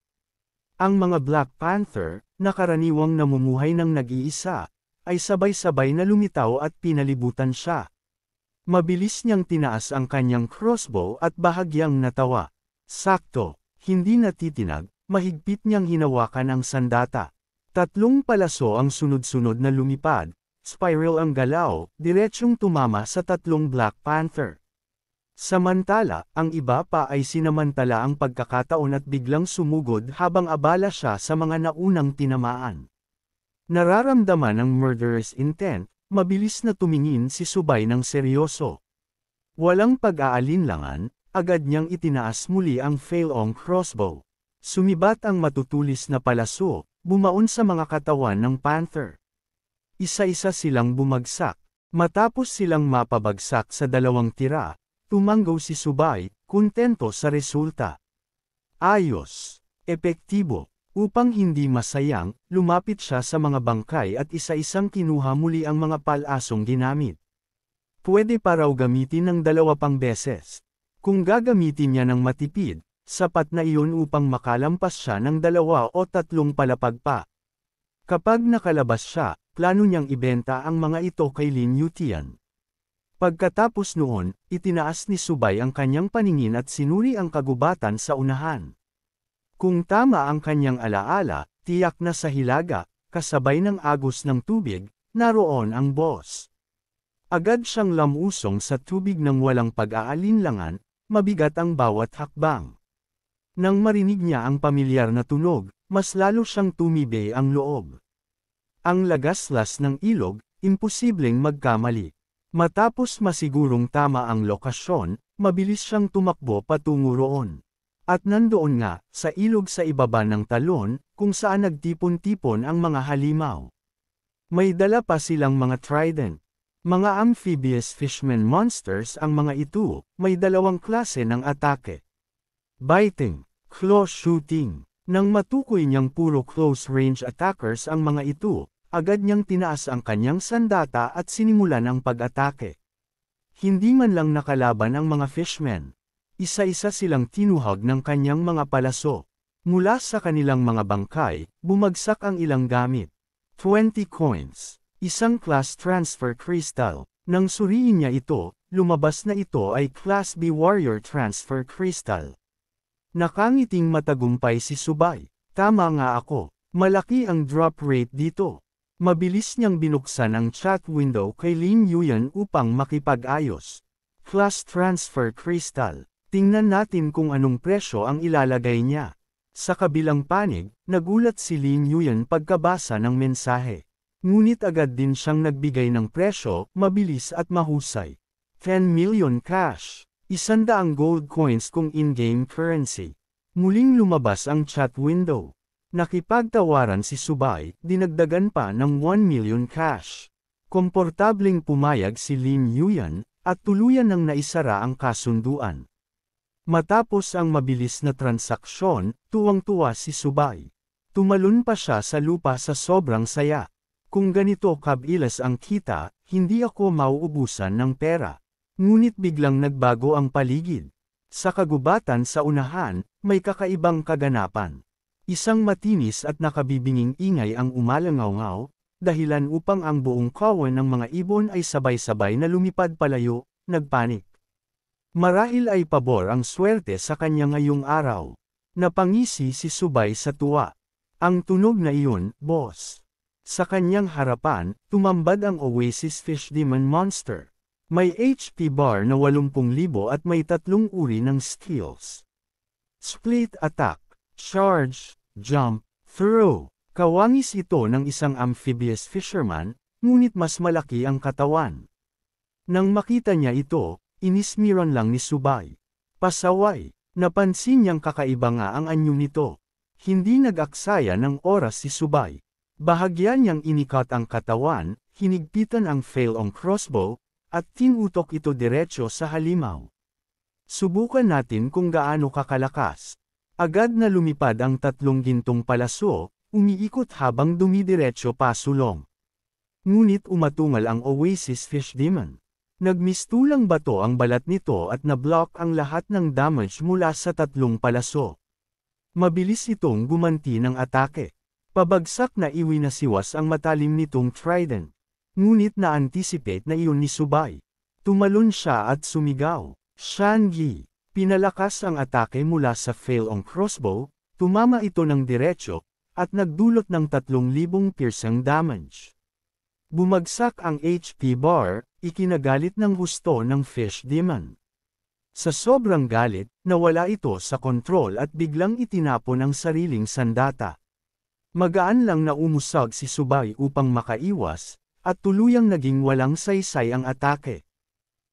Ang mga Black Panther, na karaniwang namumuhay ng nag-iisa, ay sabay-sabay na lumitaw at pinalibutan siya. Mabilis niyang tinaas ang kanyang crossbow at bahagyang natawa. Sakto, hindi natitinag, mahigpit niyang hinawakan ang sandata. 3 palaso ang sunod-sunod na lumipad, spiral ang galaw, diretsyong tumama sa 3 Black Panther. Samantala, ang iba pa ay sinamantala ang pagkakataon at biglang sumugod habang abala siya sa mga naunang tinamaan. Nararamdaman ang murderous intent, mabilis na tumingin si Subay ng seryoso. Walang pag-aalinlangan, agad niyang itinaas muli ang Phaelong crossbow. Sumibat ang matutulis na palaso, bumaon sa mga katawan ng panther. Isa-isa silang bumagsak. Matapos silang mapabagsak sa 2 tira, tumanggaw si Subay, kontento sa resulta. Ayos, epektibo. Upang hindi masayang, lumapit siya sa mga bangkay at isa-isang kinuha muli ang mga palasong ginamit. Pwede pa raw gamitin ng 2 pang beses. Kung gagamitin niya ng matipid, sapat na iyon upang makalampas siya ng 2 o 3 palapag pa. Kapag nakalabas siya, plano niyang ibenta ang mga ito kay Lin Yutian. Pagkatapos noon, itinaas ni Subay ang kanyang paningin at sinuri ang kagubatan sa unahan. Kung tama ang kanyang alaala, tiyak na sa hilaga, kasabay ng agos ng tubig, naroon ang boss. Agad siyang lamusong sa tubig ng walang pag-aalinlangan, mabigat ang bawat hakbang. Nang marinig niya ang pamilyar na tunog, mas lalo siyang tumibe ang loob. Ang lagaslas ng ilog, imposibleng magkamali. Matapos masigurong tama ang lokasyon, mabilis siyang tumakbo patungo roon. At nandoon nga, sa ilog sa ibaba ng talon, kung saan nagtipon-tipon ang mga halimaw. May dala pa silang mga trident. Mga amphibious fishman monsters ang mga ito, may 2 klase ng atake. Biting, claw shooting. Nang matukoy niyang puro close-range attackers ang mga ito, agad niyang tinaas ang kanyang sandata at sinimulan ang pag-atake. Hindi man lang nakalaban ang mga fishmen. Isa-isa silang tinuhag ng kanyang mga palaso. Mula sa kanilang mga bangkay, bumagsak ang ilang gamit. 20 coins. Isang class transfer crystal. Nang suriin niya ito, lumabas na ito ay Class B Warrior Transfer Crystal. Nakangiting matagumpay si Subay. Tama nga ako. Malaki ang drop rate dito. Mabilis niyang binuksan ang chat window kay Lin Yuyan upang makipag-ayos. Class Transfer Crystal. Tingnan natin kung anong presyo ang ilalagay niya. Sa kabilang panig, nagulat si Lin Yuyan pagkabasa ng mensahe. Ngunit agad din siyang nagbigay ng presyo, mabilis at mahusay. 10 million cash. 100 gold coins kung in-game currency. Muling lumabas ang chat window. Nakipagtawaran si Subay, dinagdagan pa ng 1 million cash. Komportableng pumayag si Lin Yuyan, at tuluyan nang naisara ang kasunduan. Matapos ang mabilis na transaksyon, tuwang-tuwa si Subay. Tumalon pa siya sa lupa sa sobrang saya. Kung ganito kabilis ang kita, hindi ako mauubusan ng pera. Ngunit biglang nagbago ang paligid. Sa kagubatan sa unahan, may kakaibang kaganapan. Isang matinis at nakabibinging ingay ang umalangaw-ngaw, dahilan upang ang buong kawan ng mga ibon ay sabay-sabay na lumipad palayo, nagpanik. Marahil ay pabor ang swerte sa kanya ngayong araw. Napangisi si Subay sa tuwa. Ang tunog na iyon, boss. Sa kanyang harapan, tumambad ang Oasis Fish Demon Monster. May HP bar na 80,000 at may 3 uri ng skills. Split attack, charge, jump, throw. Kawangis ito ng isang amphibious fisherman, ngunit mas malaki ang katawan. Nang makita niya ito, inismiran lang ni Subay. Pasaway, napansin niyang kakaiba nga ang anyo nito. Hindi nag-aksaya ng oras si Subay. Bahagya niyang inikat ang katawan, hinigpitan ang Phaelong crossbow, at tinutok ito diretso sa halimaw. Subukan natin kung gaano kakalakas. Agad na lumipad ang 3 gintong palaso, umiikot habang dumidiretso pasulong. Ngunit umatungal ang Oasis Fish Demon. Nagmistulang bato ang balat nito at nablock ang lahat ng damage mula sa 3 palaso. Mabilis itong gumanti ng atake. Pabagsak na iwinasiwas ang matalim nitong trident. Ngunit na-anticipate na iyon ni Subay. Tumalon siya at sumigaw. Shangi. Pinalakas ang atake mula sa Phaelong crossbow, tumama ito ng diretso, at nagdulot ng 3,000 piercing damage. Bumagsak ang HP bar, ikinagalit ng husto ng Fish Demon. Sa sobrang galit, nawala ito sa kontrol at biglang itinapon ang sariling sandata. Magaan lang na umusag si Subay upang makaiwas, at tuluyang naging walang saysay ang atake.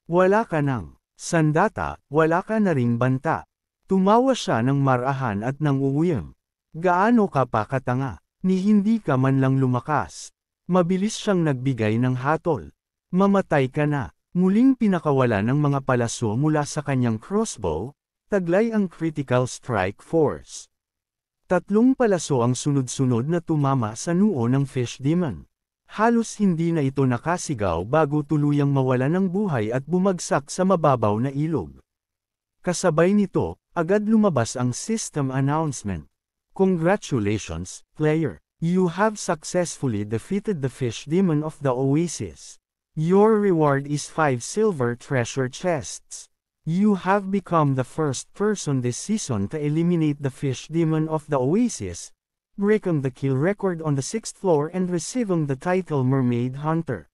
Wala ka nang. Sandata, wala ka na ring banta. Tumawa siya ng marahan at nang uwiyam. Gaano ka pa katanga, ni hindi ka man lang lumakas. Mabilis siyang nagbigay ng hatol. Mamatay ka na. Muling pinakawala ng mga palaso mula sa kanyang crossbow, taglay ang critical strike force. 3 palaso ang sunod-sunod na tumama sa noo ng Fish Demon. Halos hindi na ito nakasigaw bago tuluyang mawala ng buhay at bumagsak sa mababaw na ilog. Kasabay nito, agad lumabas ang system announcement. Congratulations, player! You have successfully defeated the Fish Demon of the Oasis. Your reward is 5 silver treasure chests. You have become the first person this season to eliminate the Fish Demon of the Oasis, breaking the kill record on the 6th floor and receiving the title Mermaid Hunter.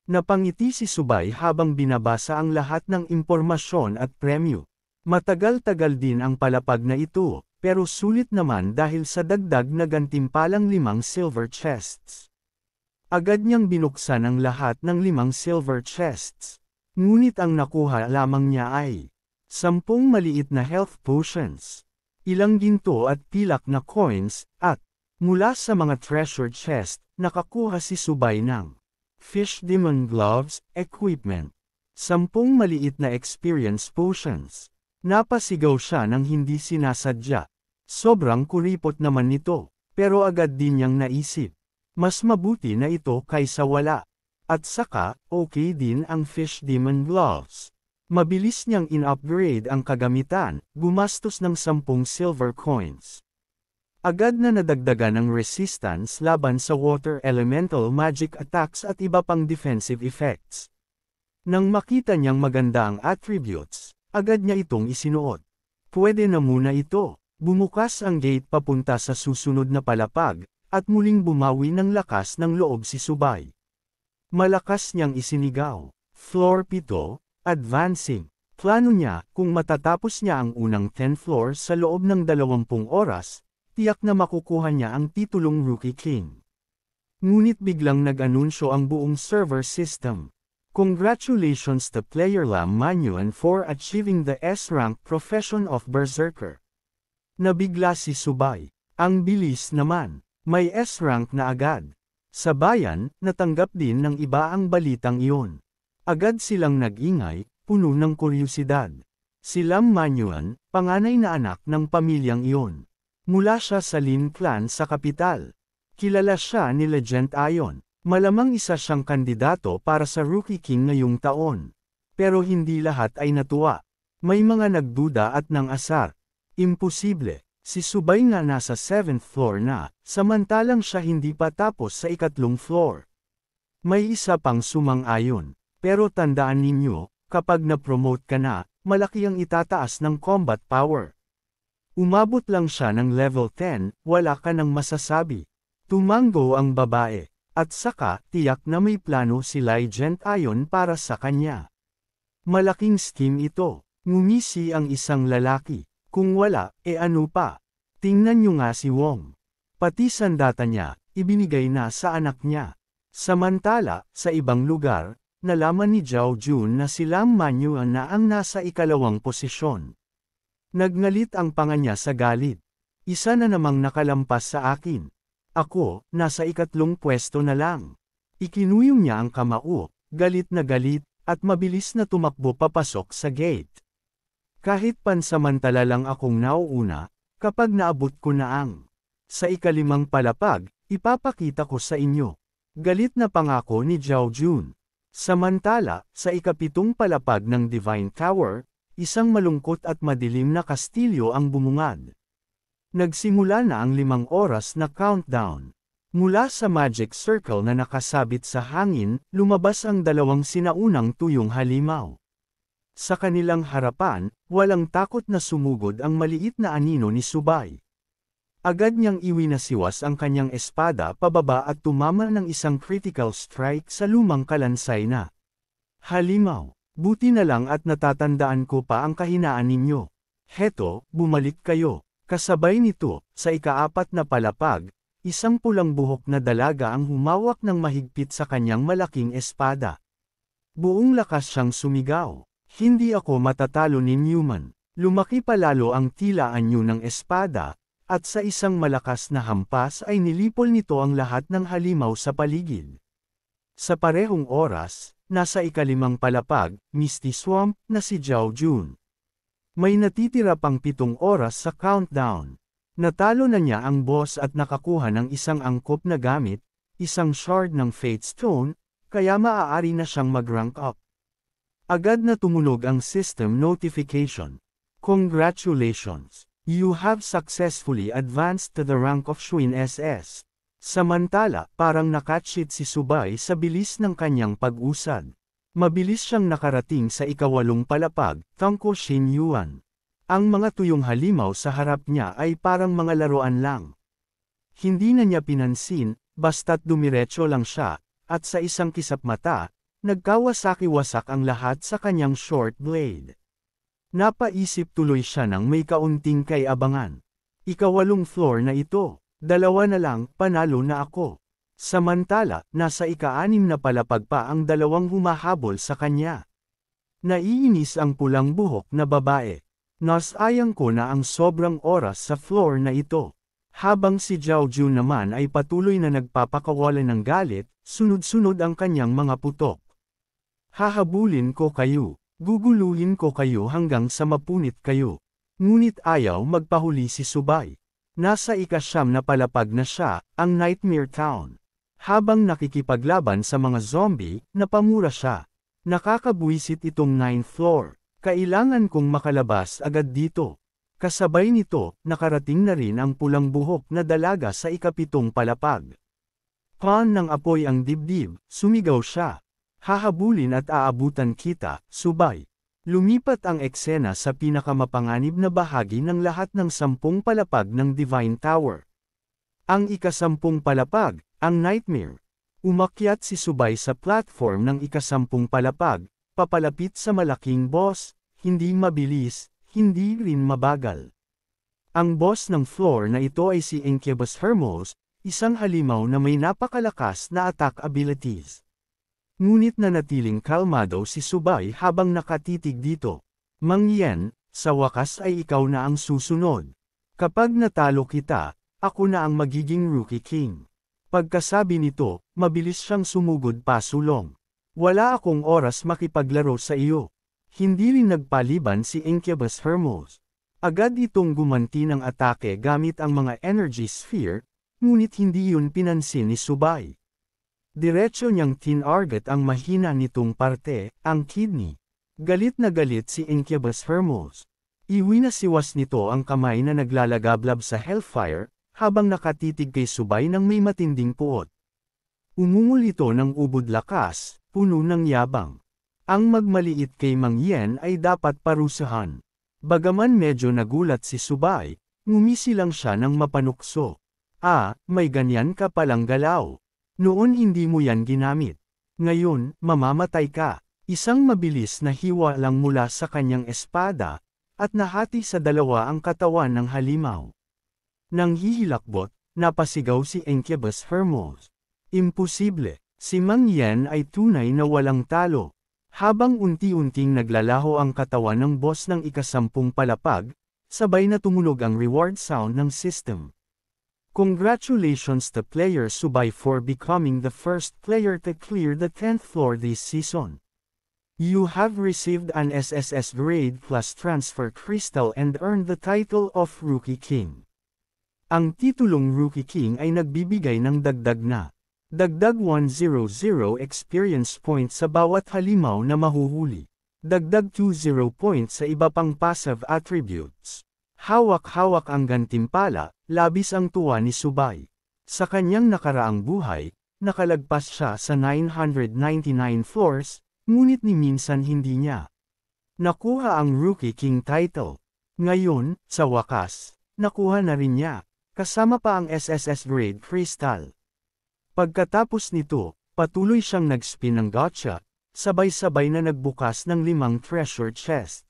Napangiti si Subay habang binabasa ang lahat ng impormasyon at premyo. Matagal-tagal din ang palapag na ito, pero sulit naman dahil sa dagdag na gantimpalang 5 silver chests. Agad niyang binuksan ang lahat ng 5 silver chests. Ngunit ang nakuha lamang niya ay 10 maliit na health potions, ilang ginto at pilak na coins, at mula sa mga treasure chest, nakakuha si Subay ng Fish Demon Gloves, Equipment, 10 maliit na experience potions. Napasigaw siya nang hindi sinasadya. Sobrang kuripot naman nito, pero agad din niyang naisip. Mas mabuti na ito kaysa wala. At saka, okay din ang Fish Demon Gloves. Mabilis niyang in-upgrade ang kagamitan, gumastos ng 10 silver coins. Agad na nadagdagan ang resistance laban sa water elemental magic attacks at iba pang defensive effects. Nang makita niyang maganda ang attributes, agad niya itong isinuot. Pwede na muna ito. Bumukas ang gate papunta sa susunod na palapag, at muling bumawi ng lakas ng loob si Subay. Malakas niyang isinigaw. Floor 7, advancing. Plano niya, kung matatapos niya ang unang 10 floors sa loob ng 20 oras, tiyak na makukuha niya ang titulong Rookie King. Ngunit biglang nag-anunsyo ang buong server system. Congratulations to player Lam Manyuan for achieving the S-rank profession of Berserker. Nabigla si Subay. Ang bilis naman. May S-rank na agad. Sa bayan, natanggap din ng iba ang balitang iyon. Agad silang nag-ingay, puno ng kuryosidad. Si Lam Manyuan, panganay na anak ng pamilyang iyon. Mula siya sa Lin Clan sa kapital. Kilala siya ni Legend Ion. Malamang isa siyang kandidato para sa Rookie King ngayong taon. Pero hindi lahat ay natuwa. May mga nagduda at nang-asar. Imposible. Si Subay nga nasa 7th floor na, samantalang siya hindi pa tapos sa 3th floor. May isa pang sumang-ayon. Pero tandaan ninyo, kapag na-promote ka na, malaki ang itataas ng combat power. Umabot lang siya ng level 10, wala ka nang masasabi. Tumango ang babae. At saka, tiyak na may plano si Legend Ion para sa kanya. Malaking scheme ito. Ngumisi ang isang lalaki. Kung wala, ano pa? Tingnan nyo nga si Wong. Pati sandata niya, ibinigay na sa anak niya. Samantala, sa ibang lugar, nalaman ni Zhao Jun na si Lam Manyuan na ang nasa 2nd posisyon. Nagngalit ang panga niya sa galit. Isa na namang nakalampas sa akin. Ako, nasa 3rd pwesto na lang. Ikinuyong niya ang kamao, galit na galit, at mabilis na tumakbo papasok sa gate. Kahit pansamantala lang akong nauuna, kapag naabot ko na ang sa 5th palapag, ipapakita ko sa inyo. Galit na pangako ni Zhao Jun. Samantala, sa 7th palapag ng Divine Tower, isang malungkot at madilim na kastilyo ang bumungad. Nagsimula na ang 5 oras na countdown. Mula sa magic circle na nakasabit sa hangin, lumabas ang 2 sinaunang tuyong halimaw. Sa kanilang harapan, walang takot na sumugod ang maliit na anino ni Subay. Agad niyang iwinasiwas ang kanyang espada pababa at tumama ng isang critical strike sa lumang kalansay na halimaw. Buti na lang at natatandaan ko pa ang kahinaan ninyo. Heto, bumalik kayo. Kasabay nito, sa 4th na palapag, isang pulang buhok na dalaga ang humawak ng mahigpit sa kanyang malaking espada. Buong lakas siyang sumigaw. Hindi ako matatalo ni Newman. Lumaki palalo ang tila anyo ng espada, at sa isang malakas na hampas ay nilipol nito ang lahat ng halimaw sa paligid. Sa parehong oras, nasa ikalimang palapag, Misty Swamp, na si Zhao Jun. May natitira pang 7 oras sa countdown. Natalo na niya ang boss at nakakuha ng isang angkop na gamit, isang shard ng Fate Stone, kaya maaari na siyang mag-rank up. Agad na tumunog ang system notification. Congratulations! You have successfully advanced to the rank of Xuin SS. Samantala, parang nakatshit si Subay sa bilis ng kanyang pag-usad. Mabilis siyang nakarating sa ika-8 palapag, Tangko Shin Yuan. Ang mga tuyong halimaw sa harap niya ay parang mga laruan lang. Hindi na niya pinansin, basta't dumiretso lang siya, at sa isang kisap mata, nagkawasaki-wasak ang lahat sa kanyang short blade. Napaisip tuloy siya nang may kaunting kay-abangan. Ika-8 floor na ito, 2 na lang, panalo na ako. Samantala, nasa ika-6 na palapag pa ang 2 humahabol sa kanya. Naiinis ang pulang buhok na babae. Nasayang ko na ang sobrang oras sa floor na ito. Habang si Zhao Jun naman ay patuloy na nagpapakawalan ng galit, sunod-sunod ang kanyang mga putok. Hahabulin ko kayo. Guguluhin ko kayo hanggang sa mapunit kayo. Ngunit ayaw magpahuli si Subay. Nasa ika-9 na palapag na siya, ang Nightmare Town. Habang nakikipaglaban sa mga zombie, napamura siya. Nakakabwisit itong 9th floor. Kailangan kong makalabas agad dito. Kasabay nito, nakarating na rin ang pulang buhok na dalaga sa ika-7 palapag. Pan ng apoy ang dibdib, sumigaw siya. Hahabulin at aabutan kita, Subay. Lumipat ang eksena sa pinakamapanganib na bahagi ng lahat ng 10 palapag ng Divine Tower. Ang ika-10 palapag, ang Nightmare. Umakyat si Subay sa platform ng ika-10 palapag, papalapit sa malaking boss, hindi mabilis, hindi rin mabagal. Ang boss ng floor na ito ay si Incubus Hermos, isang halimaw na may napakalakas na attack abilities. Ngunit nanatiling kalmado si Subay habang nakatitig dito. Mang Yen, sa wakas ay ikaw na ang susunod. Kapag natalo kita, ako na ang magiging Rookie King. Pagkasabi nito, mabilis siyang sumugod pasulong. Wala akong oras makipaglaro sa iyo. Hindi rin nagpaliban si Incubus Hermos. Agad itong gumanti ng atake gamit ang mga energy sphere, ngunit hindi yun pinansin ni Subay. Diretso niyang tinarget ang mahina nitong parte, ang kidney. Galit na galit si Incubus Hermos. Iwinasiwas nito ang kamay na naglalagablab sa Hellfire, habang nakatitig kay Subay ng may matinding puot. Umungol ito ng ubod lakas, puno ng yabang. Ang magmaliit kay Mang Yen ay dapat parusahan. Bagaman medyo nagulat si Subay, ngumisi lang siya ng mapanukso. May ganyan ka palang galaw. Noon hindi mo yan ginamit. Ngayon, mamamatay ka. Isang mabilis na hiwa lang mula sa kanyang espada, at nahati sa 2 ang katawan ng halimaw. Nang hihilakbot, napasigaw si Incubus Hermos. Imposible, si Mang Yen ay tunay na walang talo. Habang unti-unting naglalaho ang katawan ng boss ng ika-10 palapag, sabay na tumunog ang reward sound ng system. Congratulations to player Subay for becoming the first player to clear the 10th floor this season. You have received an SSS grade plus transfer crystal and earned the title of Rookie King. Ang titulong Rookie King ay nagbibigay ng dagdag 100 experience points sa bawat halimaw na mahuhuli. Dagdag 20 points sa iba pang passive attributes. Hawak-hawak ang gantimpala, labis ang tuwa ni Subay. Sa kanyang nakaraang buhay, nakalagpas siya sa 999 floors, ngunit ni minsan hindi niya nakuha ang Rookie King title. Ngayon, sa wakas, nakuha na rin niya, kasama pa ang SSS Grade Crystal. Pagkatapos nito, patuloy siyang nag-spin ng gacha, sabay-sabay na nagbukas ng 5 treasure chest.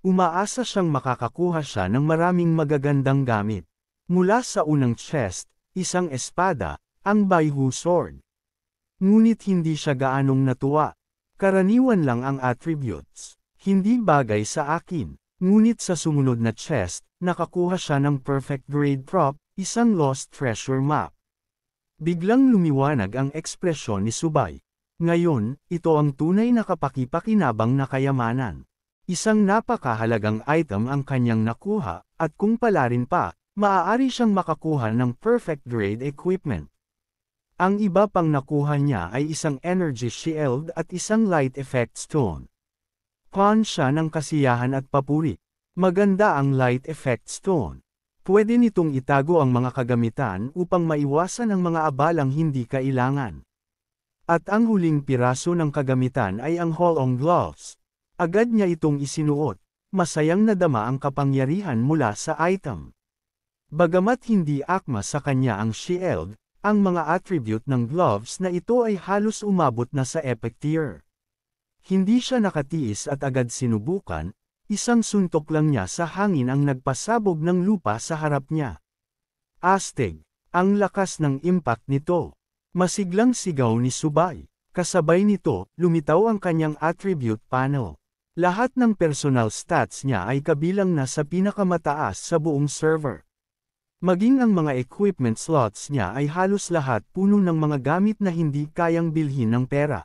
Umaasa siyang makakakuha siya ng maraming magagandang gamit. Mula sa unang chest, isang espada, ang Baihu Sword. Ngunit hindi siya gaanong natuwa. Karaniwan lang ang attributes. Hindi bagay sa akin. Ngunit sa sumunod na chest, nakakuha siya ng perfect grade prop, isang lost treasure map. Biglang lumiwanag ang ekspresyon ni Subay. Ngayon, ito ang tunay na kapaki-pakinabang na kayamanan. Isang napakahalagang item ang kanyang nakuha, at kung pala rin pa, maaari siyang makakuha ng perfect grade equipment. Ang iba pang nakuha niya ay isang energy shield at isang light effect stone. Pawn siya ng kasiyahan at papuri. Maganda ang light effect stone. Pwede nitong itago ang mga kagamitan upang maiwasan ang mga abalang hindi kailangan. At ang huling piraso ng kagamitan ay ang Holong Gloves. Agad niya itong isinuot, masayang nadama ang kapangyarihan mula sa item. Bagamat hindi akma sa kanya ang shield, ang mga attribute ng gloves na ito ay halos umabot na sa epic tier. Hindi siya nakatiis at agad sinubukan, isang suntok lang niya sa hangin ang nagpasabog ng lupa sa harap niya. Astig, ang lakas ng impact nito. Masiglang sigaw ni Subay. Kasabay nito, lumitaw ang kanyang attribute panel. Lahat ng personal stats niya ay kabilang na sa pinakamataas sa buong server. Maging ang mga equipment slots niya ay halos lahat puno ng mga gamit na hindi kayang bilhin ng pera.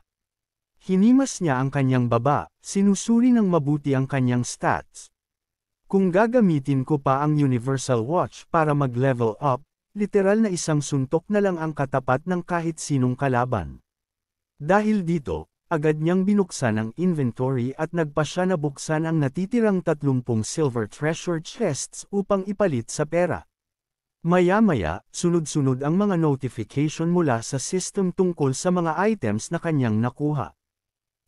Hinimas niya ang kanyang baba, sinusuri ng mabuti ang kanyang stats. Kung gagamitin ko pa ang Universal Watch para mag-level up, literal na isang suntok na lang ang katapat ng kahit sinong kalaban. Dahil dito, agad niyang binuksan ang inventory at nagpa siya na buksan ang natitirang 30 silver treasure chests upang ipalit sa pera. Maya-maya, sunod-sunod ang mga notification mula sa system tungkol sa mga items na kanyang nakuha.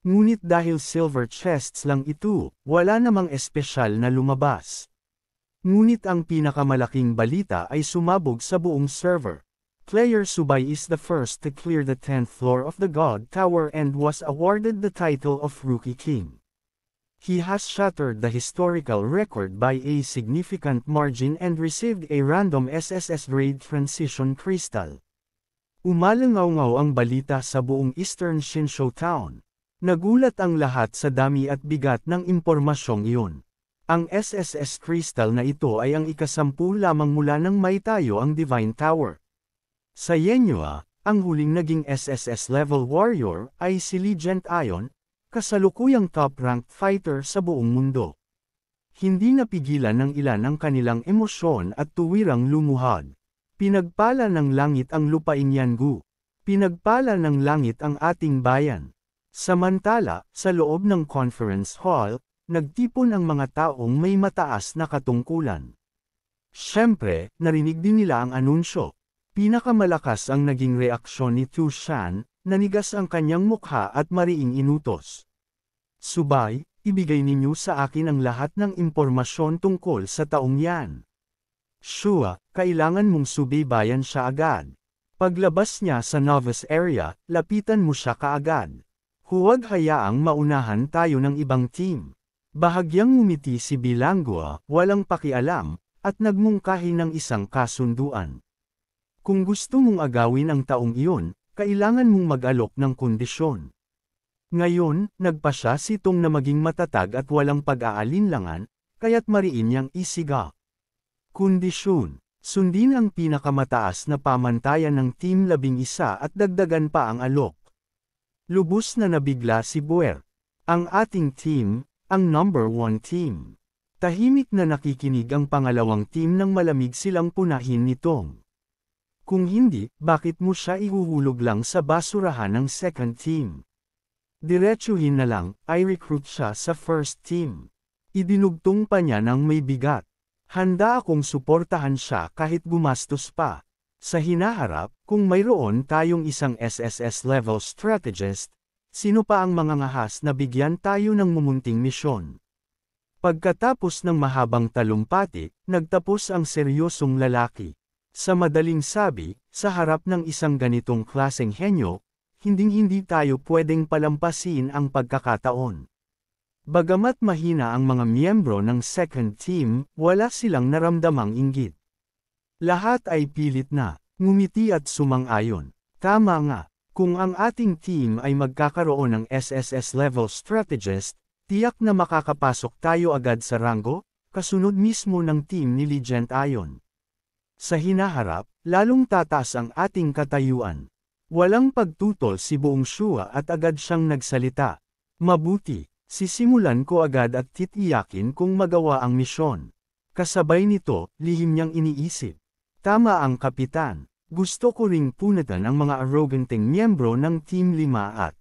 Ngunit dahil silver chests lang ito, wala namang espesyal na lumabas. Ngunit ang pinakamalaking balita ay sumabog sa buong server. Player Subay is the first to clear the 10th floor of the God Tower and was awarded the title of Rookie King. He has shattered the historical record by a significant margin and received a random SSS grade transition crystal. Umalangaw-ngaw ang balita sa buong Eastern Shinsho Town. Nagulat ang lahat sa dami at bigat ng impormasyong iyon. Ang SSS crystal na ito ay ang ikasampu lamang mula nang maitayo ang Divine Tower. Sa Yenua, ang huling naging SSS level warrior ay si Legend Ion, kasalukuyang top-ranked fighter sa buong mundo. Hindi napigilan ng ilan ang kanilang emosyon at tuwirang lumuhad. Pinagpala ng langit ang lupain Yangu. Pinagpala ng langit ang ating bayan. Samantala, sa loob ng conference hall, nagtipon ang mga taong may mataas na katungkulan. Siyempre, narinig din nila ang anunsyo. Pinakamalakas ang naging reaksyon ni Tu Shan, nanigas ang kanyang mukha at mariing inutos. Subay, ibigay ninyo sa akin ang lahat ng impormasyon tungkol sa taong yan. Shua, kailangan mong subaybayan siya agad. Paglabas niya sa novice area, lapitan mo siya kaagad. Huwag hayaang maunahan tayo ng ibang team. Bahagyang ngumiti si Bilangua, walang pakialam, at nagmungkahi ng isang kasunduan. Kung gusto mong agawin ang taong iyon, kailangan mong mag-alok ng kondisyon. Ngayon, nagpa siya si Tong na maging matatag at walang pag-aalinlangan, kaya't mariin niyang isiga. Kondisyon. Sundin ang pinakamataas na pamantayan ng Team 11 at dagdagan pa ang alok. Lubos na nabigla si Buer. Ang ating team, ang number 1 team. Tahimik na nakikinig ang pangalawang team nang malamig silang punahin ni Tong. Kung hindi, bakit mo siya ihuhulog lang sa basurahan ng second team? Diretsuhin na lang, ay recruit siya sa first team. Idinugtong pa niya ng may bigat. Handa akong suportahan siya kahit gumastos pa. Sa hinaharap, kung mayroon tayong isang SSS level strategist, sino pa ang mga ngahas na bigyan tayo ng mumunting misyon? Pagkatapos ng mahabang talumpati, nagtapos ang seryosong lalaki. Sa madaling sabi, sa harap ng isang ganitong klaseng henyo, hinding-hindi tayo pwedeng palampasin ang pagkakataon. Bagamat mahina ang mga miyembro ng second team, wala silang naramdamang inggit. Lahat ay pilit na, ngumiti at sumang-ayon. Tama nga, kung ang ating team ay magkakaroon ng SSS level strategist, Tiyak na makakapasok tayo agad sa ranggo, kasunod mismo ng team ni Legend Ion. Sa hinaharap, lalong tataas ang ating katayuan. Walang pagtutol si buong Shua at agad siyang nagsalita. Mabuti, sisimulan ko agad at titiyakin kung magawa ang misyon. Kasabay nito, lihim niyang iniisip. Tama ang kapitan. Gusto ko ring punatan ang mga arroganteng miyembro ng Team 5 at